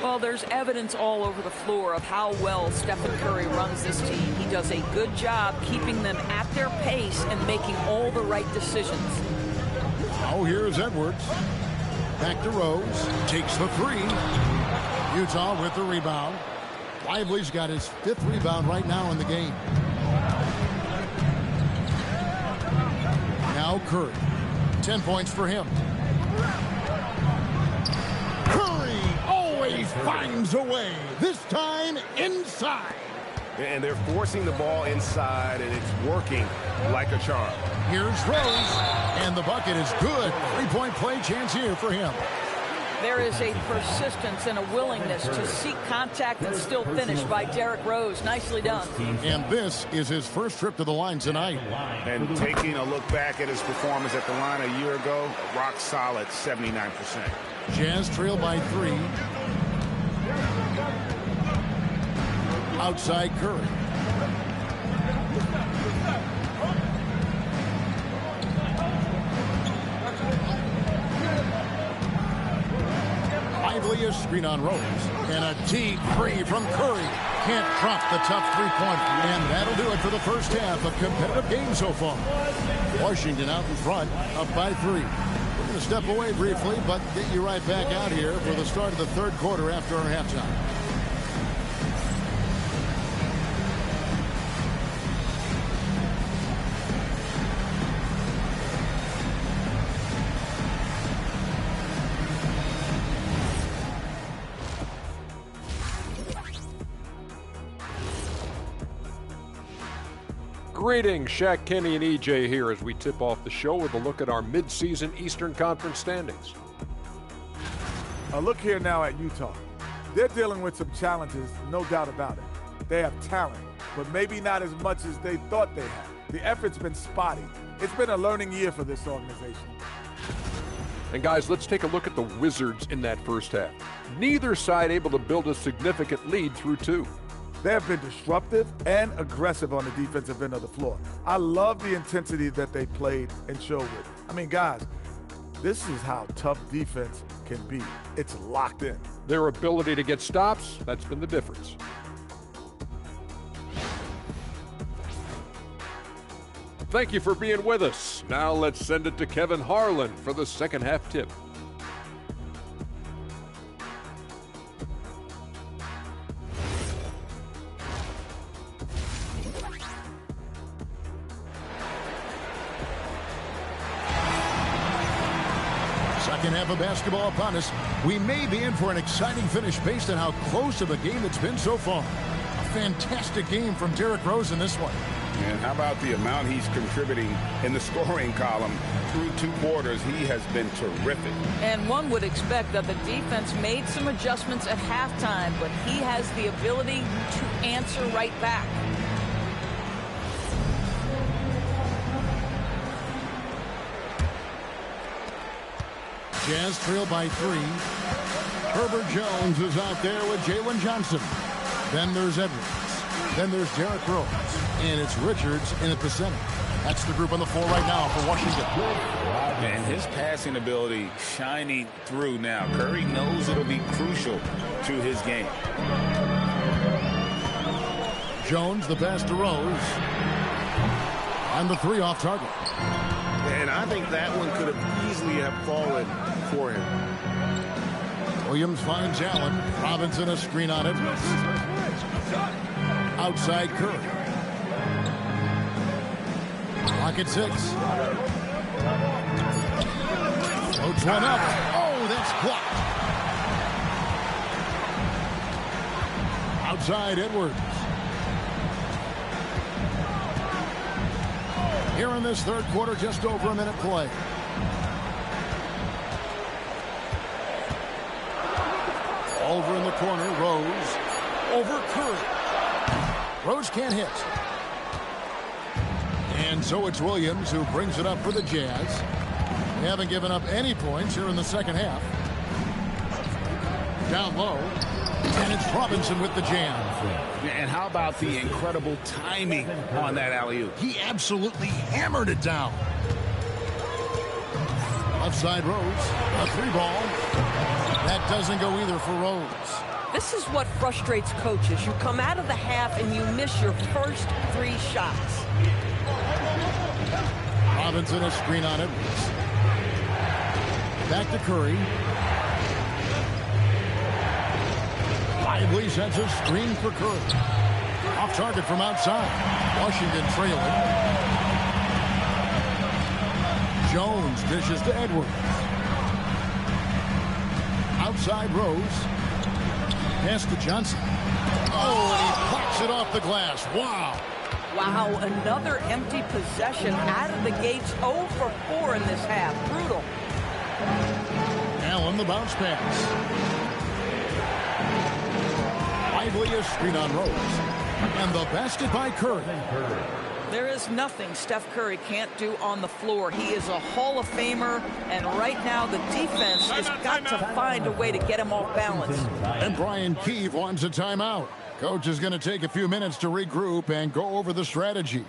Well, there's evidence all over the floor of how well Stephen Curry runs this team. He does a good job keeping them at their pace and making all the right decisions. Oh, here's Edwards. Back to Rose. Takes the 3. Utah with the rebound. Lively's got his 5th rebound right now in the game. Now Curry. 10 points for him. Curry always finds a way. This time inside. And they're forcing the ball inside, and it's working like a charm. Here's Rose. And the bucket is good. 3-point play chance here for him. There is a persistence and a willingness to seek contact and still finish by Derrick Rose. Nicely done. And this is his first trip to the line tonight. And taking a look back at his performance at the line a year ago, rock solid 79%. Jazz trail by 3. Outside Curry. Lively, a screen on Rose. And a deep 3 from Curry. Can't drop the tough 3-pointer. And that'll do it for the first half. A competitive game so far. Washington out in front, up by 3. We're going to step away briefly, but get you right back out here for the start of the third quarter after our halftime. Greetings, Shaq, Kenny, and EJ here as we tip off the show with a look at our midseason Eastern Conference standings. A look here now at Utah. They're dealing with some challenges, no doubt about it. They have talent, but maybe not as much as they thought they had. The effort's been spotty. It's been a learning year for this organization. And guys, let's take a look at the Wizards in that first half. Neither side able to build a significant lead through 2. They have been disruptive and aggressive on the defensive end of the floor. I love the intensity that they played and showed with. I mean, guys, this is how tough defense can be. It's locked in. Their ability to get stops, that's been the difference. Thank you for being with us. Now let's send it to Kevin Harlan for the second half tip. Second half of basketball upon us. We may be in for an exciting finish based on how close of a game it's been so far. A fantastic game from Derrick Rose in this one. And how about the amount he's contributing in the scoring column through 2 quarters? He has been terrific. And one would expect that the defense made some adjustments at halftime, but he has the ability to answer right back. Jazz trail by 3. Herbert Jones is out there with Jalen Johnson. Then there's Edwards. Then there's Derrick Rose. And it's Richards in at the center. That's the group on the floor right now for Washington. And his passing ability shining through now. Curry knows it'll be crucial to his game. Jones, the pass to Rose. And the three off target. And I think that one could have easily have fallen for him. Williams finds Allen. Robinson a screen on it. Outside Curry. Clock at 6. Floats one up. Oh, that's blocked. Outside Edwards. Here in this third quarter, just over a minute play. Over in the corner, Rose. Over Curry. Rose can't hit. And so it's Williams who brings it up for the Jazz. They haven't given up any points here in the second half. Down low. And it's Robinson with the jam. And how about the incredible timing on that alley-oop? He absolutely hammered it down. Left side Rose. A three ball. That doesn't go either for Rose. This is what frustrates coaches. You come out of the half and you miss your first 3 shots. Robinson a screen on it. Back to Curry. Lively sets a screen for Curry. Off target from outside. Washington trailing. Jones dishes to Edwards. Outside Rose. Pass to Johnson. Oh, and he pops it off the glass. Wow. Wow, another empty possession out of the gates. 0 for 4 in this half. Brutal. Allen the bounce pass. Lively a screen on Rose. And the basket by Curry. There is nothing Steph Curry can't do on the floor. He is a Hall of Famer, and right now the defense has got to find a way to get him off balance. And Brian Keefe wants a timeout. Coach is going to take a few minutes to regroup and go over the strategy.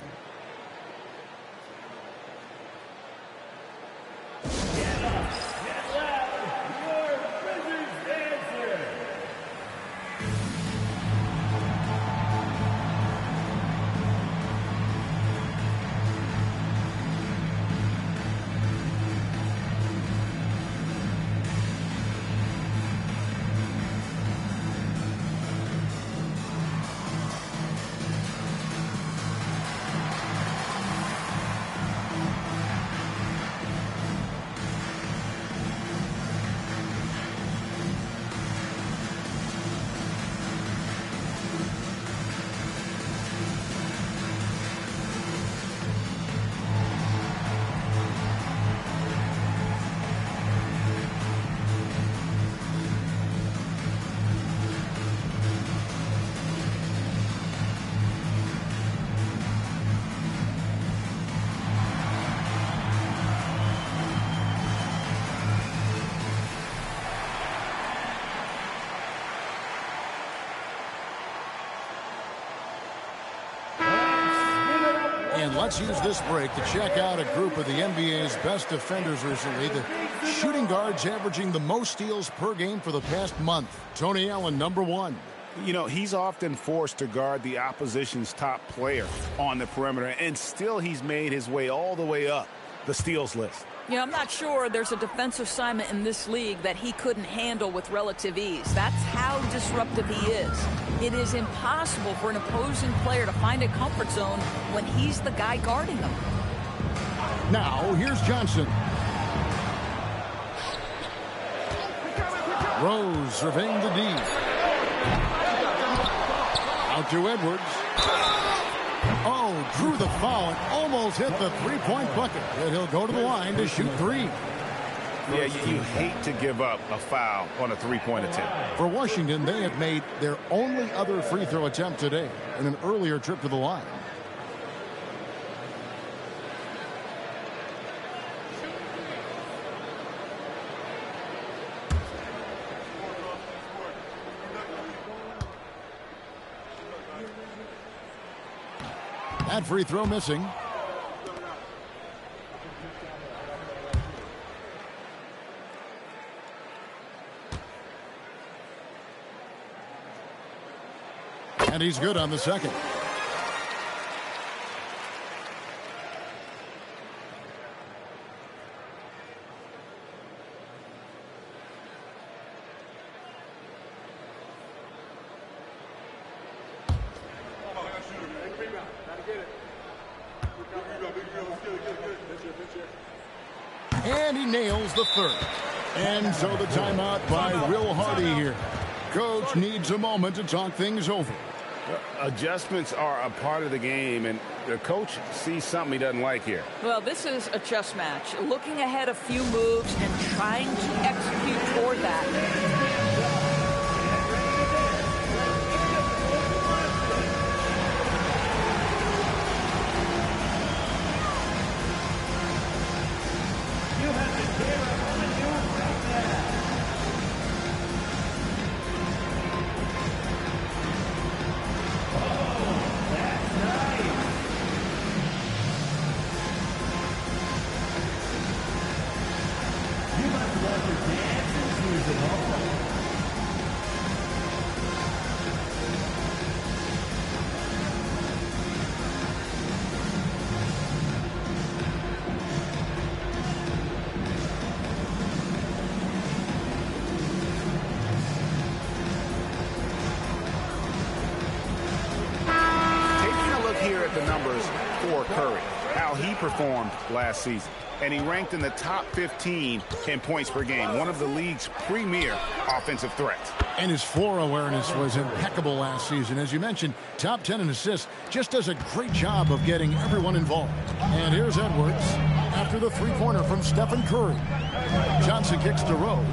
And let's use this break to check out a group of the NBA's best defenders recently. The shooting guards averaging the most steals per game for the past month. Tony Allen, number 1. You know, he's often forced to guard the opposition's top player on the perimeter, and still he's made his way all the way up the steals list. Yeah, I'm not sure there's a defensive assignment in this league that he couldn't handle with relative ease. That's how disruptive he is. It is impossible for an opposing player to find a comfort zone when he's the guy guarding him. Now, here's Johnson. Rose surveying the D. Out to Edwards. Oh, drew the foul and almost hit the three-point bucket. But he'll go to the line to shoot 3. Yeah, you hate to give up a foul on a three-point attempt. For Washington, they have made their only other free throw attempt today in an earlier trip to the line. That free throw missing. And he's good on the second. And he nails the third. And so the timeout by Will Hardy here. Coach needs a moment to talk things over. Adjustments are a part of the game, and the coach sees something he doesn't like here. Well, this is a chess match. Looking ahead a few moves and trying to execute toward that. Performed last season, and he ranked in the top 15 in points per game, one of the league's premier offensive threats. And his floor awareness was impeccable last season. As you mentioned, top 10 in assists, just does a great job of getting everyone involved. And here's Edwards after the three-pointer from Stephen Curry. Johnson kicks to Rose.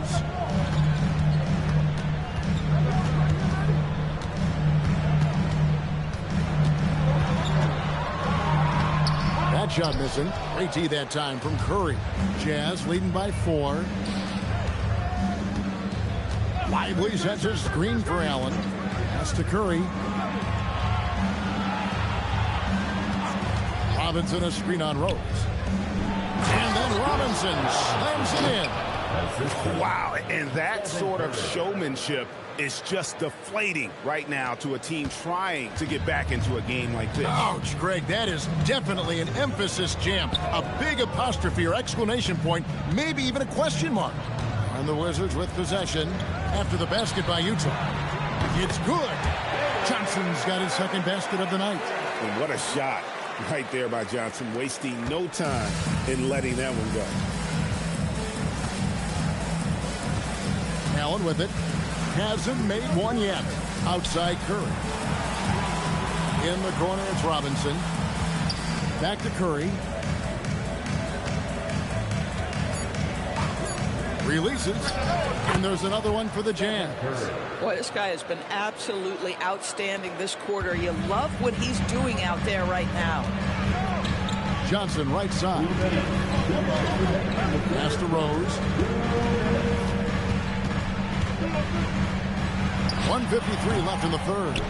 Shot missing. Great tee that time from Curry. Jazz leading by 4. Lively sets his screen for Allen. Pass to Curry. Robinson a screen on Rose. And then Robinson slams it in. Wow, and that sort of showmanship is just deflating right now to a team trying to get back into a game like this. Ouch, Greg, that is definitely an emphasis jam. A big apostrophe or exclamation point, maybe even a question mark. And the Wizards with possession after the basket by Utah. It's good. Johnson's got his second basket of the night. And what a shot right there by Johnson, wasting no time in letting that one go. Allen with it. Hasn't made one yet. Outside Curry. In the corner, it's Robinson. Back to Curry. Releases. And there's another one for the Jazz. Boy, this guy has been absolutely outstanding this quarter. You love what he's doing out there right now. Johnson, right side. Pass to Rose. 1:53 left in the third.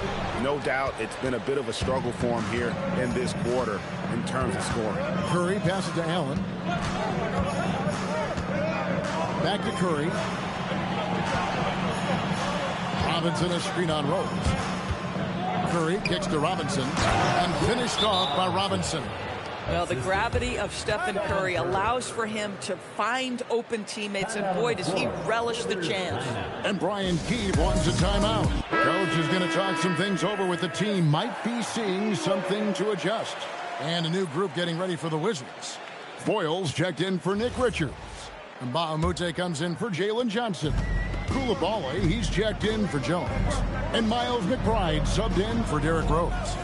No doubt it's been a bit of a struggle for him here in this quarter in terms of scoring. Curry passes to Allen. Back to Curry. Robinson a screen on Rose. Curry kicks to Robinson and finished off by Robinson. Well, the gravity of Stephen Curry allows for him to find open teammates, and boy, does he relish the chance. And Brian Keefe wants a timeout. Coach is going to talk some things over with the team. Might be seeing something to adjust. And a new group getting ready for the Wizards. Boyles checked in for Nick Richards. And Bahamute comes in for Jalen Johnson. Coulibaly, he's checked in for Jones. And Miles McBride subbed in for Derrick Rose.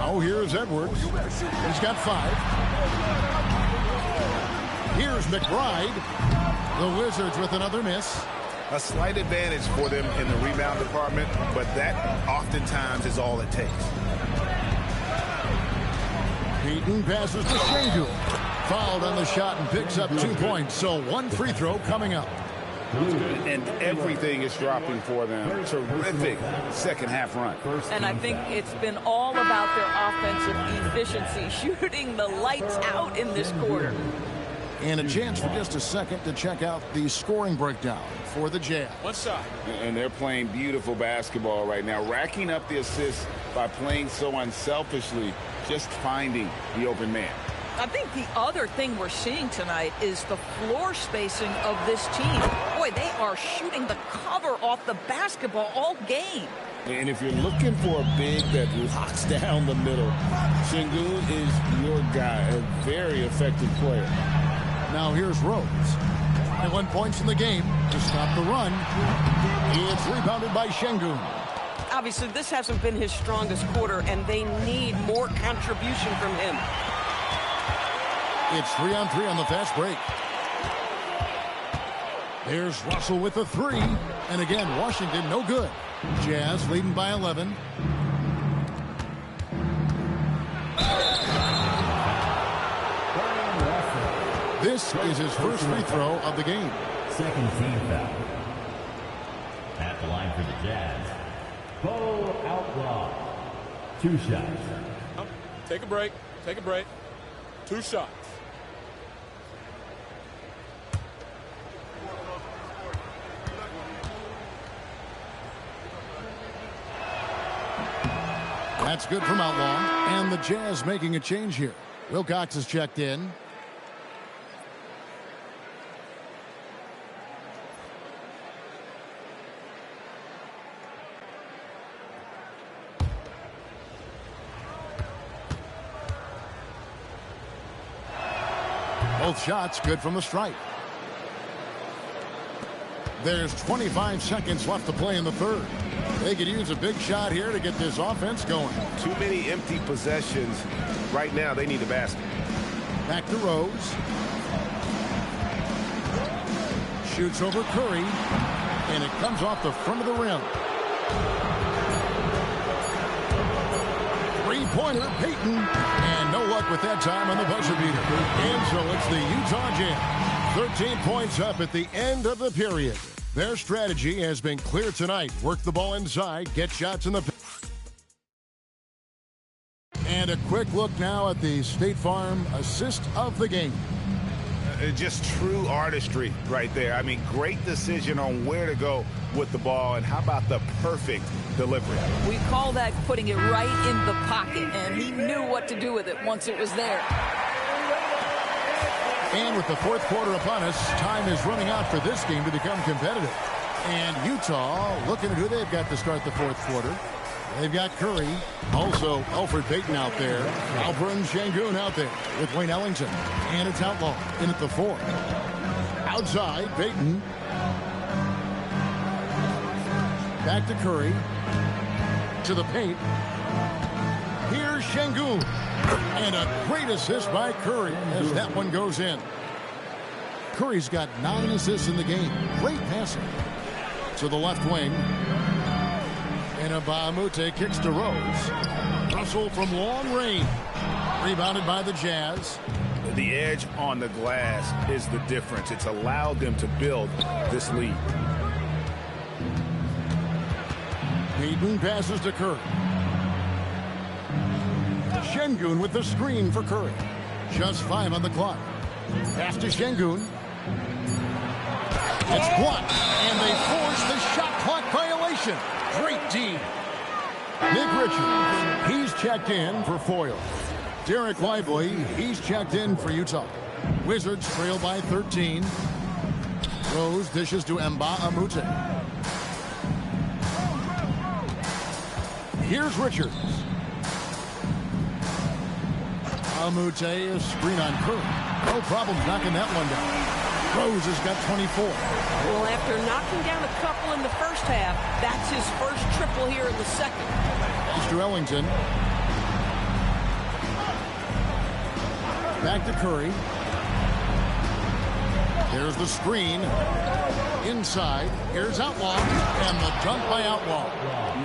Now here's Edwards. He's got 5. Here's McBride. The Wizards with another miss. A slight advantage for them in the rebound department, but that oftentimes is all it takes. Peyton passes to Shadul. Fouled on the shot and picks up 2 points. So 1 free throw coming up. And everything is dropping for them. Terrific second half run. And I think it's been all about their offensive efficiency, shooting the lights out in this quarter. And a chance for just a second to check out the scoring breakdown for the Jazz. One shot. And they're playing beautiful basketball right now, racking up the assists by playing so unselfishly, just finding the open man. I think the other thing we're seeing tonight is the floor spacing of this team. Boy, they are shooting the cover off the basketball all game. And if you're looking for a big that locks down the middle, Şengün is your guy, a very effective player. Now here's Rose. 21 points in the game to stop the run. It's rebounded by Şengün. Obviously, this hasn't been his strongest quarter, and they need more contribution from him. It's 3-on-3 on the fast break. There's Russell with the three. And again, Washington no good. Jazz leading by 11. This is his first free throw of the game. Second team foul. At the line for the Jazz, Bo Outlaw. 2 shots. Take a break. Take a break. 2 shots. That's good from Outlaw. And the Jazz making a change here. Wilcox has checked in. Both shots good from the stripe. There's 25 seconds left to play in the third. They could use a big shot here to get this offense going. Too many empty possessions. Right now, they need a basket. Back to Rose. Shoots over Curry. And it comes off the front of the rim. Three-pointer, Payton. And no luck with that time on the buzzer beater. And so it's the Utah Jazz. 13 points up at the end of the period. Their strategy has been clear tonight. Work the ball inside, get shots in the... And a quick look now at the State Farm assist of the game. Just true artistry right there. I mean, great decision on where to go with the ball, and how about the perfect delivery? We call that putting it right in the pocket, and he knew what to do with it once it was there. And with the fourth quarter upon us, time is running out for this game to become competitive. And Utah looking at who they've got to start the fourth quarter. They've got Curry, also Elfrid Payton out there, Alperen Şengün out there with Wayne Ellington. And it's Outlaw in at the 4. Outside, Payton. Back to Curry. To the paint. Here's Şengün. And a great assist by Curry as that one goes in. Curry's got 9 assists in the game. Great passing. To the left wing. And Mbah-a-Moute kicks to Rose. Russell from long range. Rebounded by the Jazz. The edge on the glass is the difference. It's allowed them to build this lead. Payton passes to Curry. Şengün with the screen for Curry. Just 5 on the clock. Pass to Şengün. It's blocked, and they force the shot clock violation. Great D. Nick Richards, he's checked in for Foyle. Derek Lively, he's checked in for Utah. Wizards trail by 13. Rose dishes to Mbah-a-Moute. Here's Richards. Mbah-a-Moute is screen on Curry. No problem knocking that one down. Rose has got 24. Well, after knocking down a couple in the first half, that's his first triple here in the second. Pass to Ellington. Back to Curry. There's the screen. Inside. Here's Outlaw. And the dunk by Outlaw.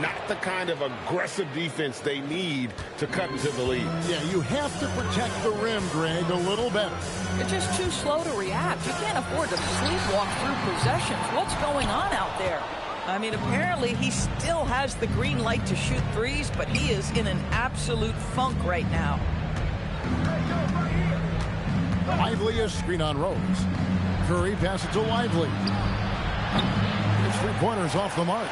Not the kind of aggressive defense they need to cut into the lead. Yeah, you have to protect the rim, Greg, a little better. They're just too slow to react. You can't afford to sleepwalk through possessions. What's going on out there? I mean, apparently he still has the green light to shoot threes, but he is in an absolute funk right now. Lively a screen on Rose. Curry passes to Lively. His three-pointers off the mark.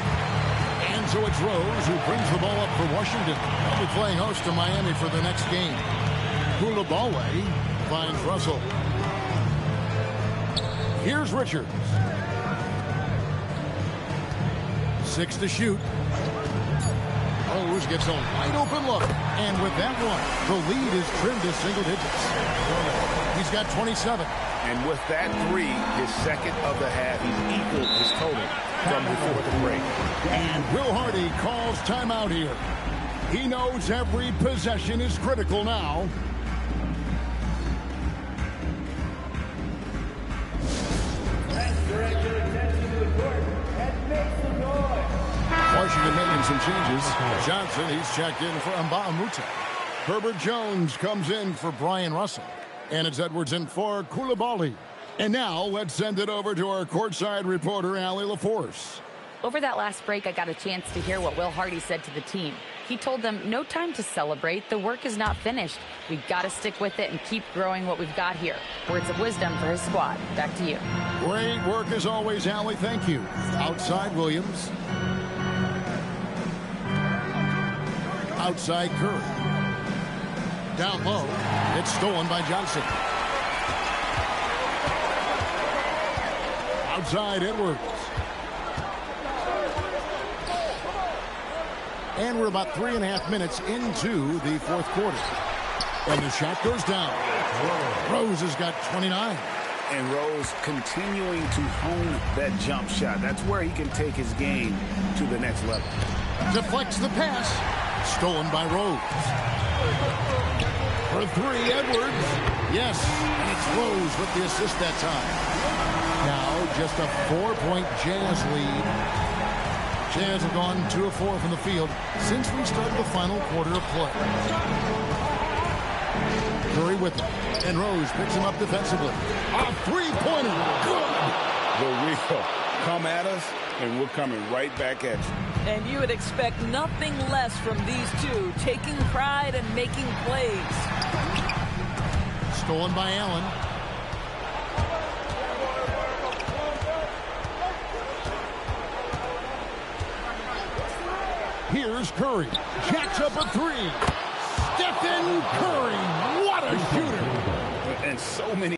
And so it's Rose who brings the ball up for Washington. They'll be playing host to Miami for the next game. Coulibaly finds Russell. Here's Richards. 6 to shoot. Rose gets a wide open look. And with that one, the lead is trimmed to single digits. He's got 27. And with that three, his second of the half, he's equaled his total from before the break. And Will Hardy calls timeout here. He knows every possession is critical now. Washington making some changes. Johnson, he's checked in for Mbamute. Herbert Jones comes in for Brian Russell. And it's Edwards in for Coulibaly. And now let's send it over to our courtside reporter, Allie LaForce. Over that last break, I got a chance to hear what Will Hardy said to the team. He told them, no time to celebrate. The work is not finished. We've got to stick with it and keep growing what we've got here. Words of wisdom for his squad. Back to you. Great work as always, Allie. Thank you. Outside Williams. Outside Curry. Down low. It's stolen by Johnson. Outside Edwards. And we're about 3.5 minutes into the fourth quarter. And the shot goes down. Rose has got 29. And Rose continuing to hone that jump shot. That's where he can take his game to the next level. Deflects the pass. Stolen by Rose. For three, Edwards. Yes, and it's Rose with the assist that time. Now just a 4-point Jazz lead. Jazz have gone 2 of 4 from the field since we started the final quarter of play. Curry with him. And Rose picks him up defensively. A three-pointer. Good. The wheel. Come at us, and we're coming right back at you. And you would expect nothing less from these two, taking pride and making plays. Stolen by Allen. Here's Curry. Jacks up a three. Stephen Curry. What a shooter. And so many